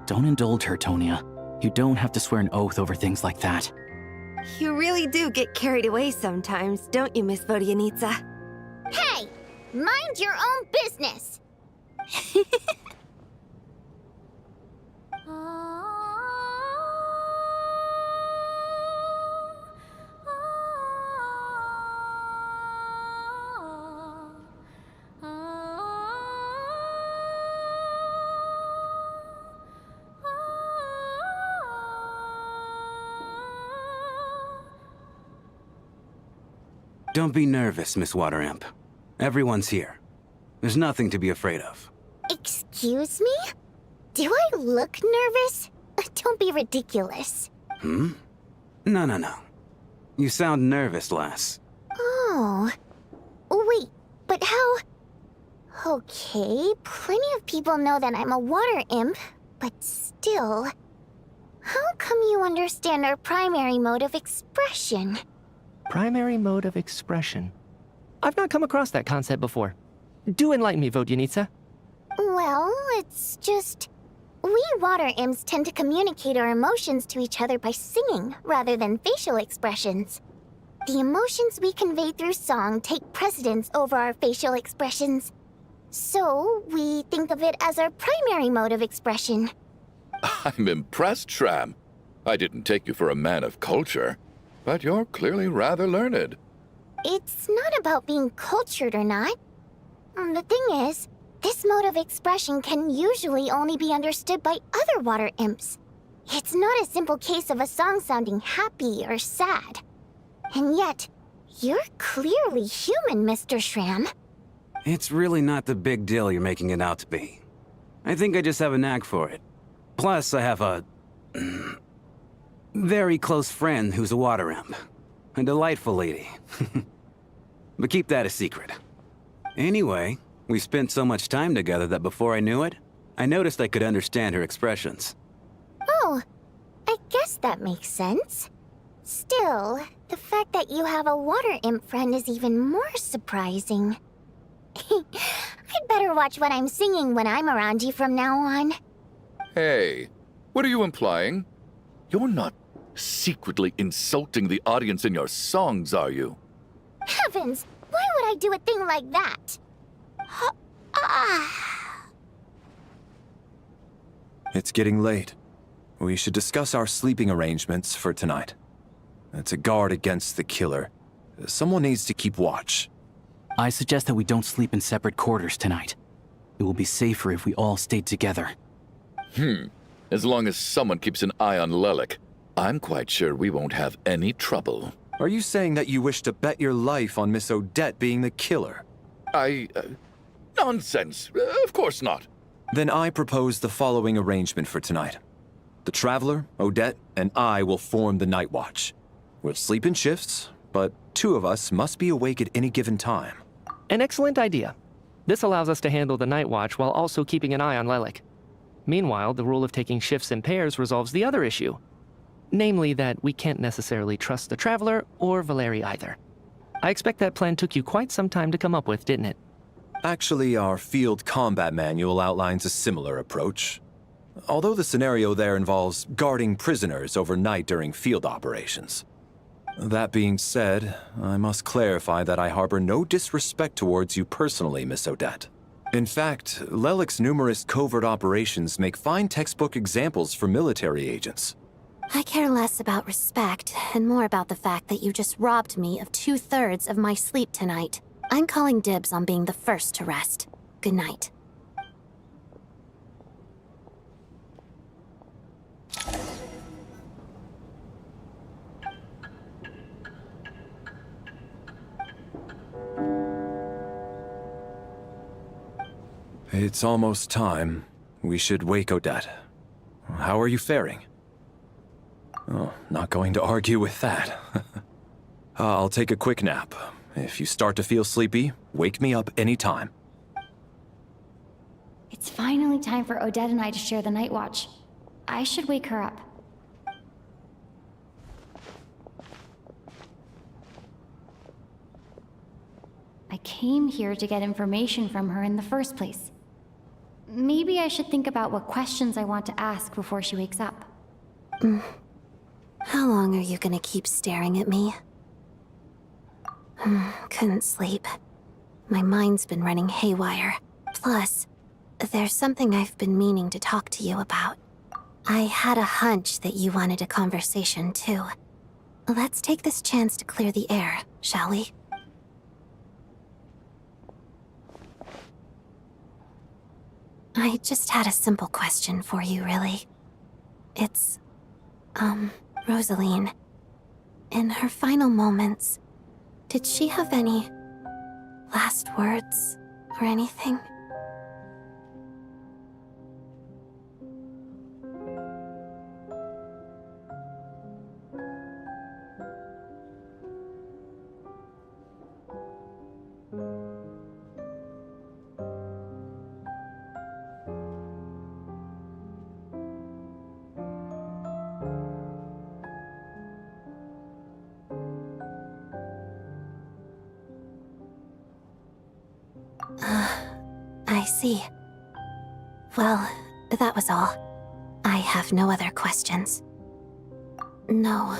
[SPEAKER 5] Don't indulge her, Tonya. You don't have to swear an oath over things like that.
[SPEAKER 4] You really do get carried away sometimes, don't you, Miss Vodyanitsa?
[SPEAKER 21] Hey! Mind your own business!
[SPEAKER 13] Don't be nervous, Miss Water Imp. Everyone's here. There's nothing to be afraid of.
[SPEAKER 21] Excuse me? Do I look nervous? Don't be ridiculous.
[SPEAKER 13] No, no, no. You sound nervous, lass.
[SPEAKER 21] Oh. Wait, but how... Okay, plenty of people know that I'm a water imp, but still... How come you understand our primary mode of expression?
[SPEAKER 11] Primary mode of expression. I've not come across that concept before. Do enlighten me, Vodyanitsa.
[SPEAKER 21] Well, it's just... We water imps tend to communicate our emotions to each other by singing, rather than facial expressions. The emotions we convey through song take precedence over our facial expressions. So, we think of it as our primary mode of expression.
[SPEAKER 3] I'm impressed, Shram. I didn't take you for a man of culture, but you're clearly rather learned.
[SPEAKER 21] It's not about being cultured or not. The thing is, this mode of expression can usually only be understood by other water imps. It's not a simple case of a song sounding happy or sad. And yet, you're clearly human, Mr. Shram.
[SPEAKER 13] It's really not the big deal you're making it out to be. I think I just have a knack for it. Plus, I have a... very close friend who's a water imp. A delightful lady. But keep that a secret. Anyway, we spent so much time together that before I knew it, I noticed I could understand her expressions.
[SPEAKER 21] Oh, I guess that makes sense. Still, the fact that you have a water imp friend is even more surprising. I'd better watch what I'm singing when I'm around you from now on.
[SPEAKER 3] Hey, what are you implying? You're not secretly insulting the audience in your songs, are you?
[SPEAKER 21] Heavens! Why would I do a thing like that?
[SPEAKER 12] It's getting late. We should discuss our sleeping arrangements for tonight. To guard against the killer, someone needs to keep watch.
[SPEAKER 5] I suggest that we don't sleep in separate quarters tonight. It will be safer if we all stayed together.
[SPEAKER 3] As long as someone keeps an eye on Lelek, I'm quite sure we won't have any trouble.
[SPEAKER 12] Are you saying that you wish to bet your life on Miss Odette being the killer?
[SPEAKER 3] Nonsense. Of course not.
[SPEAKER 12] Then I propose the following arrangement for tonight. The Traveler, Odette, and I will form the Night Watch. We'll sleep in shifts, but 2 of us must be awake at any given time.
[SPEAKER 11] An excellent idea. This allows us to handle the Night Watch while also keeping an eye on Lelek. Meanwhile, the rule of taking shifts in pairs resolves the other issue. Namely that we can't necessarily trust the Traveler or Valeri either. I expect that plan took you quite some time to come up with, didn't it?
[SPEAKER 12] Actually, our field combat manual outlines a similar approach. Although the scenario there involves guarding prisoners overnight during field operations. That being said, I must clarify that I harbor no disrespect towards you personally, Miss Odette. In fact, Lelic's numerous covert operations make fine textbook examples for military agents.
[SPEAKER 6] I care less about respect and more about the fact that you just robbed me of 2/3 of my sleep tonight. I'm calling dibs on being the first to rest. Good night.
[SPEAKER 12] It's almost time. We should wake Odette. How are you faring? Oh, not going to argue with that. I'll take a quick nap. If you start to feel sleepy, wake me up anytime.
[SPEAKER 1] It's finally time for Odette and I to share the night watch. I should wake her up. I came here to get information from her in the first place. Maybe I should think about what questions I want to ask before she wakes up.
[SPEAKER 6] How long are you gonna keep staring at me? Couldn't sleep. My mind's been running haywire. Plus, there's something I've been meaning to talk to you about. I had a hunch that you wanted a conversation too. Let's take this chance to clear the air, shall we? I just had a simple question for you, really. It's, Rosaline. In her final moments, did she have any last words or anything? I see. Well, that was all. I have no other questions. No.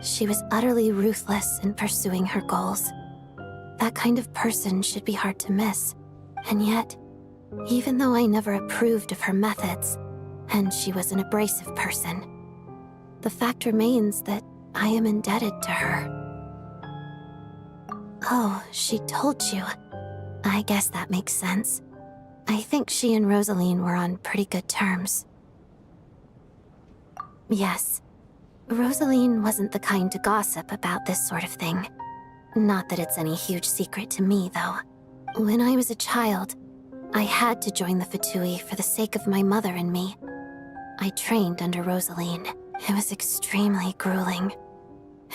[SPEAKER 6] She was utterly ruthless in pursuing her goals. That kind of person should be hard to miss. And yet, even though I never approved of her methods, and she was an abrasive person, the fact remains that I am indebted to her. Oh, she told you. I guess that makes sense. I think she and Rosaline were on pretty good terms. Yes. Rosaline wasn't the kind to gossip about this sort of thing. Not that it's any huge secret to me, though. When I was a child, I had to join the Fatui for the sake of my mother and me. I trained under Rosaline. It was extremely grueling.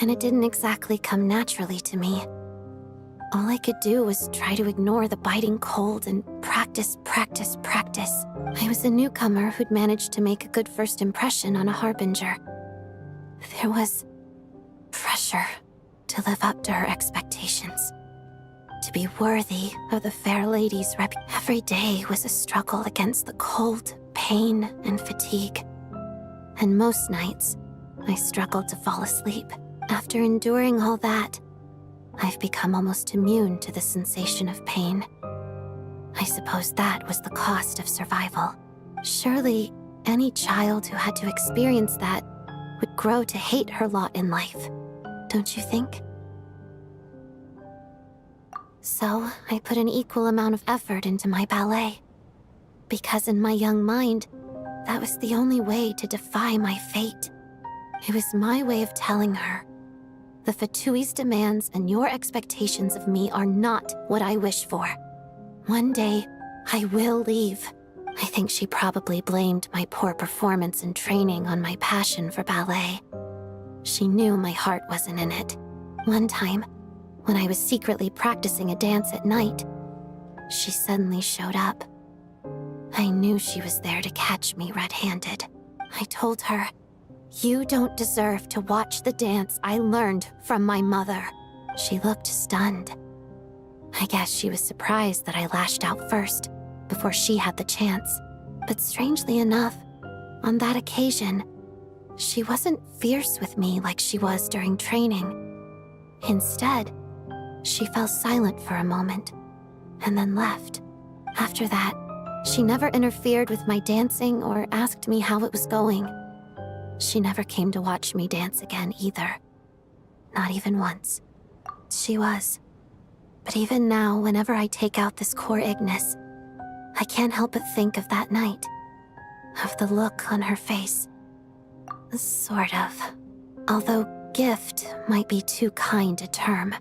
[SPEAKER 6] And it didn't exactly come naturally to me. All I could do was try to ignore the biting cold and practice. I was a newcomer who'd managed to make a good first impression on a harbinger. There was pressure to live up to her expectations. To be worthy of the fair lady's reputation. Every day was a struggle against the cold, pain, and fatigue. And most nights, I struggled to fall asleep. After enduring all that, I've become almost immune to the sensation of pain. I suppose that was the cost of survival. Surely, any child who had to experience that would grow to hate her lot in life, don't you think? So, I put an equal amount of effort into my ballet. Because in my young mind, that was the only way to defy my fate. It was my way of telling her, the Fatui's demands and your expectations of me are not what I wish for. One day, I will leave. I think she probably blamed my poor performance in training on my passion for ballet. She knew my heart wasn't in it. One time, when I was secretly practicing a dance at night, she suddenly showed up. I knew she was there to catch me red-handed. I told her, You don't deserve to watch the dance I learned from my mother. She looked stunned. I guess she was surprised that I lashed out first, before she had the chance. But strangely enough, on that occasion, she wasn't fierce with me like she was during training. Instead, she fell silent for a moment, and then left. After that, she never interfered with my dancing or asked me how it was going. She never came to watch me dance again either. Not even once. She was. But even now, whenever I take out this core Ignis, I can't help but think of that night. Of the look on her face. Sort of. Although gift might be too kind a term.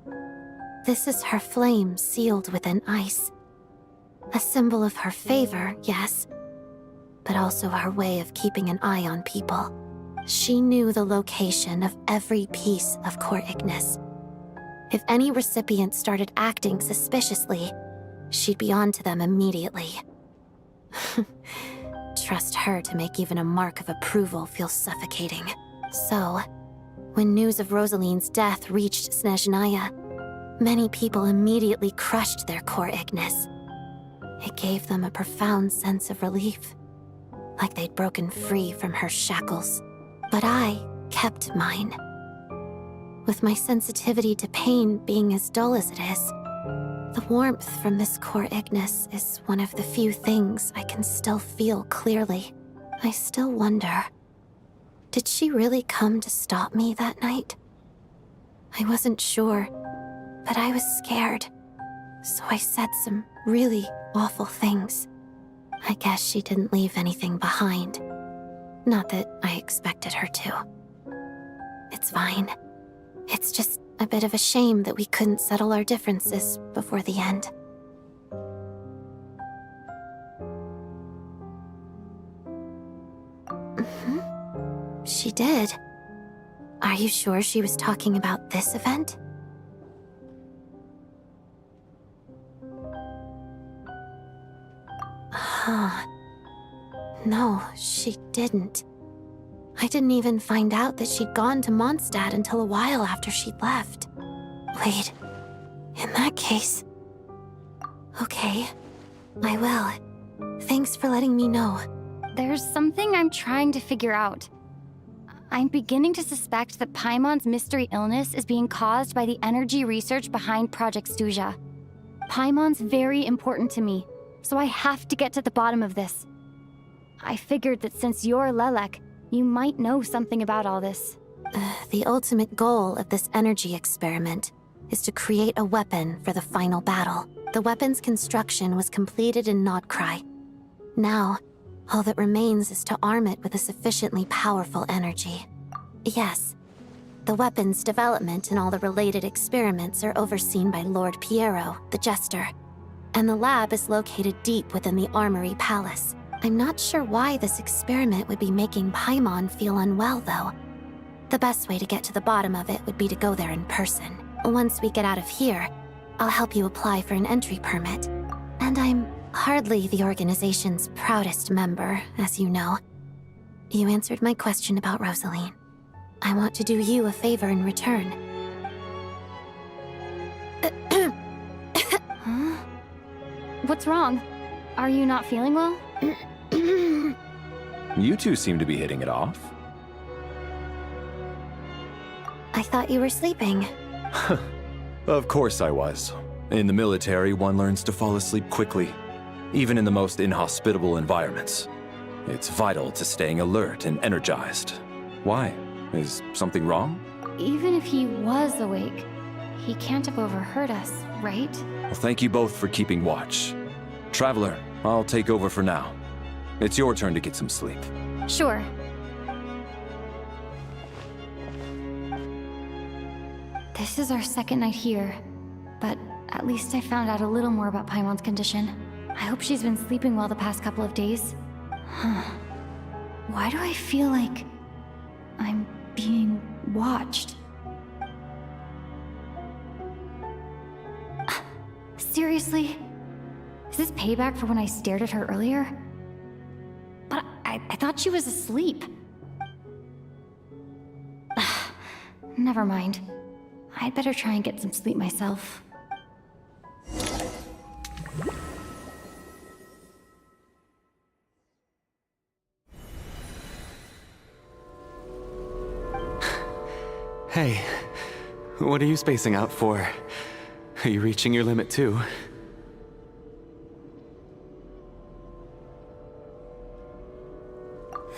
[SPEAKER 6] This is her flame sealed within ice. A symbol of her favor, yes, but also her way of keeping an eye on people. She knew the location of every piece of core Ignis. If any recipient started acting suspiciously, she'd be on to them immediately. Trust her to make even a mark of approval feel suffocating. So, when news of Rosaline's death reached Snezhnaya, many people immediately crushed their core Ignis. It gave them a profound sense of relief, like they'd broken free from her shackles. But I kept mine. With my sensitivity to pain being as dull as it is, the warmth from this core Ignis is one of the few things I can still feel clearly. I still wonder, did she really come to stop me that night? I wasn't sure, but I was scared, so I said some really awful things. I guess she didn't leave anything behind. Not that I expected her to. It's fine. It's just a bit of a shame that we couldn't settle our differences before the end. She did. Are you sure she was talking about this event? Huh. No, she didn't. I didn't even find out that she'd gone to Mondstadt until a while after she'd left. Wait, in that case... Okay, I will. Thanks for letting me know.
[SPEAKER 1] There's something I'm trying to figure out. I'm beginning to suspect that Paimon's mystery illness is being caused by the energy research behind Project Stuja. Paimon's very important to me, so I have to get to the bottom of this. I figured that since you're Lelek, you might know something about all this.
[SPEAKER 6] The ultimate goal of this energy experiment is to create a weapon for the final battle. The weapon's construction was completed in Nodkrai. Now, all that remains is to arm it with a sufficiently powerful energy. Yes, the weapon's development and all the related experiments are overseen by Lord Piero, the Jester, and the lab is located deep within the Armory Palace. I'm not sure why this experiment would be making Paimon feel unwell, though. The best way to get to the bottom of it would be to go there in person. Once we get out of here, I'll help you apply for an entry permit. And I'm hardly the organization's proudest member, as you know. You answered my question about Rosaline. I want to do you a favor in return.
[SPEAKER 1] Huh? What's wrong? Are you not feeling well?
[SPEAKER 12] You two seem to be hitting it off.
[SPEAKER 6] I thought you were sleeping.
[SPEAKER 12] Of course I was. In the military, one learns to fall asleep quickly, even in the most inhospitable environments. It's vital to staying alert and energized. Why? Is something wrong?
[SPEAKER 1] Even if he was awake, he can't have overheard us, right?
[SPEAKER 12] Well, thank you both for keeping watch. Traveler, I'll take over for now. It's your turn to get some sleep.
[SPEAKER 1] Sure. This is our second night here, but at least I found out a little more about Paimon's condition. I hope she's been sleeping well the past couple of days. Huh. Why do I feel like I'm being watched? Seriously? Is this payback for when I stared at her earlier? But I thought she was asleep. never mind. I'd better try and get some sleep myself.
[SPEAKER 7] Hey, what are you spacing out for? Are you reaching your limit too?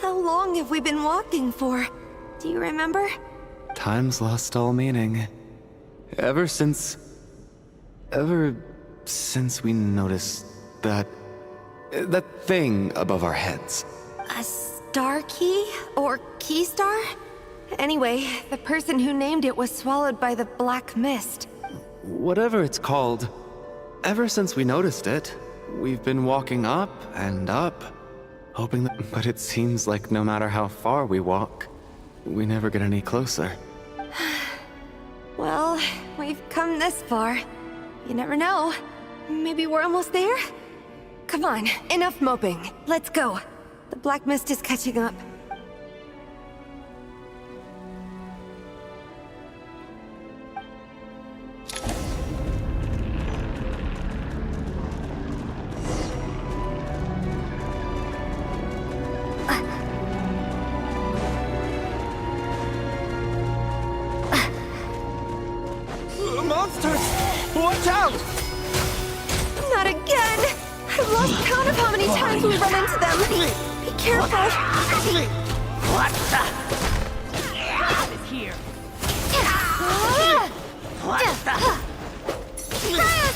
[SPEAKER 4] How long have we been walking for? Do you remember?
[SPEAKER 7] Time's lost all meaning. Ever since we noticed that thing above our heads.
[SPEAKER 4] A star key? Or key star? Anyway, the person who named it was swallowed by the black mist.
[SPEAKER 7] Whatever it's called, ever since we noticed it, we've been walking up and up, hoping that. But it seems like no matter how far we walk, we never get any closer.
[SPEAKER 4] Well, we've come this far. You never know. Maybe we're almost there? Come on, enough moping. Let's go. The black mist is catching up.
[SPEAKER 9] Monsters! Watch out!
[SPEAKER 4] Not again! I've lost count of how many times we run into them. Be careful.
[SPEAKER 19] What the? Is here. What the?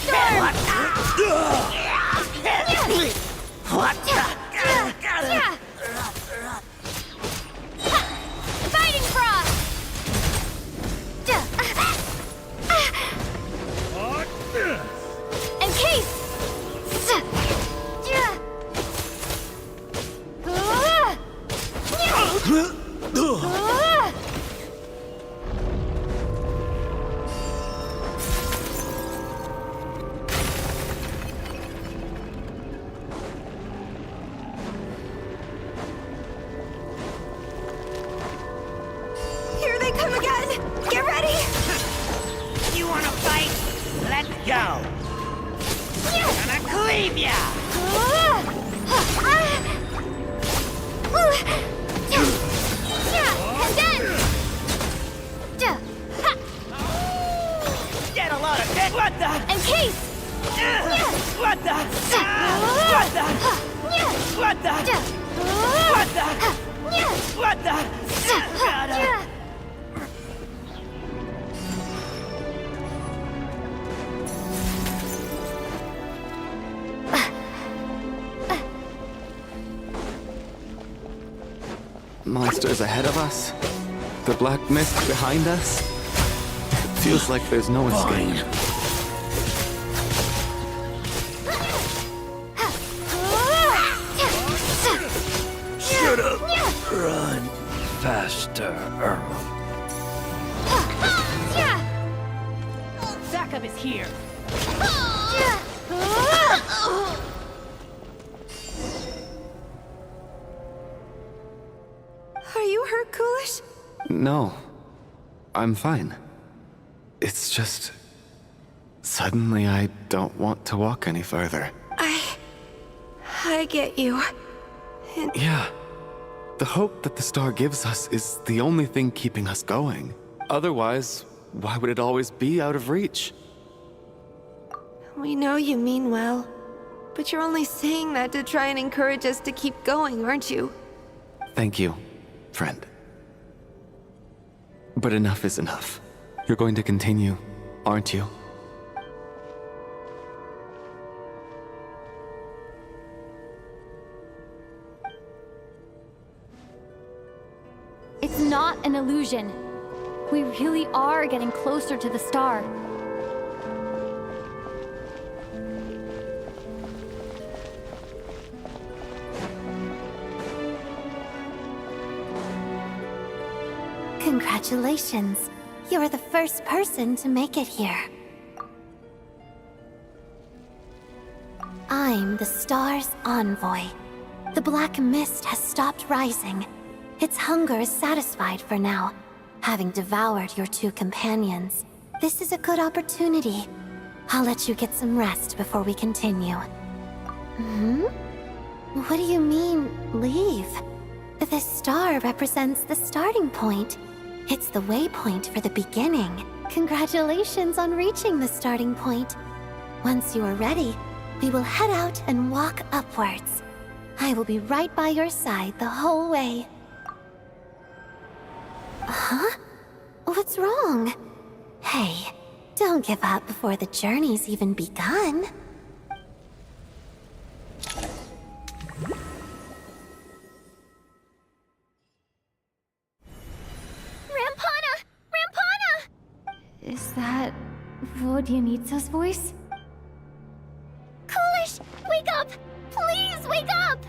[SPEAKER 8] Firestorm!
[SPEAKER 19] What the?
[SPEAKER 8] Fighting frost! Encase!
[SPEAKER 4] Here they come again! Get ready!
[SPEAKER 19] You wanna fight? Let's go! Gonna cleave ya! Get a load of it! What the?
[SPEAKER 8] Encase!
[SPEAKER 19] What the? What the? What the? What the? What the? Gotta...
[SPEAKER 7] Monsters ahead of us? The black mist behind us? It feels like there's no escape.
[SPEAKER 19] Shut up! Run faster. Backup is here.
[SPEAKER 4] Are you hurt, Coolish?
[SPEAKER 7] No. I'm fine. It's just... Suddenly I don't want to walk any further.
[SPEAKER 4] I get you.
[SPEAKER 7] Yeah. The hope that the star gives us is the only thing keeping us going. Otherwise, why would it always be out of reach?
[SPEAKER 4] We know you mean well, but you're only saying that to try and encourage us to keep going, aren't you?
[SPEAKER 7] Thank you, friend. But enough is enough. You're going to continue, aren't you?
[SPEAKER 1] It's not an illusion. We really are getting closer to the star.
[SPEAKER 6] Congratulations. You're the first person to make it here. I'm the star's envoy. The black mist has stopped rising. Its hunger is satisfied for now. having devoured your two companions. This is a good opportunity. I'll let you get some rest before we continue. What do you mean, leave? The star represents the starting point. It's the waypoint for the beginning. Congratulations on reaching the starting point. Once you are ready, we will head out and walk upwards. I will be right by your side the whole way. Huh? What's wrong? Hey, don't give up before the journey's even begun.
[SPEAKER 8] Rampana! Rampana!
[SPEAKER 1] Is that Vodyanitsa's voice?
[SPEAKER 8] Coolish, wake up! Please wake up!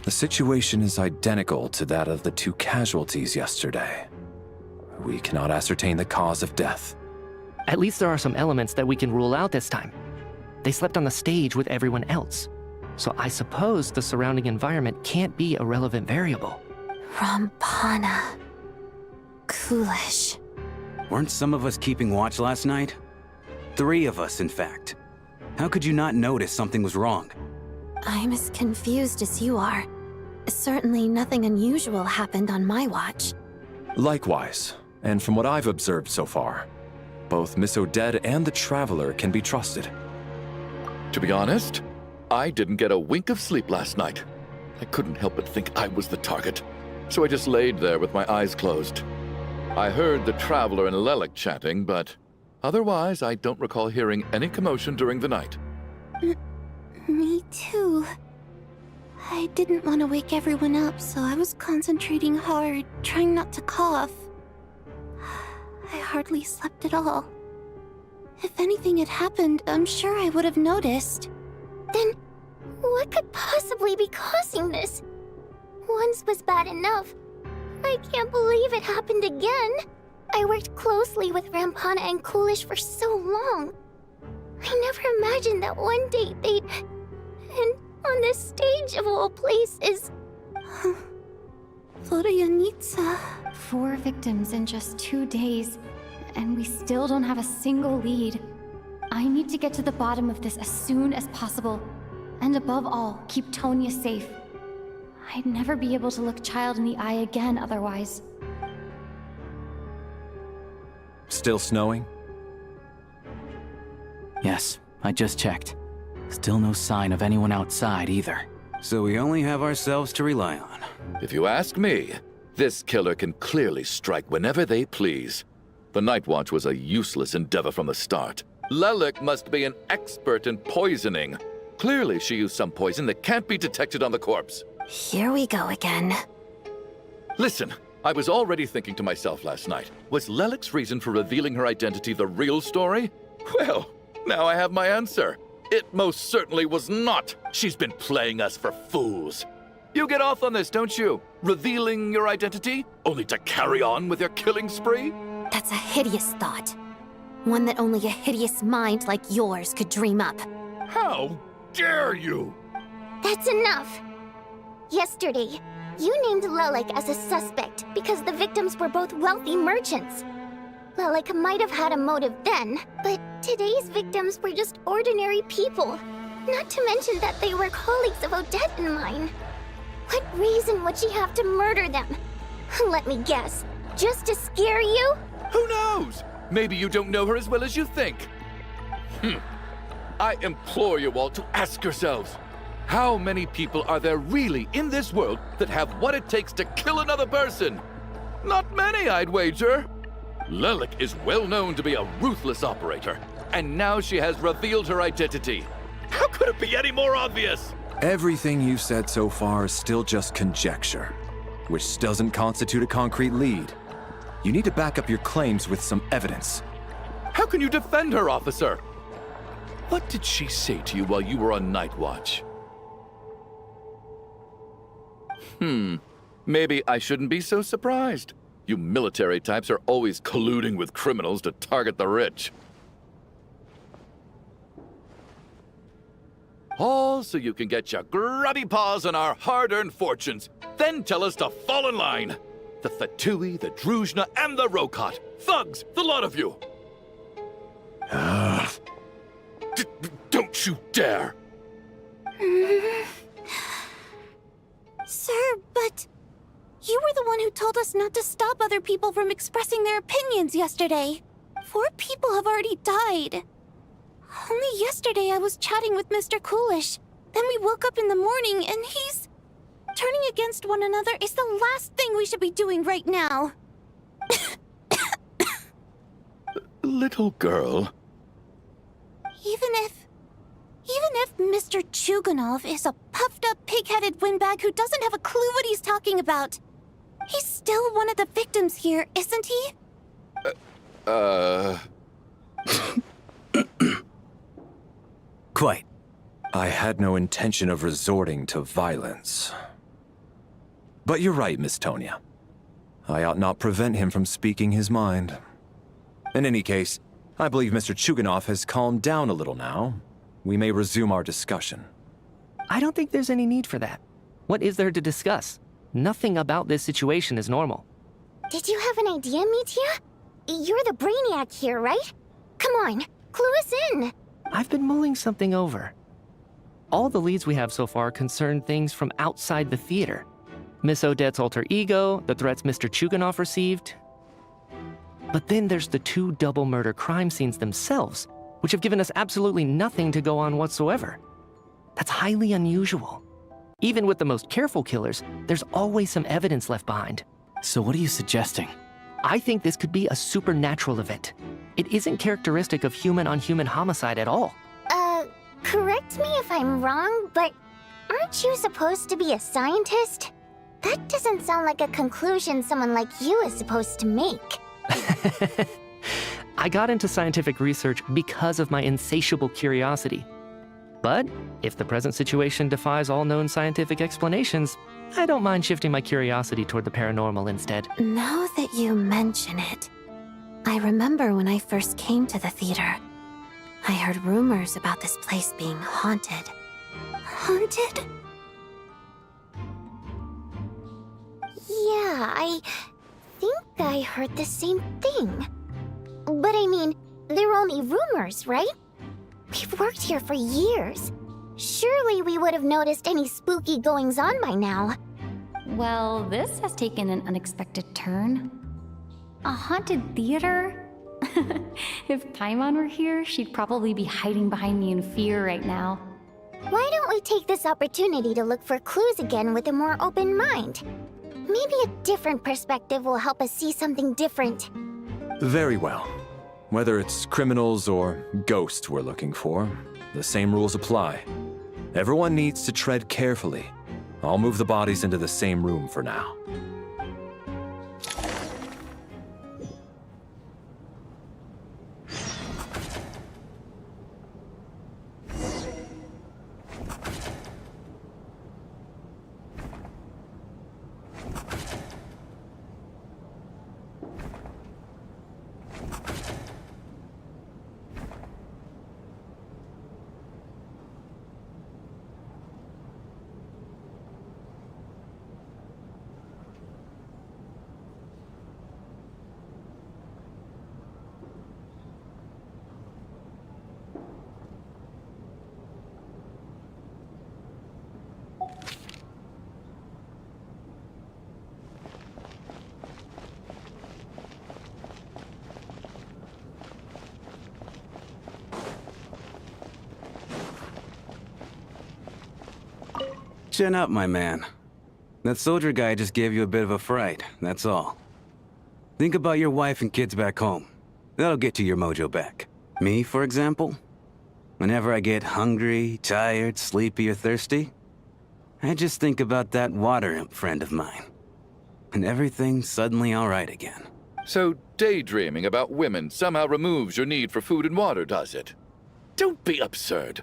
[SPEAKER 12] The situation is identical to that of the two casualties yesterday. We cannot ascertain the cause of death.
[SPEAKER 11] At least there are some elements that we can rule out this time. They slept on the stage with everyone else, so I suppose the surrounding environment can't be a relevant variable.
[SPEAKER 6] Rampana. Coolish.
[SPEAKER 13] Weren't some of us keeping watch last night? 3 of us, in fact. How could you not notice something was wrong?
[SPEAKER 6] I'm as confused as you are. Certainly nothing unusual happened on my watch.
[SPEAKER 12] Likewise, and from what I've observed so far, both Miss Odette and the Traveler can be trusted.
[SPEAKER 3] To be honest, I didn't get a wink of sleep last night. I couldn't help but think I was the target, so I just laid there with my eyes closed. I heard the Traveler and Lelik chatting, but otherwise I don't recall hearing any commotion during the night.
[SPEAKER 6] Me too. I didn't want to wake everyone up, so I was concentrating hard, trying not to cough. I hardly slept at all. If anything had happened, I'm sure I would have noticed.
[SPEAKER 8] Then, what could possibly be causing this? Once was bad enough. I can't believe it happened again. I worked closely with Rampana and Coolish for so long. I never imagined that one day they'd... And on the stage of all places...
[SPEAKER 6] Vodyanitsa.
[SPEAKER 1] 4 victims in just 2 days, and we still don't have a single lead. I need to get to the bottom of this as soon as possible. And above all, keep Tonya safe. I'd never be able to look Child in the eye again otherwise.
[SPEAKER 12] Still snowing?
[SPEAKER 5] Yes, I just checked. Still no sign of anyone outside either.
[SPEAKER 13] So we only have ourselves to rely on.
[SPEAKER 3] If you ask me, this killer can clearly strike whenever they please. The Night Watch was a useless endeavor from the start. Lelik must be an expert in poisoning. Clearly she used some poison that can't be detected on the corpse.
[SPEAKER 6] Here we go again.
[SPEAKER 3] Listen, I was already thinking to myself last night, was Lelik's reason for revealing her identity the real story? Well, now I have my answer. It most certainly was not. She's been playing us for fools. You get off on this, don't you? Revealing your identity, only to carry on with your killing spree?
[SPEAKER 6] That's a hideous thought. One that only a hideous mind like yours could dream up.
[SPEAKER 15] How dare you?
[SPEAKER 8] That's enough! Yesterday, you named Lelik as a suspect because the victims were both wealthy merchants. Lelik might have had a motive then, but today's victims were just ordinary people. Not to mention that they were colleagues of Odette and mine. What reason would she have to murder them? Let me guess, just to scare you?
[SPEAKER 3] Who knows? Maybe you don't know her as well as you think. I implore you all to ask yourselves, how many people are there really in this world that have what it takes to kill another person? Not many, I'd wager. Lelik is well known to be a ruthless operator, and now she has revealed her identity. How could it be any more obvious?
[SPEAKER 12] Everything you've said so far is still just conjecture, which doesn't constitute a concrete lead. You need to back up your claims with some evidence.
[SPEAKER 3] How can you defend her, officer? What did she say to you while you were on night watch? Maybe I shouldn't be so surprised. You military types are always colluding with criminals to target the rich. All so you can get your grubby paws on our hard-earned fortunes, then tell us to fall in line. The Fatui, the Druzhna, and the Rokot. Thugs, the lot of you! Don't you dare!
[SPEAKER 6] Sir, but you were the one who told us not to stop other people from expressing their opinions yesterday. 4 people have already died. Only yesterday I was chatting with Mr. Coolish. Then we woke up in the morning and he's... Turning against one another is the last thing we should be doing right now.
[SPEAKER 3] Little girl.
[SPEAKER 6] Even if Mr. Chuganov is a puffed-up, pig-headed windbag who doesn't have a clue what he's talking about, he's still one of the victims here, isn't he?
[SPEAKER 12] Quite. I had no intention of resorting to violence. But you're right, Miss Tonia. I ought not prevent him from speaking his mind. In any case, I believe Mr. Chuganov has calmed down a little now. We may resume our discussion.
[SPEAKER 11] I don't think there's any need for that. What is there to discuss? Nothing about this situation is normal.
[SPEAKER 21] Did you have an idea, Mitya? You're the brainiac here, right? Come on, clue us in.
[SPEAKER 11] I've been mulling something over. All the leads we have so far concern things from outside the theater. Miss Odette's alter ego, the threats Mr. Chuganov received. But then there's the 2 double murder crime scenes themselves, which have given us absolutely nothing to go on whatsoever. That's highly unusual. Even with the most careful killers, there's always some evidence left behind.
[SPEAKER 5] So what are you suggesting?
[SPEAKER 11] I think this could be a supernatural event. It isn't characteristic of human-on-human homicide at all.
[SPEAKER 21] Correct me if I'm wrong, but aren't you supposed to be a scientist? That doesn't sound like a conclusion someone like you is supposed to make.
[SPEAKER 11] I got into scientific research because of my insatiable curiosity. But if the present situation defies all known scientific explanations, I don't mind shifting my curiosity toward the paranormal instead.
[SPEAKER 6] Now that you mention it, I remember when I first came to the theater. I heard rumors about this place being haunted. Haunted?
[SPEAKER 21] Yeah, I think I heard the same thing. But I mean, they're only rumors, right? We've worked here for years. Surely we would have noticed any spooky goings-on by now.
[SPEAKER 1] Well, this has taken an unexpected turn. A haunted theater? If Paimon were here, she'd probably be hiding behind me in fear right now.
[SPEAKER 21] Why don't we take this opportunity to look for clues again with a more open mind? Maybe a different perspective will help us see something different.
[SPEAKER 12] Very well. Whether it's criminals or ghosts we're looking for, the same rules apply. Everyone needs to tread carefully. I'll move the bodies into the same room for now.
[SPEAKER 13] Chin up, my man. That soldier guy just gave you a bit of a fright, that's all. Think about your wife and kids back home. That'll get you your mojo back. Me, for example? Whenever I get hungry, tired, sleepy, or thirsty, I just think about that water imp friend of mine. And everything's suddenly alright again.
[SPEAKER 3] So daydreaming about women somehow removes your need for food and water, does it? Don't be absurd.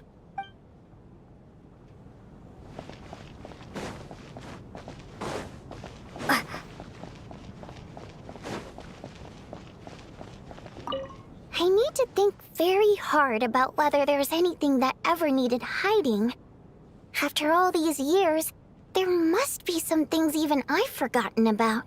[SPEAKER 21] I need to think very hard about whether there's anything that ever needed hiding. After all these years, there must be some things even I've forgotten about.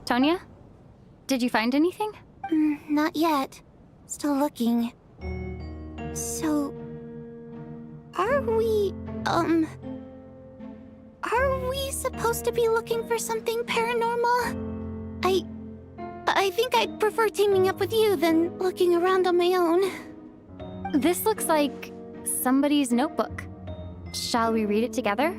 [SPEAKER 1] Tonya? Did you find anything?
[SPEAKER 21] Not yet. Still looking. So... Are we supposed to be looking for something paranormal? I think I'd prefer teaming up with you than looking around on my own.
[SPEAKER 1] This looks like somebody's notebook. Shall we read it together?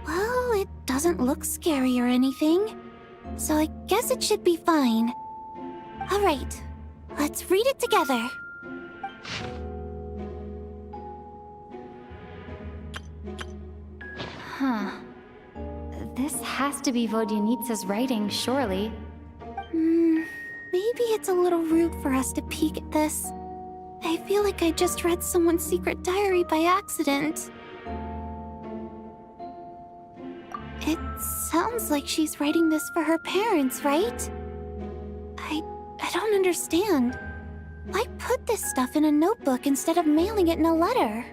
[SPEAKER 21] Well, it doesn't look scary or anything, so I guess it should be fine. All right, let's read it together.
[SPEAKER 1] Huh. This has to be Vodyanitsa's writing, surely.
[SPEAKER 21] Maybe it's a little rude for us to peek at this. I feel like I just read someone's secret diary by accident. It sounds like she's writing this for her parents, right? I don't understand. Why put this stuff in a notebook instead of mailing it in a letter?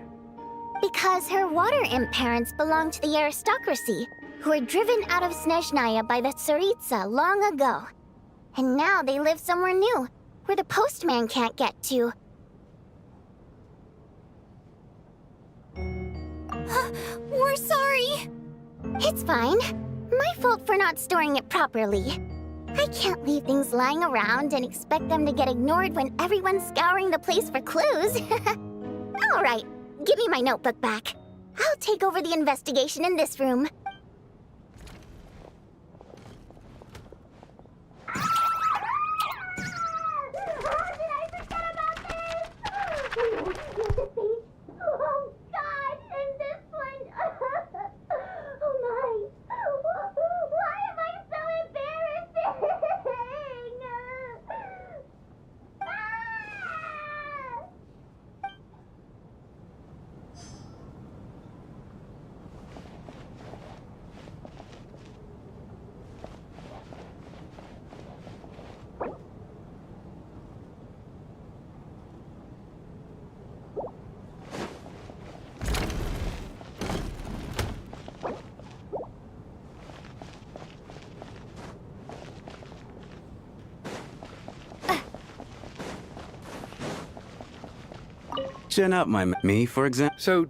[SPEAKER 21] Because her water imp parents belonged to the aristocracy, who were driven out of Snezhnaya by the Tsaritsa long ago. And now they live somewhere new, where the postman can't get to. We're sorry. It's fine. My fault for not storing it properly. I can't leave things lying around and expect them to get ignored when everyone's scouring the place for clues. All right, give me my notebook back. I'll take over the investigation in this room.
[SPEAKER 8] Oh, God, and this one. Oh, my. Why am I so embarrassing?
[SPEAKER 13] Chin up, me, for example.
[SPEAKER 3] So,